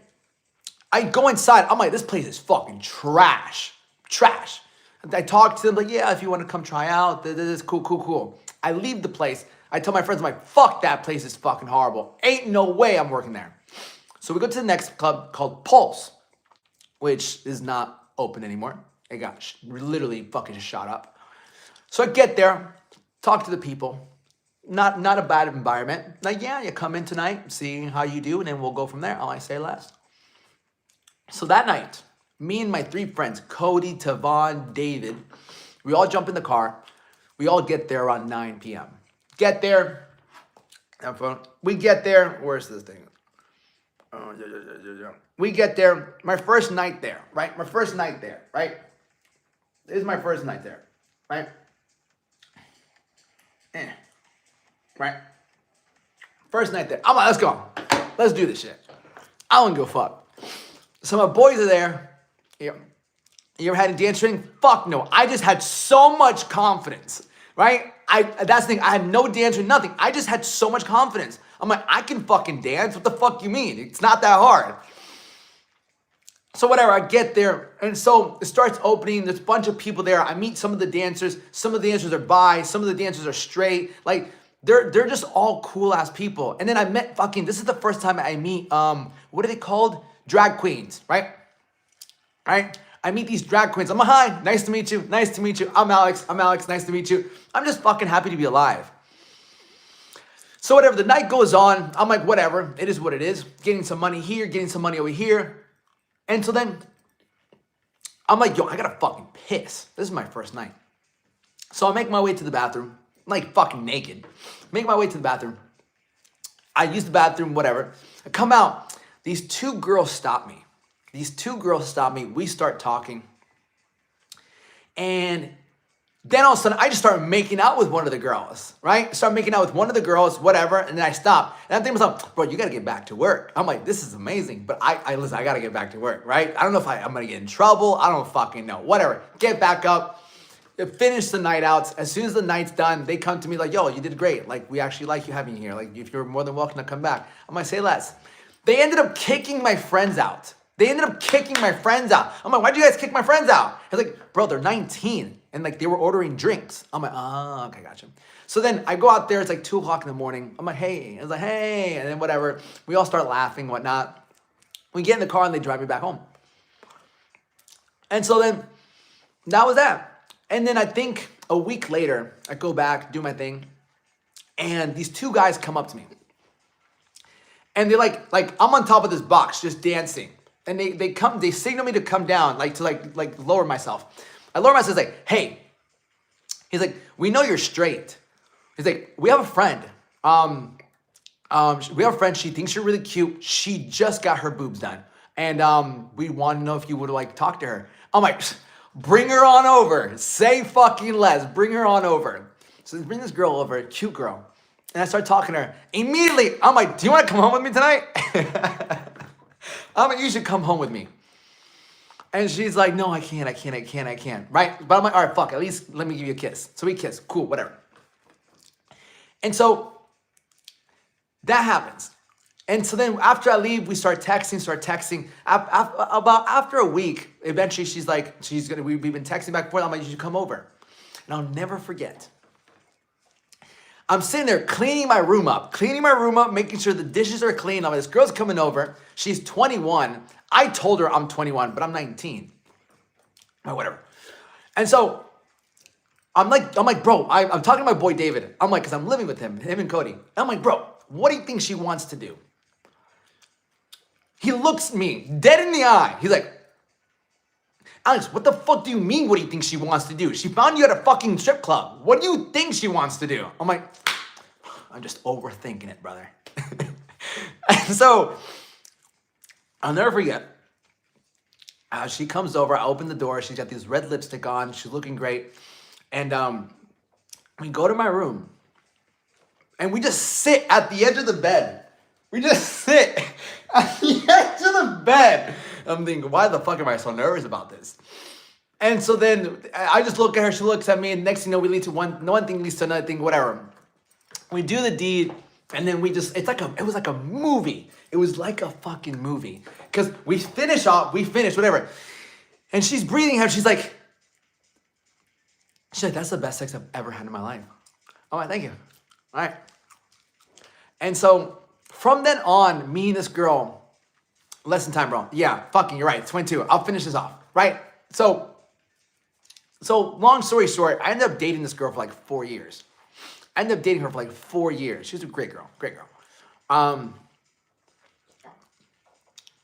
I go inside. I'm like, this place is fucking trash. I talk to them like, yeah, if you want to come try out, this is cool. I leave the place. I tell my friends, I'm like, fuck, that place is fucking horrible. Ain't no way I'm working there. So we go to the next club called Pulse, which is not open anymore. It got literally fucking shot up. So I get there, talk to the people. Not a bad environment. Like, yeah, you come in tonight, see how you do, and then we'll go from there. All I say less. So that night, me and my 3 friends, Cody, Tavon, David, we all jump in the car. We all get there around 9 p.m. Get there. We get there. Where's this thing? We get there. My first night there, right? My first night there, right? This is my first night there, right? Right? First night there. I'm like, let's go. Let's do this shit. I don't give a fuck. So my boys are there. You ever had a dance training? Fuck no. I just had so much confidence, right? That's the thing. I had no dance or nothing. I just had so much confidence. I'm like, I can fucking dance. What the fuck you mean? It's not that hard. So whatever, I get there, and so it starts opening. There's a bunch of people there. I meet some of the dancers. Some of the dancers are bi. Some of the dancers are straight. Like, they're just all cool ass people. And then I met this is the first time I meet, what are they called? Drag queens, right? Right? I meet these drag queens. I'm like, hi, nice to meet you. Nice to meet you. I'm Alex, nice to meet you. I'm just fucking happy to be alive. So whatever, the night goes on. I'm like, whatever, it is what it is. Getting some money here, getting some money over here. And so then I'm like, yo, I gotta fucking piss. This is my first night. So I make my way to the bathroom, like fucking naked. Make my way to the bathroom. I use the bathroom, whatever. I come out. These 2 girls stop me. We start talking. And then all of a sudden, I just start making out with one of the girls, right? Start making out with one of the girls, whatever, and then I stop. And I'm thinking to myself, bro, you gotta get back to work. I'm like, this is amazing, but listen, I gotta get back to work, right? I don't know if I'm gonna get in trouble. I don't fucking know. Whatever. Get back up. Finish the night out. As soon as the night's done, they come to me like, yo, you did great. Like, we actually like you having you here. Like, if you're more than welcome to come back. I'm like, say less. They ended up kicking my friends out. I'm like, why'd you guys kick my friends out? I was like, bro, they're 19. And like, they were ordering drinks. I'm like, oh, okay, gotcha. So then I go out there, it's like 2 o'clock in the morning. I'm like, hey. I was like, hey. And then whatever. We all start laughing, whatnot. We get in the car and they drive me back home. And so then that was that. And then I think a week later, I go back, do my thing. And these 2 guys come up to me. And they're like I'm on top of this box, just dancing. And they signal me to come down, to lower myself. I lower myself, like, hey. He's like, we know you're straight. He's like, we have a friend. She thinks you're really cute. She just got her boobs done. And we want to know if you would like talk to her. I'm like, bring her on over. Say fucking less. Bring her on over. So they bring this girl over, a cute girl. And I start talking to her. Immediately, I'm like, do you want to come home with me tonight? I'm like, you should come home with me. And she's like, no, I can't. Right? But I'm like, all right, fuck, at least let me give you a kiss. So we kiss. Cool, whatever. And so that happens. And so then after I leave, we start texting. After a week, eventually she's like, we've been texting back and forth. I'm like, you should come over. And I'll never forget. I'm sitting there cleaning my room up, making sure the dishes are clean. I'm like, this girl's coming over. She's 21. I told her I'm 21, but I'm 19. Or whatever. And so I'm like, bro, I'm talking to my boy David. I'm like, because I'm living with him and Cody. I'm like, bro, what do you think she wants to do? He looks me dead in the eye. He's like, Alex, what the fuck do you mean, what do you think she wants to do? She found you at a fucking strip club. What do you think she wants to do? I'm like, I'm just overthinking it, brother. And so, I'll never forget. She comes over, I open the door, she's got this red lipstick on, she's looking great. And we go to my room. And we just sit at the edge of the bed. I'm thinking, why the fuck am I so nervous about this? And so then I just look at her, she looks at me, and next thing you know, we lead to one thing leads to another thing, whatever. We do the deed, and then it was like a movie. It was like a fucking movie. Because we finish, whatever. And she's breathing heavy, she's like, that's the best sex I've ever had in my life. All right, thank you. All right. And so from then on, me and this girl, lesson time, bro. Yeah, fucking, you're right. 22. I'll finish this off, right? So long story short, I ended up dating this girl for like 4 years. I ended up dating her for like 4 years. She was a great girl, great girl. Um,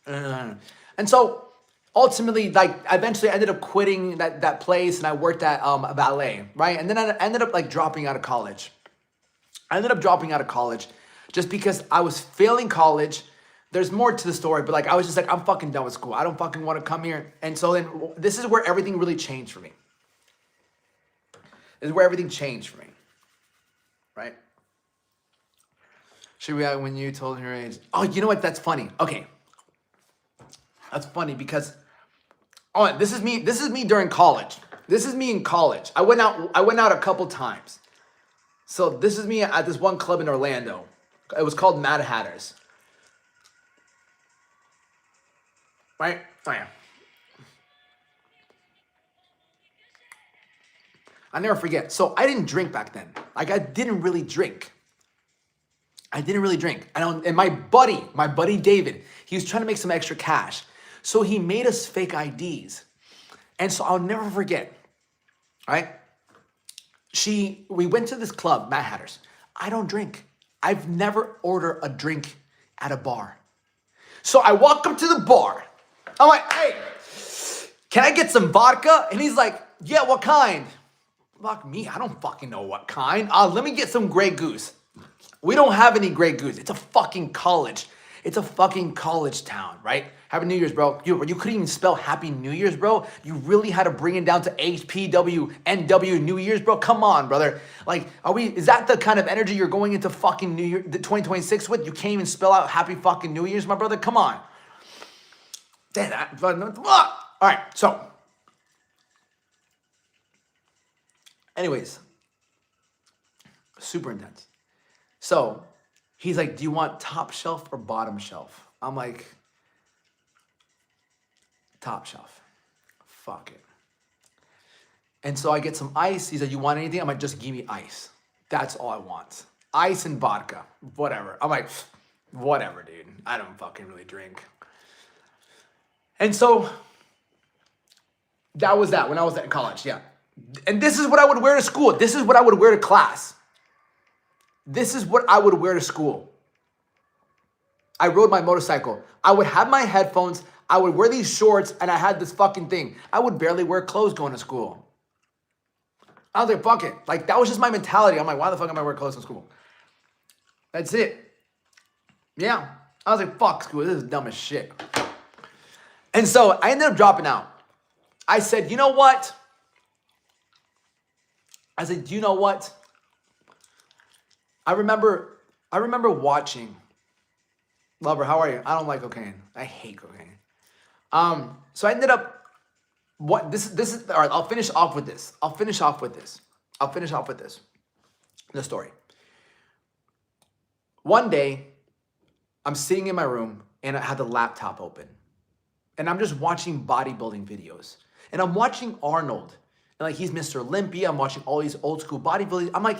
and so ultimately, like, eventually I ended up quitting that place, and I worked at a ballet, right? And then I ended up like dropping out of college. I ended up dropping out of college just because I was failing college. There's more to the story, but like I was just like, I'm fucking done with school. I don't fucking want to come here. And so then this is where everything really changed for me. This is where everything changed for me, right? She reacted when you told her age. Oh, you know what? That's funny. Okay. That's funny because, oh, this is me. This is me during college. This is me in college. I went out a couple times. So this is me at this one club in Orlando. It was called Mad Hatters. Right? Oh yeah. I never forget. So I didn't drink back then. Like I didn't really drink. And my buddy David, he was trying to make some extra cash. So he made us fake IDs. And so I'll never forget, right? We went to this club, Mad Hatters. I don't drink. I've never ordered a drink at a bar. So I walk up to the bar. I'm like, hey, can I get some vodka? And he's like, yeah, what kind? Fuck me, I don't fucking know what kind. Let me get some Grey Goose. We don't have any Grey Goose. It's a fucking college. It's a fucking college town, right? Happy New Year's, bro. You couldn't even spell Happy New Year's, bro. You really had to bring it down to HPWNW New Year's, bro. Come on, brother. Like, is that the kind of energy you're going into fucking New Year, the 2026 with? You can't even spell out Happy fucking New Year's, my brother. Come on. Damn that. All right, so. Anyways. Super intense. So, he's like, do you want top shelf or bottom shelf? I'm like, top shelf. Fuck it. And so I get some ice. He's like, you want anything? I'm like, just give me ice. That's all I want. Ice and vodka. Whatever. I'm like, whatever, dude. I don't fucking really drink. And so, that was that when I was in college, yeah. And this is what I would wear to school. This is what I would wear to class. This is what I would wear to school. I rode my motorcycle. I would have my headphones. I would wear these shorts, and I had this fucking thing. I would barely wear clothes going to school. I was like, fuck it. Like, that was just my mentality. I'm like, why the fuck am I wearing clothes in school? That's it. Yeah. I was like, fuck school. This is dumb as shit. And so I ended up dropping out. I said, you know what? I said, you know what? I remember watching. Lover, how are you? I don't like cocaine. I hate cocaine. So I ended up, this is, all right, I'll finish off with this. The story. One day, I'm sitting in my room and I had the laptop open. And I'm just watching bodybuilding videos. And I'm watching Arnold. And like, he's Mr. Olympia. I'm watching all these old school bodybuilders. I'm like,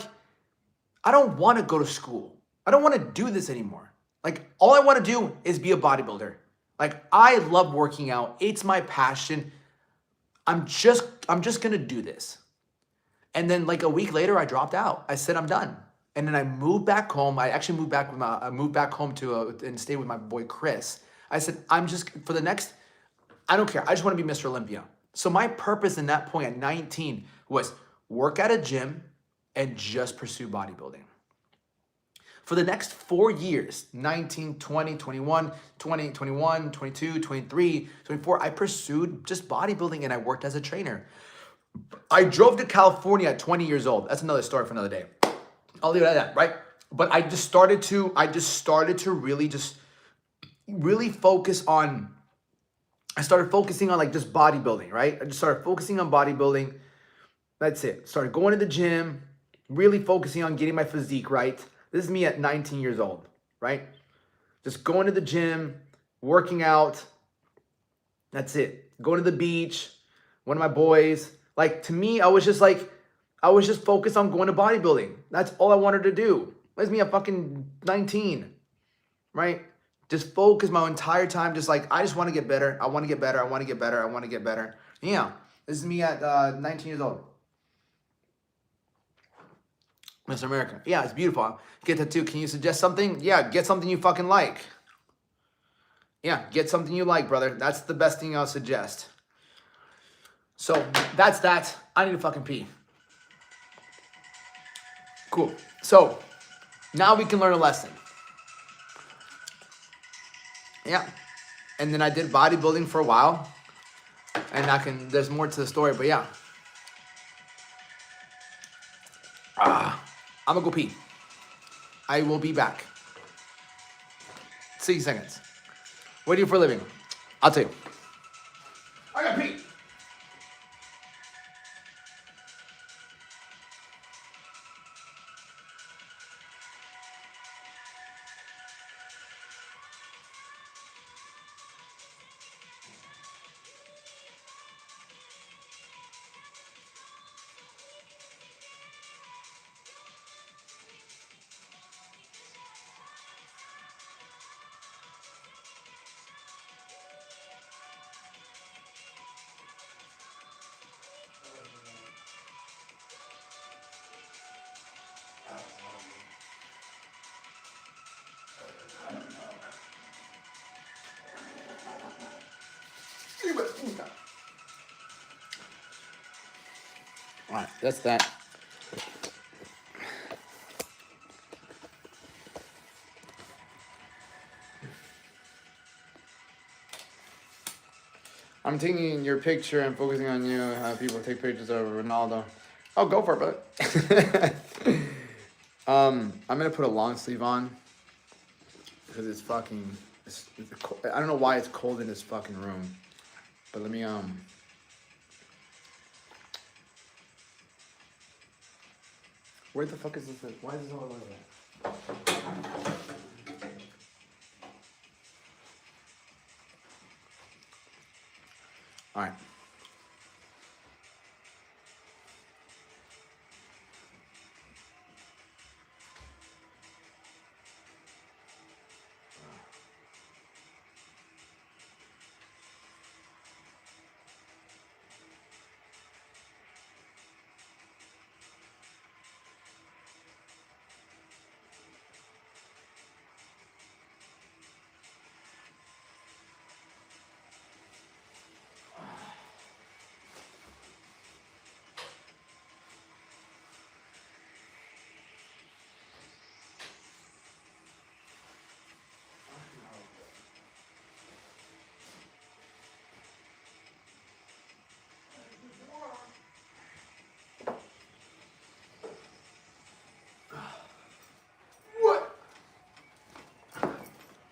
I don't want to go to school. I don't want to do this anymore. Like, all I want to do is be a bodybuilder. Like, I love working out. It's my passion. I'm just going to do this. And then like a week later, I dropped out. I said, I'm done. And then I moved back home. I actually moved back home and stayed with my boy, Chris. I said, I don't care. I just want to be Mr. Olympia. So my purpose in that point at 19 was work at a gym and just pursue bodybuilding. For the next 4 years, 19, 20, 21, 20, 21, 22, 23, 24, I pursued just bodybuilding and I worked as a trainer. I drove to California at 20 years old. That's another story for another day. I'll leave it at that, right? But I just started to really focus on, I started focusing on like just bodybuilding, right? I just started focusing on bodybuilding. That's it. Started going to the gym, really focusing on getting my physique right. This is me at 19 years old, right? Just going to the gym, working out. That's it. Going to the beach, one of my boys. Like, to me, I was just focused on going to bodybuilding. That's all I wanted to do. That's me at fucking 19, right? Just focus my entire time. Just like, I just want to get better. I want to get better. I want to get better. I want to get better. Yeah, this is me at 19 years old. Mr. America. Yeah, it's beautiful. Get that too. Can you suggest something? Yeah, get something you fucking like. Yeah, get something you like, brother. That's the best thing I'll suggest. So that's that. I need to fucking pee. Cool. So now we can learn a lesson. Yeah. And then I did bodybuilding for a while. And there's more to the story, but yeah. I'm gonna go pee. I will be back. 60 seconds. What do you do for a living? I'll tell you. I gotta pee. All right, that's that. I'm taking your picture and focusing on you. How people take pictures of Ronaldo. Oh, go for it, brother. I'm gonna put a long sleeve on because it's fucking. I don't know why it's cold in this fucking room, but let me Where the fuck is this? Why is this all like that? All right.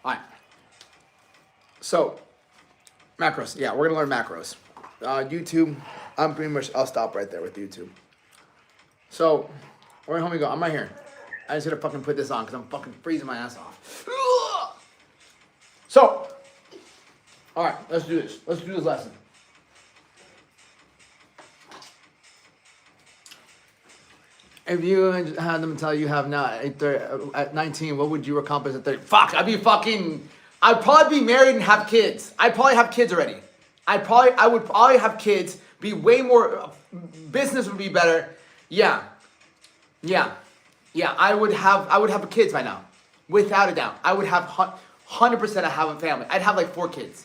All right. So, macros. Yeah, we're gonna learn macros. YouTube. I'll stop right there with YouTube. So, where homie go? I'm right here. I just gotta fucking put this on because I'm fucking freezing my ass off. So, all right, let's do this. Let's do this lesson. If you had them tell you have now at 19, what would you accomplish at 30? Fuck, I'd probably be married and have kids. I'd probably have kids already. I would probably have kids, be way more, business would be better. Yeah. I would have kids by now. Without a doubt. I would have 100% have a family. I'd have like 4 kids.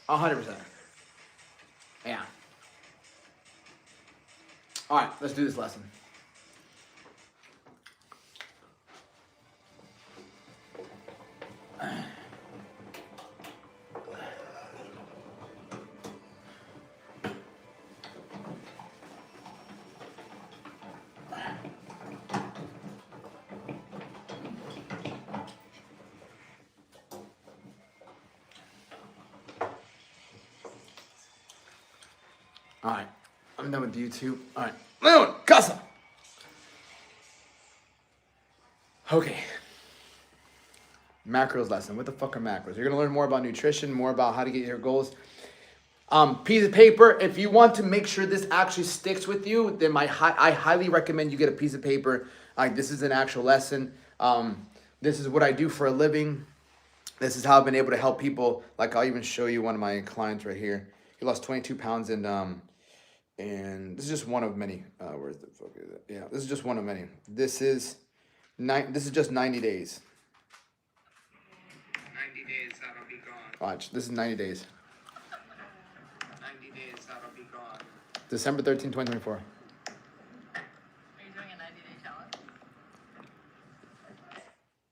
100%. Yeah. All right, let's do this lesson. All right, I'm done with YouTube. All right, Leon, casa. Okay. Macros lesson. What the fuck are macros? You're gonna learn more about nutrition, more about how to get your goals. Piece of paper. If you want to make sure this actually sticks with you, then I highly recommend you get a piece of paper. This is an actual lesson. This is what I do for a living. This is how I've been able to help people. Like I'll even show you one of my clients right here. He lost 22 pounds in And this is just one of many. Where's the fuck is it? Yeah, this is just one of many. This is just 90 days. 90 days, that'll be gone. Watch, this is 90 days. 90 days, that'll be gone. December 13, 2024. Are you doing a 90-day challenge?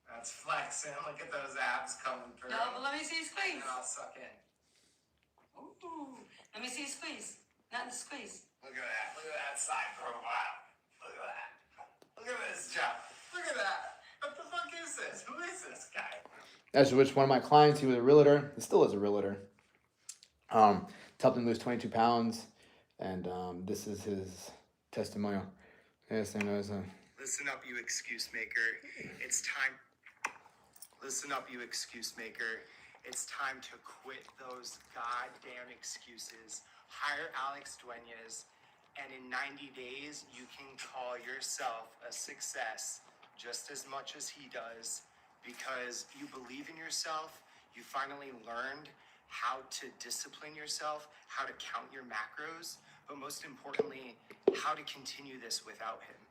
That's flexing. Look at those abs coming through. No, but let me see you squeeze. And I'll suck in. Ooh, let me see you squeeze. Not the squeeze. Look at that. Look at that side profile. Look at that. Look at this jump. Look at that. What the fuck is this? Who is this guy? That's which one of my clients, he was a realtor. He still is a realtor. Helped him lose 22 pounds. And this is his testimonial. Yes, I know. Listen up, you excuse maker. It's time. Listen up, you excuse maker. It's time to quit those goddamn excuses. Hire Alex Duenas, and in 90 days, you can call yourself a success just as much as he does, because you believe in yourself. You finally learned how to discipline yourself, how to count your macros, but most importantly, how to continue this without him.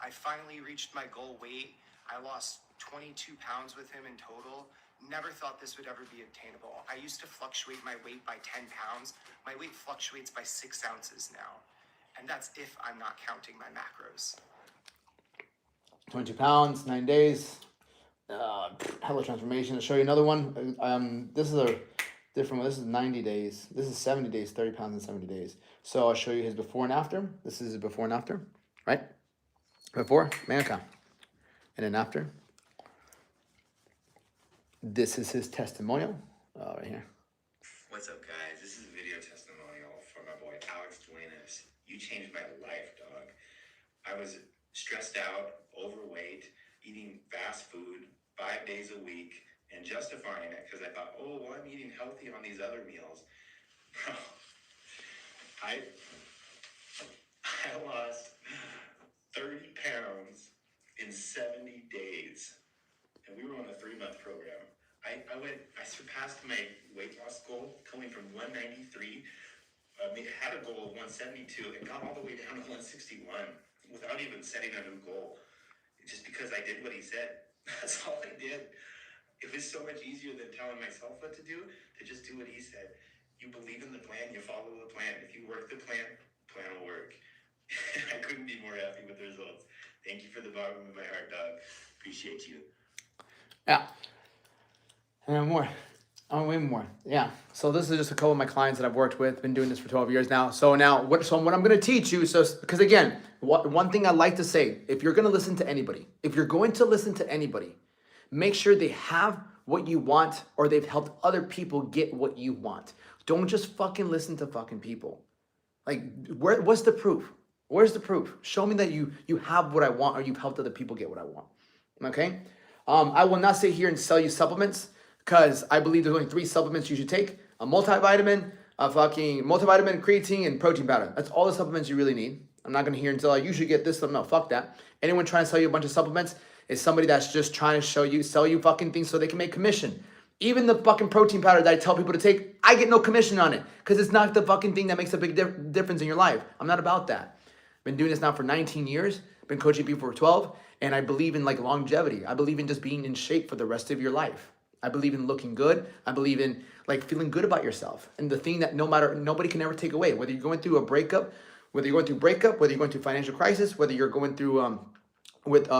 I finally reached my goal weight. I lost 22 pounds with him in total. Never thought this would ever be obtainable. I used to fluctuate my weight by 10 pounds. My weight fluctuates by 6 ounces now. And that's if I'm not counting my macros. 22 pounds, 9 days. Hella transformation. I'll show you another one. This is a different one. This is 90 days. This is 70 days, 30 pounds in 70 days. So I'll show you his before and after. This is his before and after, right? Before, Manka. And then after. This is his testimonial, right here. What's up, guys? This is a video testimonial from my boy Alex Duenas. You changed my life, dog. I was stressed out, overweight, eating fast food 5 days a week, and justifying it because I thought, oh, well, I'm eating healthy on these other meals. Bro, I lost 30 pounds in 70 days, and we were on a 3-month program. I surpassed my weight loss goal coming from 193, had a goal of 172, and got all the way down to 161 without even setting a new goal. Just because I did what he said. That's all I did. It was so much easier than telling myself what to do, to just do what he said. You believe in the plan, you follow the plan. If you work the plan, plan will work. I couldn't be more happy with the results. Thank you for the bottom of my heart, dog. Appreciate you. Yeah. And more. Oh, way more. Yeah. So this is just a couple of my clients that I've worked with. Been doing this for 12 years now. So now, what I'm going to teach you, because again, one thing I like to say, if you're going to listen to anybody, make sure they have what you want, or they've helped other people get what you want. Don't just fucking listen to fucking people. Like, what's the proof? Where's the proof? Show me that you have what I want, or you've helped other people get what I want. Okay? I will not sit here and sell you supplements, because I believe there's only 3 supplements you should take: a multivitamin, creatine, and protein powder. That's all the supplements you really need. I'm not gonna hear and tell you should get this. No, fuck that. Anyone trying to sell you a bunch of supplements is somebody that's just trying to sell you fucking things so they can make commission. Even the fucking protein powder that I tell people to take, I get no commission on it, because it's not the fucking thing that makes a big difference in your life. I'm not about that. Been doing this now for 19 years. Been coaching people for 12, and I believe in like longevity. I believe in just being in shape for the rest of your life. I believe in looking good. I believe in like feeling good about yourself. And the thing that nobody can ever take away, whether you're going through a breakup, whether you're going through financial crisis, whether you're going through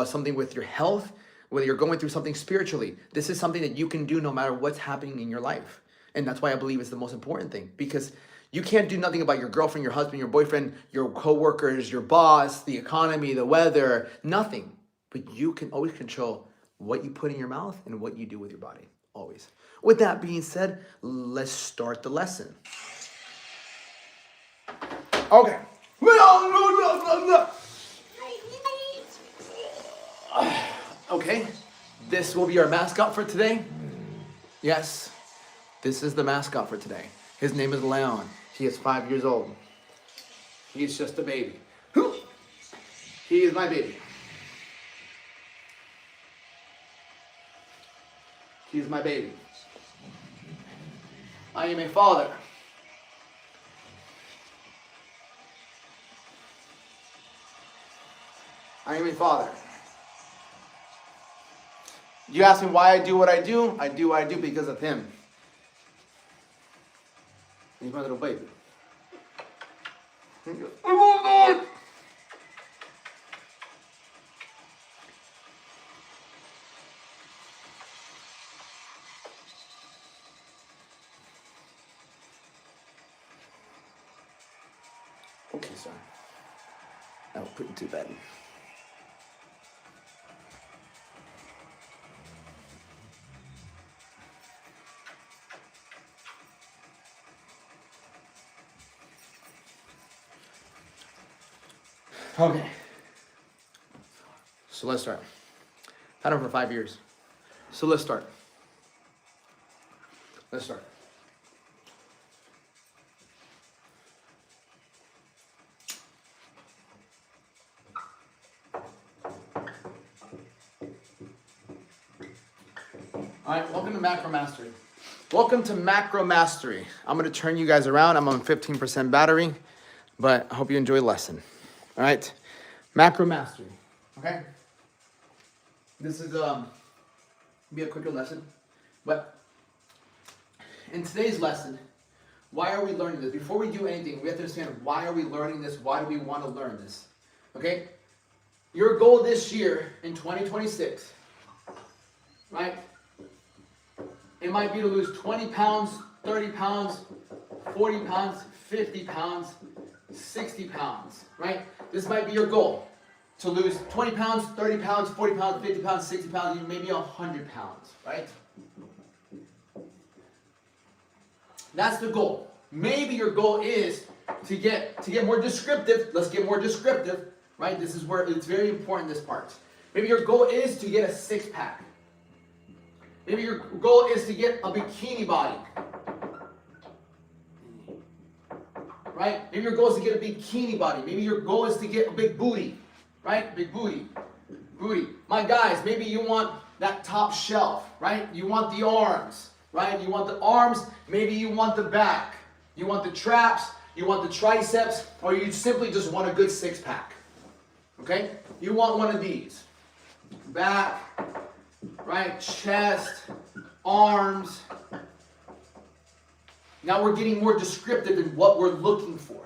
something with your health, whether you're going through something spiritually, this is something that you can do no matter what's happening in your life. And that's why I believe it's the most important thing, because you can't do nothing about your girlfriend, your husband, your boyfriend, your coworkers, your boss, the economy, the weather, nothing. But you can always control what you put in your mouth and what you do with your body, always. With that being said, let's start the lesson. Okay. Okay, this will be our mascot for today. Yes, this is the mascot for today. His name is Leon. He is 5 years old. He's just a baby. He is my baby. He is my baby. I am a father. Our Heavenly Father. You ask me why I do what I do. I do what I do because of Him. He's my little baby. He goes, I won't do it. Okay, sorry. I was putting too bad. Okay. So let's start. Had him for 5 years. So let's start. Let's start. All right, welcome to Macro Mastery. Welcome to Macro Mastery. I'm going to turn you guys around. I'm on 15% battery, but I hope you enjoy the lesson. All right, Macro Mastery. Okay, this is be a quicker lesson, but in today's lesson, why are we learning this? Before we do anything, we have to understand why are we learning this? Why do we want to learn this? Okay, your goal this year in 2026, right? It might be to lose 20 pounds, 30 pounds, 40 pounds, 50 pounds, 60 pounds, right? This might be your goal, to lose 20 pounds, 30 pounds, 40 pounds, 50 pounds, 60 pounds, even maybe 100 pounds, right? That's the goal. Maybe your goal is to get more descriptive. Let's get more descriptive, right? This is where it's very important, this part. Maybe your goal is to get a six-pack. Maybe your goal is to get a bikini body. Right? Maybe your goal is to get a bikini body. Maybe your goal is to get a big booty. Right? Big booty. Booty. My guys, maybe you want that top shelf. Right? You want the arms. Right? You want the arms. Maybe you want the back. You want the traps. You want the triceps. Or you simply just want a good six-pack. Okay? You want one of these. Back. Right? Chest. Arms. Now we're getting more descriptive in what we're looking for.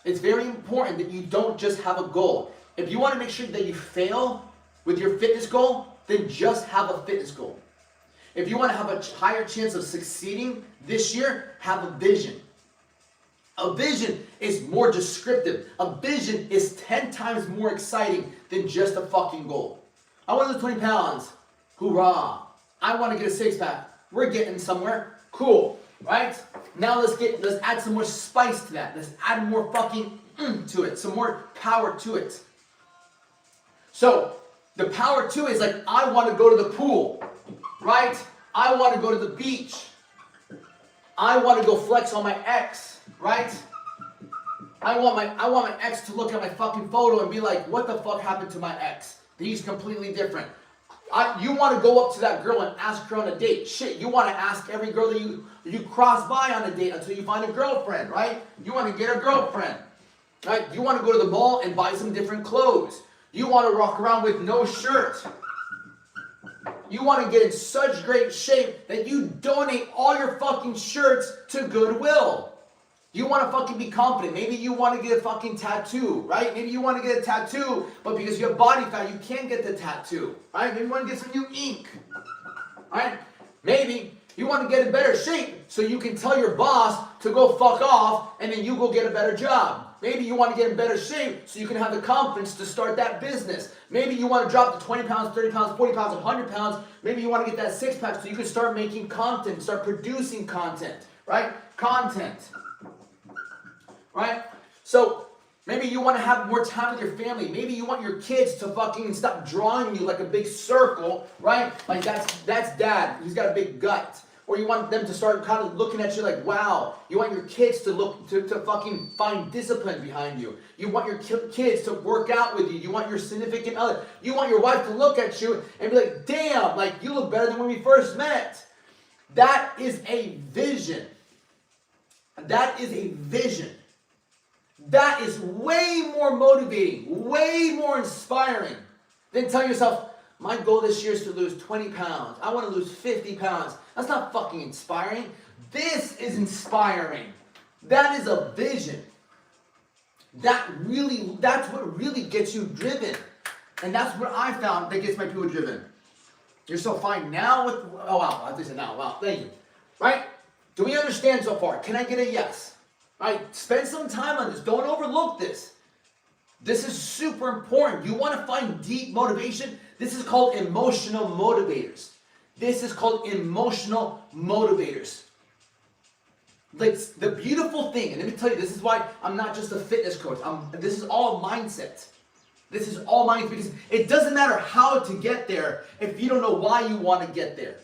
It's very important that you don't just have a goal. If you want to make sure that you fail with your fitness goal, then just have a fitness goal. If you want to have a higher chance of succeeding this year, have a vision. A vision is more descriptive. A vision is 10 times more exciting than just a fucking goal. I want to lose 20 pounds. Hoorah. I want to get a six-pack. We're getting somewhere. Cool. Right? Now let's add some more spice to that. Let's add more fucking to it. Some more power to it. So, the power to it is like, I want to go to the pool. Right? I want to go to the beach. I want to go flex on my ex. Right? I want my ex to look at my fucking photo and be like, what the fuck happened to my ex? He's completely different. You want to go up to that girl and ask her on a date. Shit, you want to ask every girl that you cross by on a date until you find a girlfriend, right? You want to get a girlfriend, right? You want to go to the mall and buy some different clothes. You want to walk around with no shirt. You want to get in such great shape that you donate all your fucking shirts to Goodwill. You want to fucking be confident. Maybe you want to get a fucking tattoo, right? Maybe you want to get a tattoo, but because you have body fat, you can't get the tattoo, right? Maybe you want to get some new ink, right? Maybe you want to get in better shape so you can tell your boss to go fuck off and then you go get a better job. Maybe you want to get in better shape so you can have the confidence to start that business. Maybe you want to drop to 20 pounds, 30 pounds, 40 pounds, 100 pounds. Maybe you want to get that six-pack so you can start making content, start producing content, right? Content. Right? So, maybe you want to have more time with your family. Maybe you want your kids to fucking stop drawing you like a big circle, right? Like that's dad. He's got a big gut. Or you want them to start kind of looking at you like, wow. You want your kids to look to fucking find discipline behind you. You want your kids to work out with you. You want your significant other. You want your wife to look at you and be like, damn, like you look better than when we first met. That is a vision. That is a vision. That is way more motivating, way more inspiring than telling yourself, my goal this year is to lose 20 pounds. I want to lose 50 pounds. That's not fucking inspiring. This is inspiring. That is a vision. That's what really gets you driven. And that's what I found that gets my people driven. You're so fine now with, oh wow, I said now, wow, thank you. Right? Do we understand so far? Can I get a yes? Right? Spend some time on this. Don't overlook this. This is super important. You want to find deep motivation? This is called emotional motivators. This is called emotional motivators. Like the beautiful thing, and let me tell you, this is why I'm not just a fitness coach. This is all mindset. This is all mindset, because it doesn't matter how to get there if you don't know why you want to get there.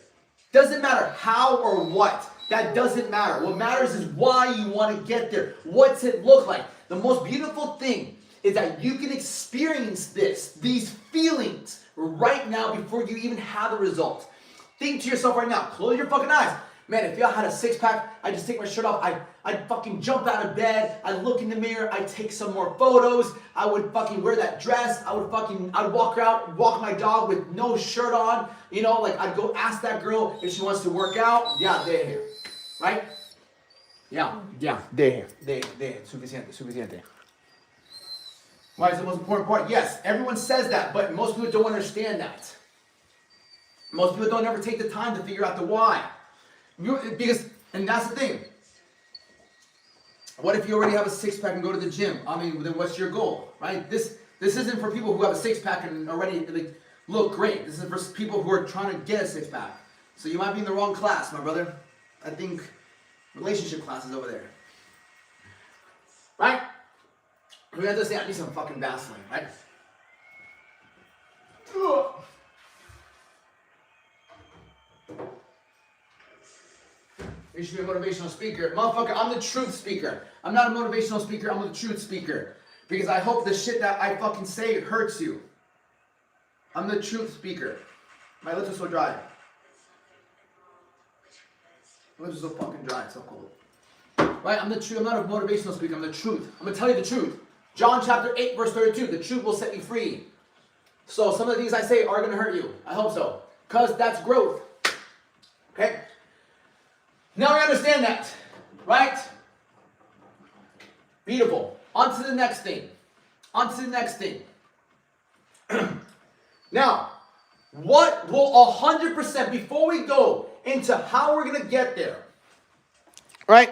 Doesn't matter how or what. That doesn't matter. What matters is why you want to get there. What's it look like? The most beautiful thing is that you can experience these feelings right now before you even have the result. Think to yourself right now, close your fucking eyes. Man, if y'all had a six-pack, I just take my shirt off, I'd fucking jump out of bed, I'd look in the mirror, I'd take some more photos, I would fucking wear that dress, I'd walk out, walk my dog with no shirt on, you know, like I'd go ask that girl if she wants to work out. Yeah, they're here, right? Yeah, they're here, they're suficiente. Why is the most important part? Yes, everyone says that, but most people don't understand that. Most people don't ever take the time to figure out the why. And that's the thing. What if you already have a six-pack and go to the gym? I mean, then what's your goal, right? This isn't for people who have a six-pack and already like, look great. This is for people who are trying to get a six-pack. So you might be in the wrong class, my brother. I think relationship class is over there. Right? We have to say, I need some fucking Vaseline, right? You should be a motivational speaker. Motherfucker, I'm the truth speaker. I'm not a motivational speaker, I'm the truth speaker. Because I hope the shit that I fucking say hurts you. I'm the truth speaker. My lips are so dry. My lips are so fucking dry, it's so cold. Right, I'm the truth. I'm not a motivational speaker, I'm the truth. I'm gonna tell you the truth. John chapter 8, verse 32, the truth will set you free. So some of the things I say are gonna hurt you. I hope so. Because that's growth. Okay? Now we understand that, right? Beautiful. On to the next thing. Now, what will 100%, before we go into how we're going to get there, right?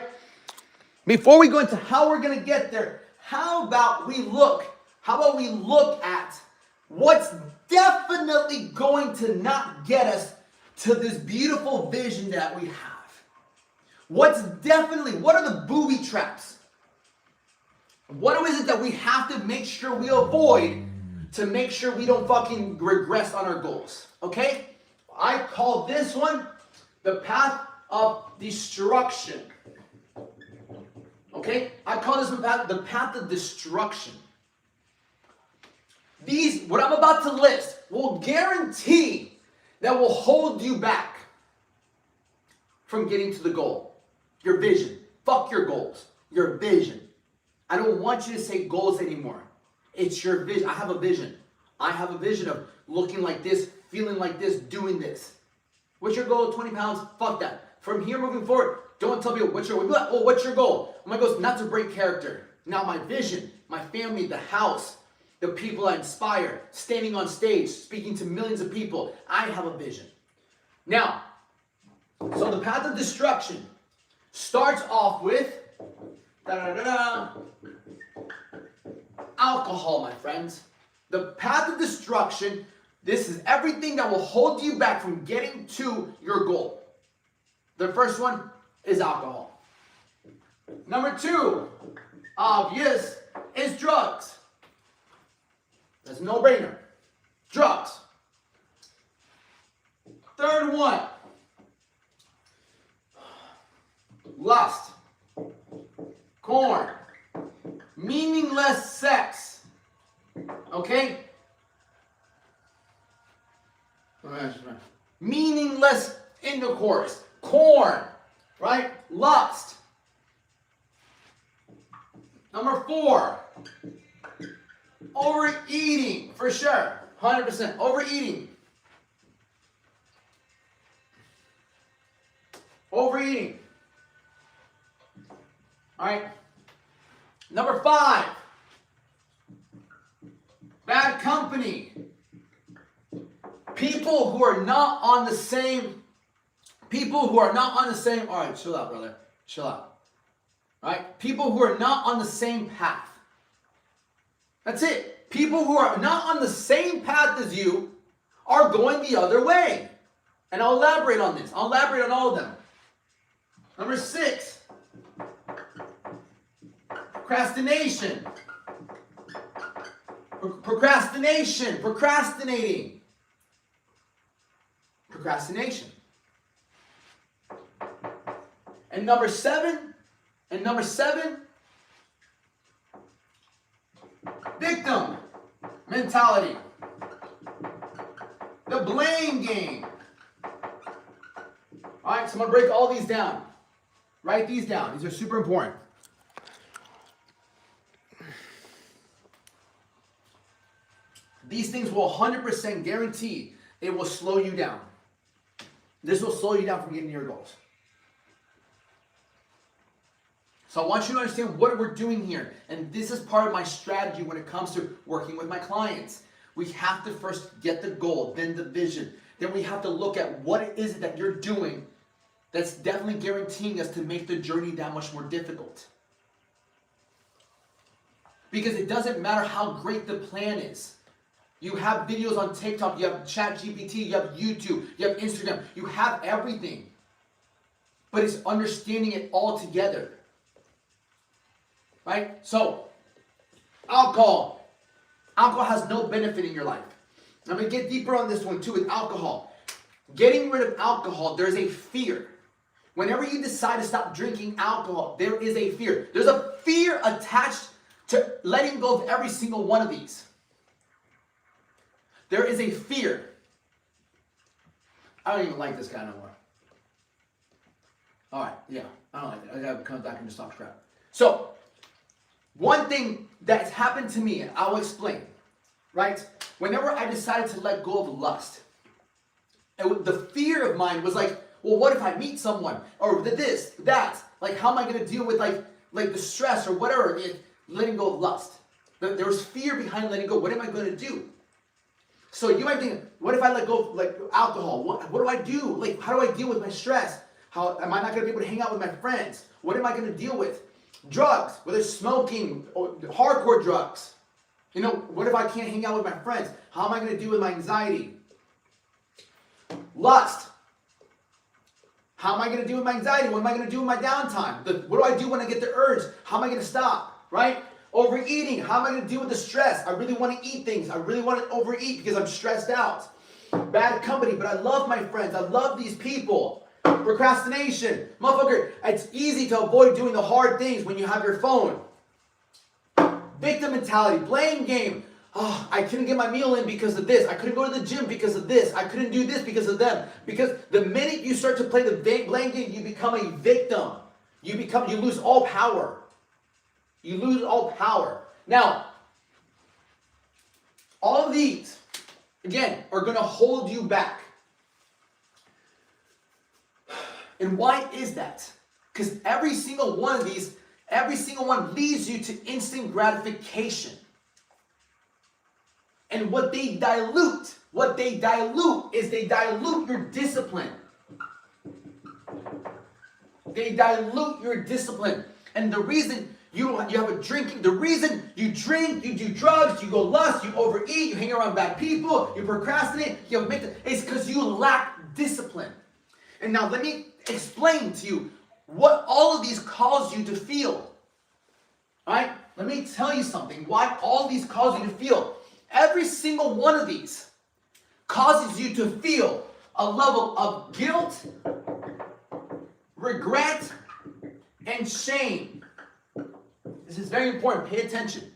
Before we go into how we're going to get there, how about we look at what's definitely going to not get us to this beautiful vision that we have? What are the booby traps? What is it that we have to make sure we avoid to make sure we don't fucking regress on our goals? Okay? I call this one the path of destruction. Okay? I call this one the path of destruction. What I'm about to list will guarantee that will hold you back from getting to the goal. Your vision. Fuck your goals. Your vision. I don't want you to say goals anymore. It's your vision. I have a vision. I have a vision of looking like this, feeling like this, doing this. What's your goal? 20 pounds? Fuck that. From here moving forward, don't tell me what's your goal. Oh, what's your goal? My goal is not to break character. Now my vision, my family, the house, the people I inspire, standing on stage, speaking to millions of people. I have a vision. Now, so the path of destruction starts off with alcohol, my friends. The path of destruction, this is everything that will hold you back from getting to your goal. The first one is alcohol. Number 2, obvious, is drugs. That's a no-brainer. Drugs. Third one, lust, corn, meaningless sex, okay? Meaningless intercourse, corn, right? Lust. Number 4, overeating, for sure, 100%, overeating. Overeating. All right. Number 5, bad company. People who are not on the same, all right, chill out, brother, chill out. All right, people who are not on the same path. That's it. People who are not on the same path as you are going the other way. And I'll elaborate on this. I'll elaborate on all of them. Number 6, procrastination. Procrastinating. Procrastination. And number 7, victim mentality. The blame game. All right, so I'm going to break all these down. Write these down. These are super important. These things will 100% guarantee it will slow you down. This will slow you down from getting to your goals. So I want you to understand what we're doing here. And this is part of my strategy when it comes to working with my clients. We have to first get the goal, then the vision. Then we have to look at what it is that you're doing that's definitely guaranteeing us to make the journey that much more difficult. Because it doesn't matter how great the plan is. You have videos on TikTok, you have ChatGPT, you have YouTube, you have Instagram, you have everything. But it's understanding it all together. Right? So, alcohol. Alcohol has no benefit in your life. I'm going to get deeper on this one too with alcohol. Getting rid of alcohol, there's a fear. Whenever you decide to stop drinking alcohol, there is a fear. There's a fear attached to letting go of every single one of these. There is a fear. I don't even like this guy no more. All right, yeah, I don't like it. I gotta come back and just talk crap. So, one thing that's happened to me, and I'll explain, right? Whenever I decided to let go of lust, the fear of mine was like, well, what if I meet someone? Or this, that. Like, how am I going to deal with, like the stress or whatever, letting go of lust? There was fear behind letting go. What am I going to do? So you might think, what if I let go of, like, alcohol? What do I do? Like, how do I deal with my stress? How am I not going to be able to hang out with my friends? What am I going to deal with? Drugs, whether it's smoking or hardcore drugs. You know, what if I can't hang out with my friends? How am I going to deal with my anxiety? Lust. How am I going to deal with my anxiety? What am I going to do with my downtime? What do I do when I get the urge? How am I going to stop? Right? Overeating. How am I going to deal with the stress? I really want to eat things. I really want to overeat because I'm stressed out. Bad company, but I love my friends. I love these people. Procrastination. Motherfucker, it's easy to avoid doing the hard things when you have your phone. Victim mentality. Blame game. Oh, I couldn't get my meal in because of this. I couldn't go to the gym because of this. I couldn't do this because of them. Because the minute you start to play the blame game, you become a victim. You lose all power. You lose all power. Now, all of these, again, are going to hold you back. And why is that? Because every single one of these, every single one leads you to instant gratification. And what they dilute is they dilute your discipline. They dilute your discipline. And the reason you have a drinking, the reason you drink, you do drugs, you go lust, you overeat, you hang around bad people, you procrastinate, it's because you lack discipline. And now let me explain to you what all of these cause you to feel. All right? Let me tell you something. Why all these cause you to feel. Every single one of these causes you to feel a level of guilt, regret, and shame. This is very important. Pay attention.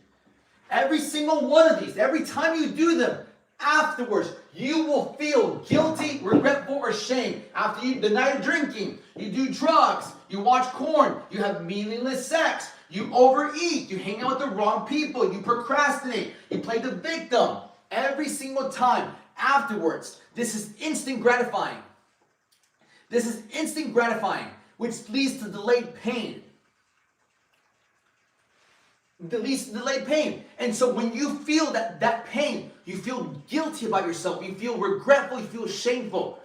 Every single one of these, every time you do them, afterwards, you will feel guilty, regretful, or shame. After the night of drinking, you do drugs, You watch porn. You have meaningless sex. You overeat. You hang out with the wrong people. You procrastinate. You play the victim. Every single time afterwards, this is instant gratifying. This is instant gratifying, which leads to delayed pain. Delayed pain. And so when you feel that pain, you feel guilty about yourself, you feel regretful, you feel shameful.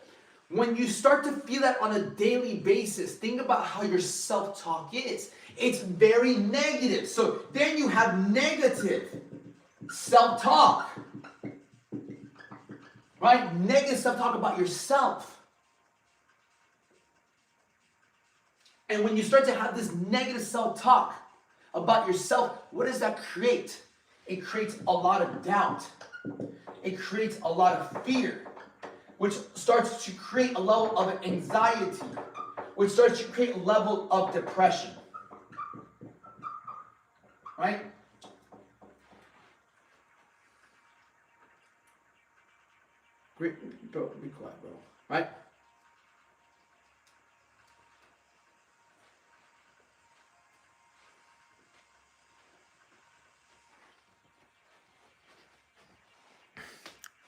When you start to feel that on a daily basis, think about how your self-talk is. It's very negative. So then you have negative self-talk. Right? Negative self-talk about yourself. And when you start to have this negative self-talk about yourself, what does that create? It creates a lot of doubt. It creates a lot of fear, which starts to create a level of anxiety, which starts to create a level of depression. Right? Great, bro, be quiet, bro. Right?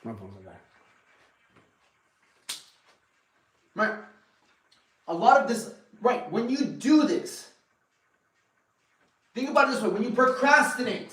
My phone's back. Right. A lot of this, right, when you do this, think about it this way, when you procrastinate,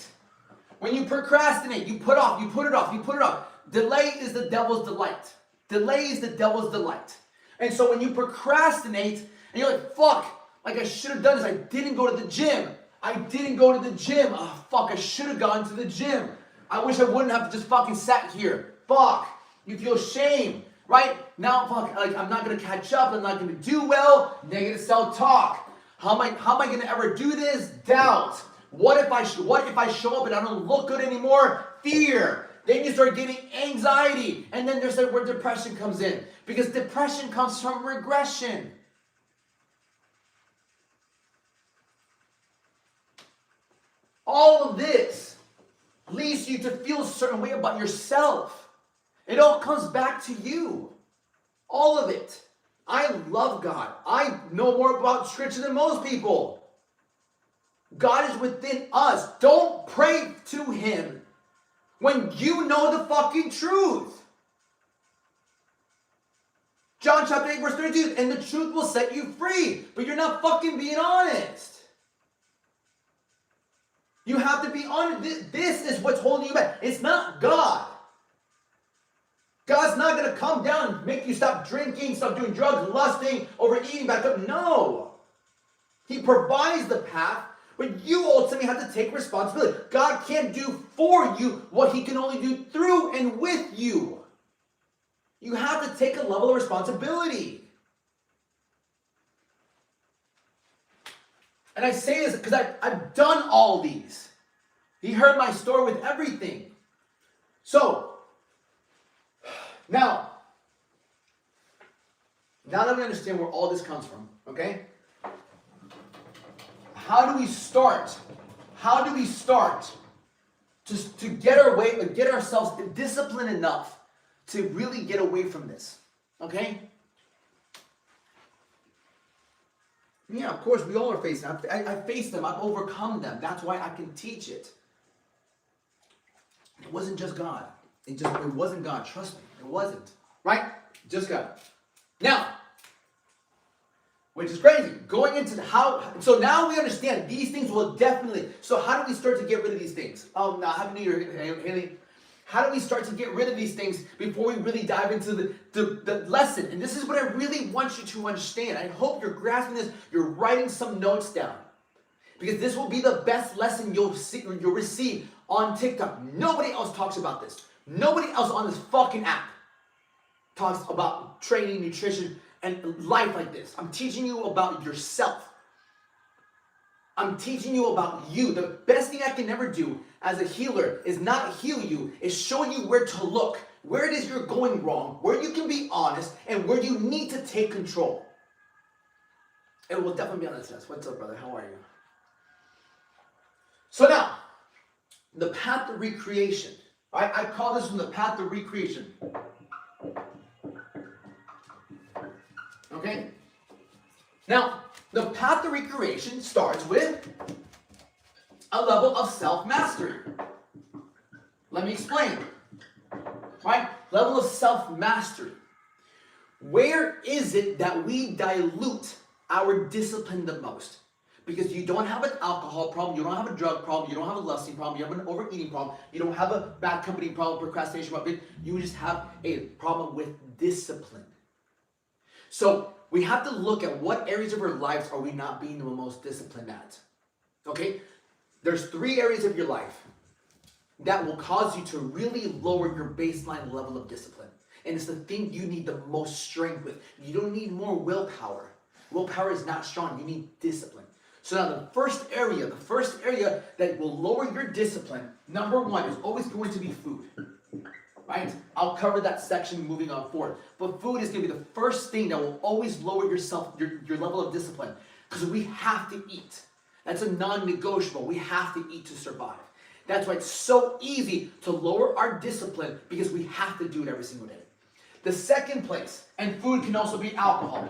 you put off, you put it off. Delay is the devil's delight. Delay is the devil's delight. And so when you procrastinate, and you're like, fuck, like I should have done this, I didn't go to the gym. Oh, fuck, I should have gone to the gym. I wish I wouldn't have just fucking sat here. Fuck. You feel shame, right? Now, fuck, like I'm not gonna catch up. I'm not gonna do well. Negative self-talk. How am I gonna ever do this? Doubt. What if I show up and I don't look good anymore? Fear. Then you start getting anxiety, and then there's where depression comes in, because depression comes from regression. All of this leads you to feel a certain way about yourself. It all comes back to you. All of it. I love God. I know more about scripture than most people. God is within us. Don't pray to him when you know the fucking truth. John chapter 8 verse 32, and the truth will set you free. But you're not fucking being honest. You have to be honest. This is what's holding you back. It's not God. God's not going to come down and make you stop drinking, stop doing drugs, lusting, overeating, back up. No. He provides the path, but you ultimately have to take responsibility. God can't do for you what he can only do through and with you. You have to take a level of responsibility. And I say this because I've done all these. He heard my story with everything. So, now that we understand where all this comes from, okay? How do we start? To get our way, get ourselves disciplined enough to really get away from this, okay? Yeah, of course, we all are facing. I faced them. I've overcome them. That's why I can teach it. It wasn't just God. It wasn't God. Trust me, it wasn't. Right? Just God. Now, which is crazy. Going into so now we understand these things will definitely. So how do we start to get rid of these things? Now Happy New Year, Haley. How do we start to get rid of these things before we really dive into the lesson? And this is what I really want you to understand. I hope you're grasping this. You're writing some notes down. Because this will be the best lesson you'll receive on TikTok. Nobody else talks about this. Nobody else on this fucking app talks about training, nutrition, and life like this. I'm teaching you about yourself. I'm teaching you about you. The best thing I can ever do as a healer is not heal you, is show you where to look, where it is you're going wrong, where you can be honest, and where you need to take control. It will definitely be on the test. What's up, brother? How are you? So now, the path to recreation. Right? I call this one the path to recreation. Okay? Now, The path to recreation starts with a level of self-mastery. Let me explain. Right? Level of self-mastery. Where is it that we dilute our discipline the most? Because you don't have an alcohol problem, you don't have a drug problem, you don't have a lusting problem, you have an overeating problem, you don't have a bad company problem, procrastination problem, you just have a problem with discipline. So we have to look at what areas of our lives are we not being the most disciplined at. Okay? There's 3 areas of your life that will cause you to really lower your baseline level of discipline. And it's the thing you need the most strength with. You don't need more willpower. Willpower is not strong. You need discipline. So now the first area that will lower your discipline, number 1, is always going to be food. Right? I'll cover that section moving on forward. But food is going to be the first thing that will always lower your level of discipline. Because we have to eat. That's a non-negotiable. We have to eat to survive. That's why it's so easy to lower our discipline, because we have to do it every single day. The second place, and food can also be alcohol.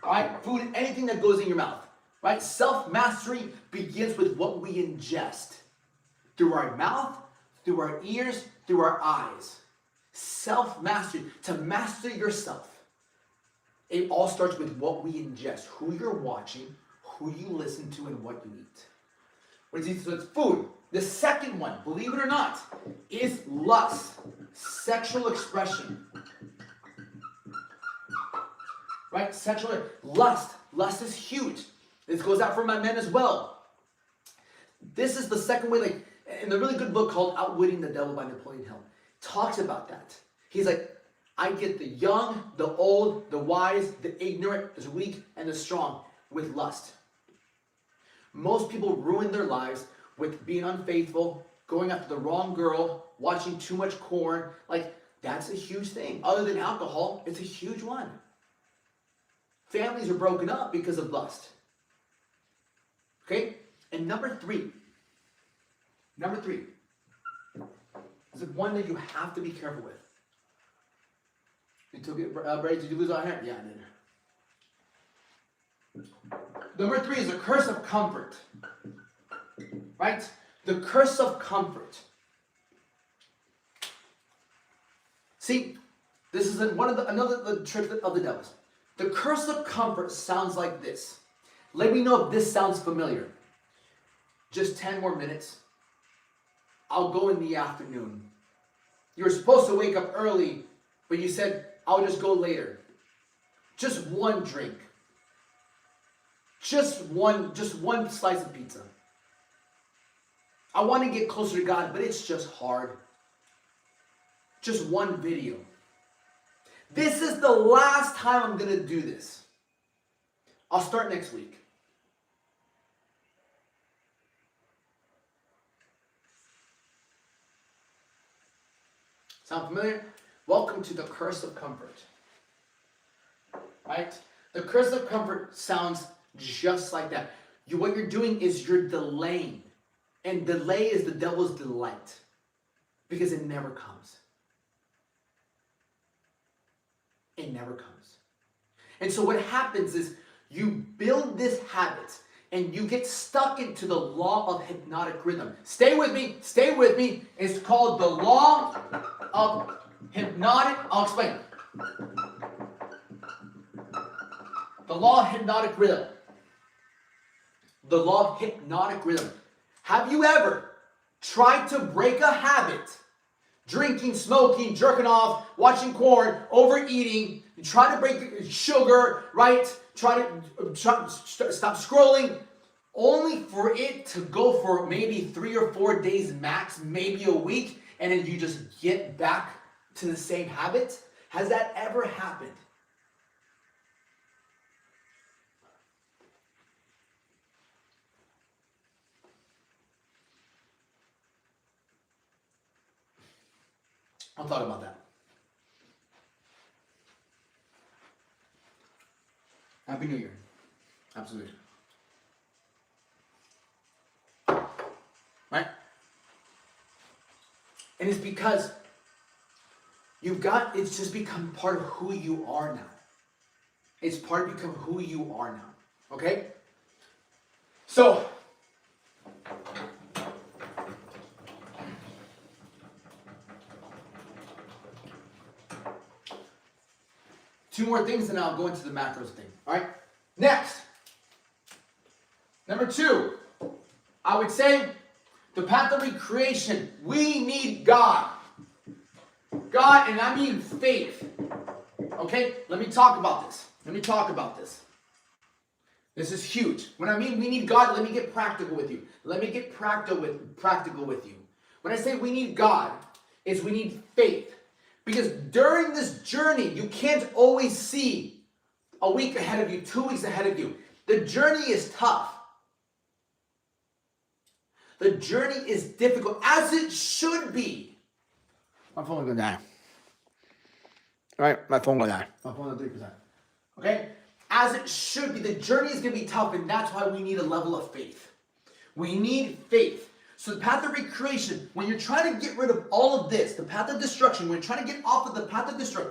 All right? Food, anything that goes in your mouth. Right? Self-mastery begins with what we ingest. Through our mouth, through our ears, through our eyes. Self-mastery, to master yourself. It all starts with what we ingest, who you're watching, who you listen to, and what you eat. So it's food. The second one, believe it or not, is lust, sexual expression. Right? Sexual lust. Lust is huge. This goes out for my men as well. This is the second way, like, in a really good book called Outwitting the Devil by Napoleon Hill, talks about that. He's like, I get the young, the old, the wise, the ignorant, the weak, and the strong with lust. Most people ruin their lives with being unfaithful, going after the wrong girl, watching too much porn. Like, that's a huge thing. Other than alcohol, it's a huge one. Families are broken up because of lust. Okay? And number 3 is one that you have to be careful with. You took it, Brady, did you lose our hair? Yeah, I did. Number 3 is the curse of comfort. Right? The curse of comfort. See, this is another trick of the devil's. The curse of comfort sounds like this. Let me know if this sounds familiar. Just 10 more minutes. I'll go in the afternoon. You were supposed to wake up early, but you said, I'll just go later. Just one drink. Just one slice of pizza. I want to get closer to God, but it's just hard. Just one video. This is the last time I'm going to do this. I'll start next week. Sound familiar? Welcome to the curse of comfort. Right? The curse of comfort sounds just like that. What you're doing is you're delaying. And delay is the devil's delight. Because it never comes. It never comes. And so what happens is you build this habit and you get stuck into the law of hypnotic rhythm. Stay with me. Stay with me. It's called the law of hypnotic. I'll explain. The law of hypnotic rhythm. The law of hypnotic rhythm. Have you ever tried to break a habit? Drinking, smoking, jerking off, watching porn, overeating, try to break sugar, right? Try to stop scrolling, only for it to go for maybe 3 or 4 days max, maybe a week, and then you just get back to the same habit? Has that ever happened? I'll talk about that. Happy New Year. Absolutely. Right? And it's because it's just become part of who you are now. It's part of become who you are now. Okay? So, two more things and then I'll go into the macros thing. All right? Next. Number 2. I would say the path of recreation. We need God. God, and I mean faith. Okay? Let me talk about this. This is huge. When I mean we need God, let me get practical with you. When I say we need God, is we need faith. Because during this journey, you can't always see a week ahead of you, 2 weeks ahead of you. The journey is tough. The journey is difficult, as it should be. My phone will go down. All right, my phone will die. My phone is 3%. Okay? As it should be. The journey is going to be tough, and that's why we need a level of faith. We need faith. So the path of recreation, when you're trying to get rid of all of this, the path of destruction, when you're trying to get off of the path of destruction,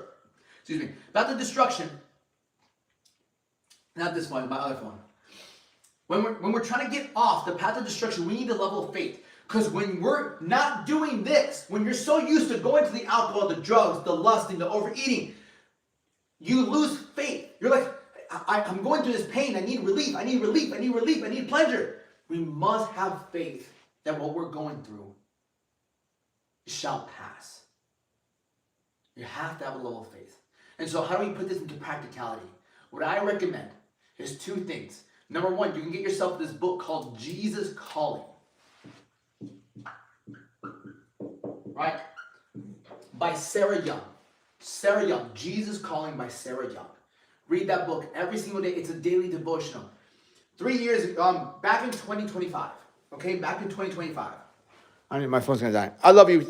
not this one, my other phone. When we're trying to get off the path of destruction, we need a level of faith. Because when we're not doing this, when you're so used to going to the alcohol, the drugs, the lusting, the overeating, you lose faith. You're like, I'm going through this pain. I need relief. I need pleasure. We must have faith that what we're going through shall pass. You have to have a level of faith. And so how do we put this into practicality? What I recommend is 2 things. Number 1, you can get yourself this book called Jesus Calling. Right? By Sarah Young. Sarah Young. Jesus Calling by Sarah Young. Read that book every single day. It's a daily devotional. 3 years, back in 2025. Okay, back in 2025. I mean, my phone's gonna die. I love you.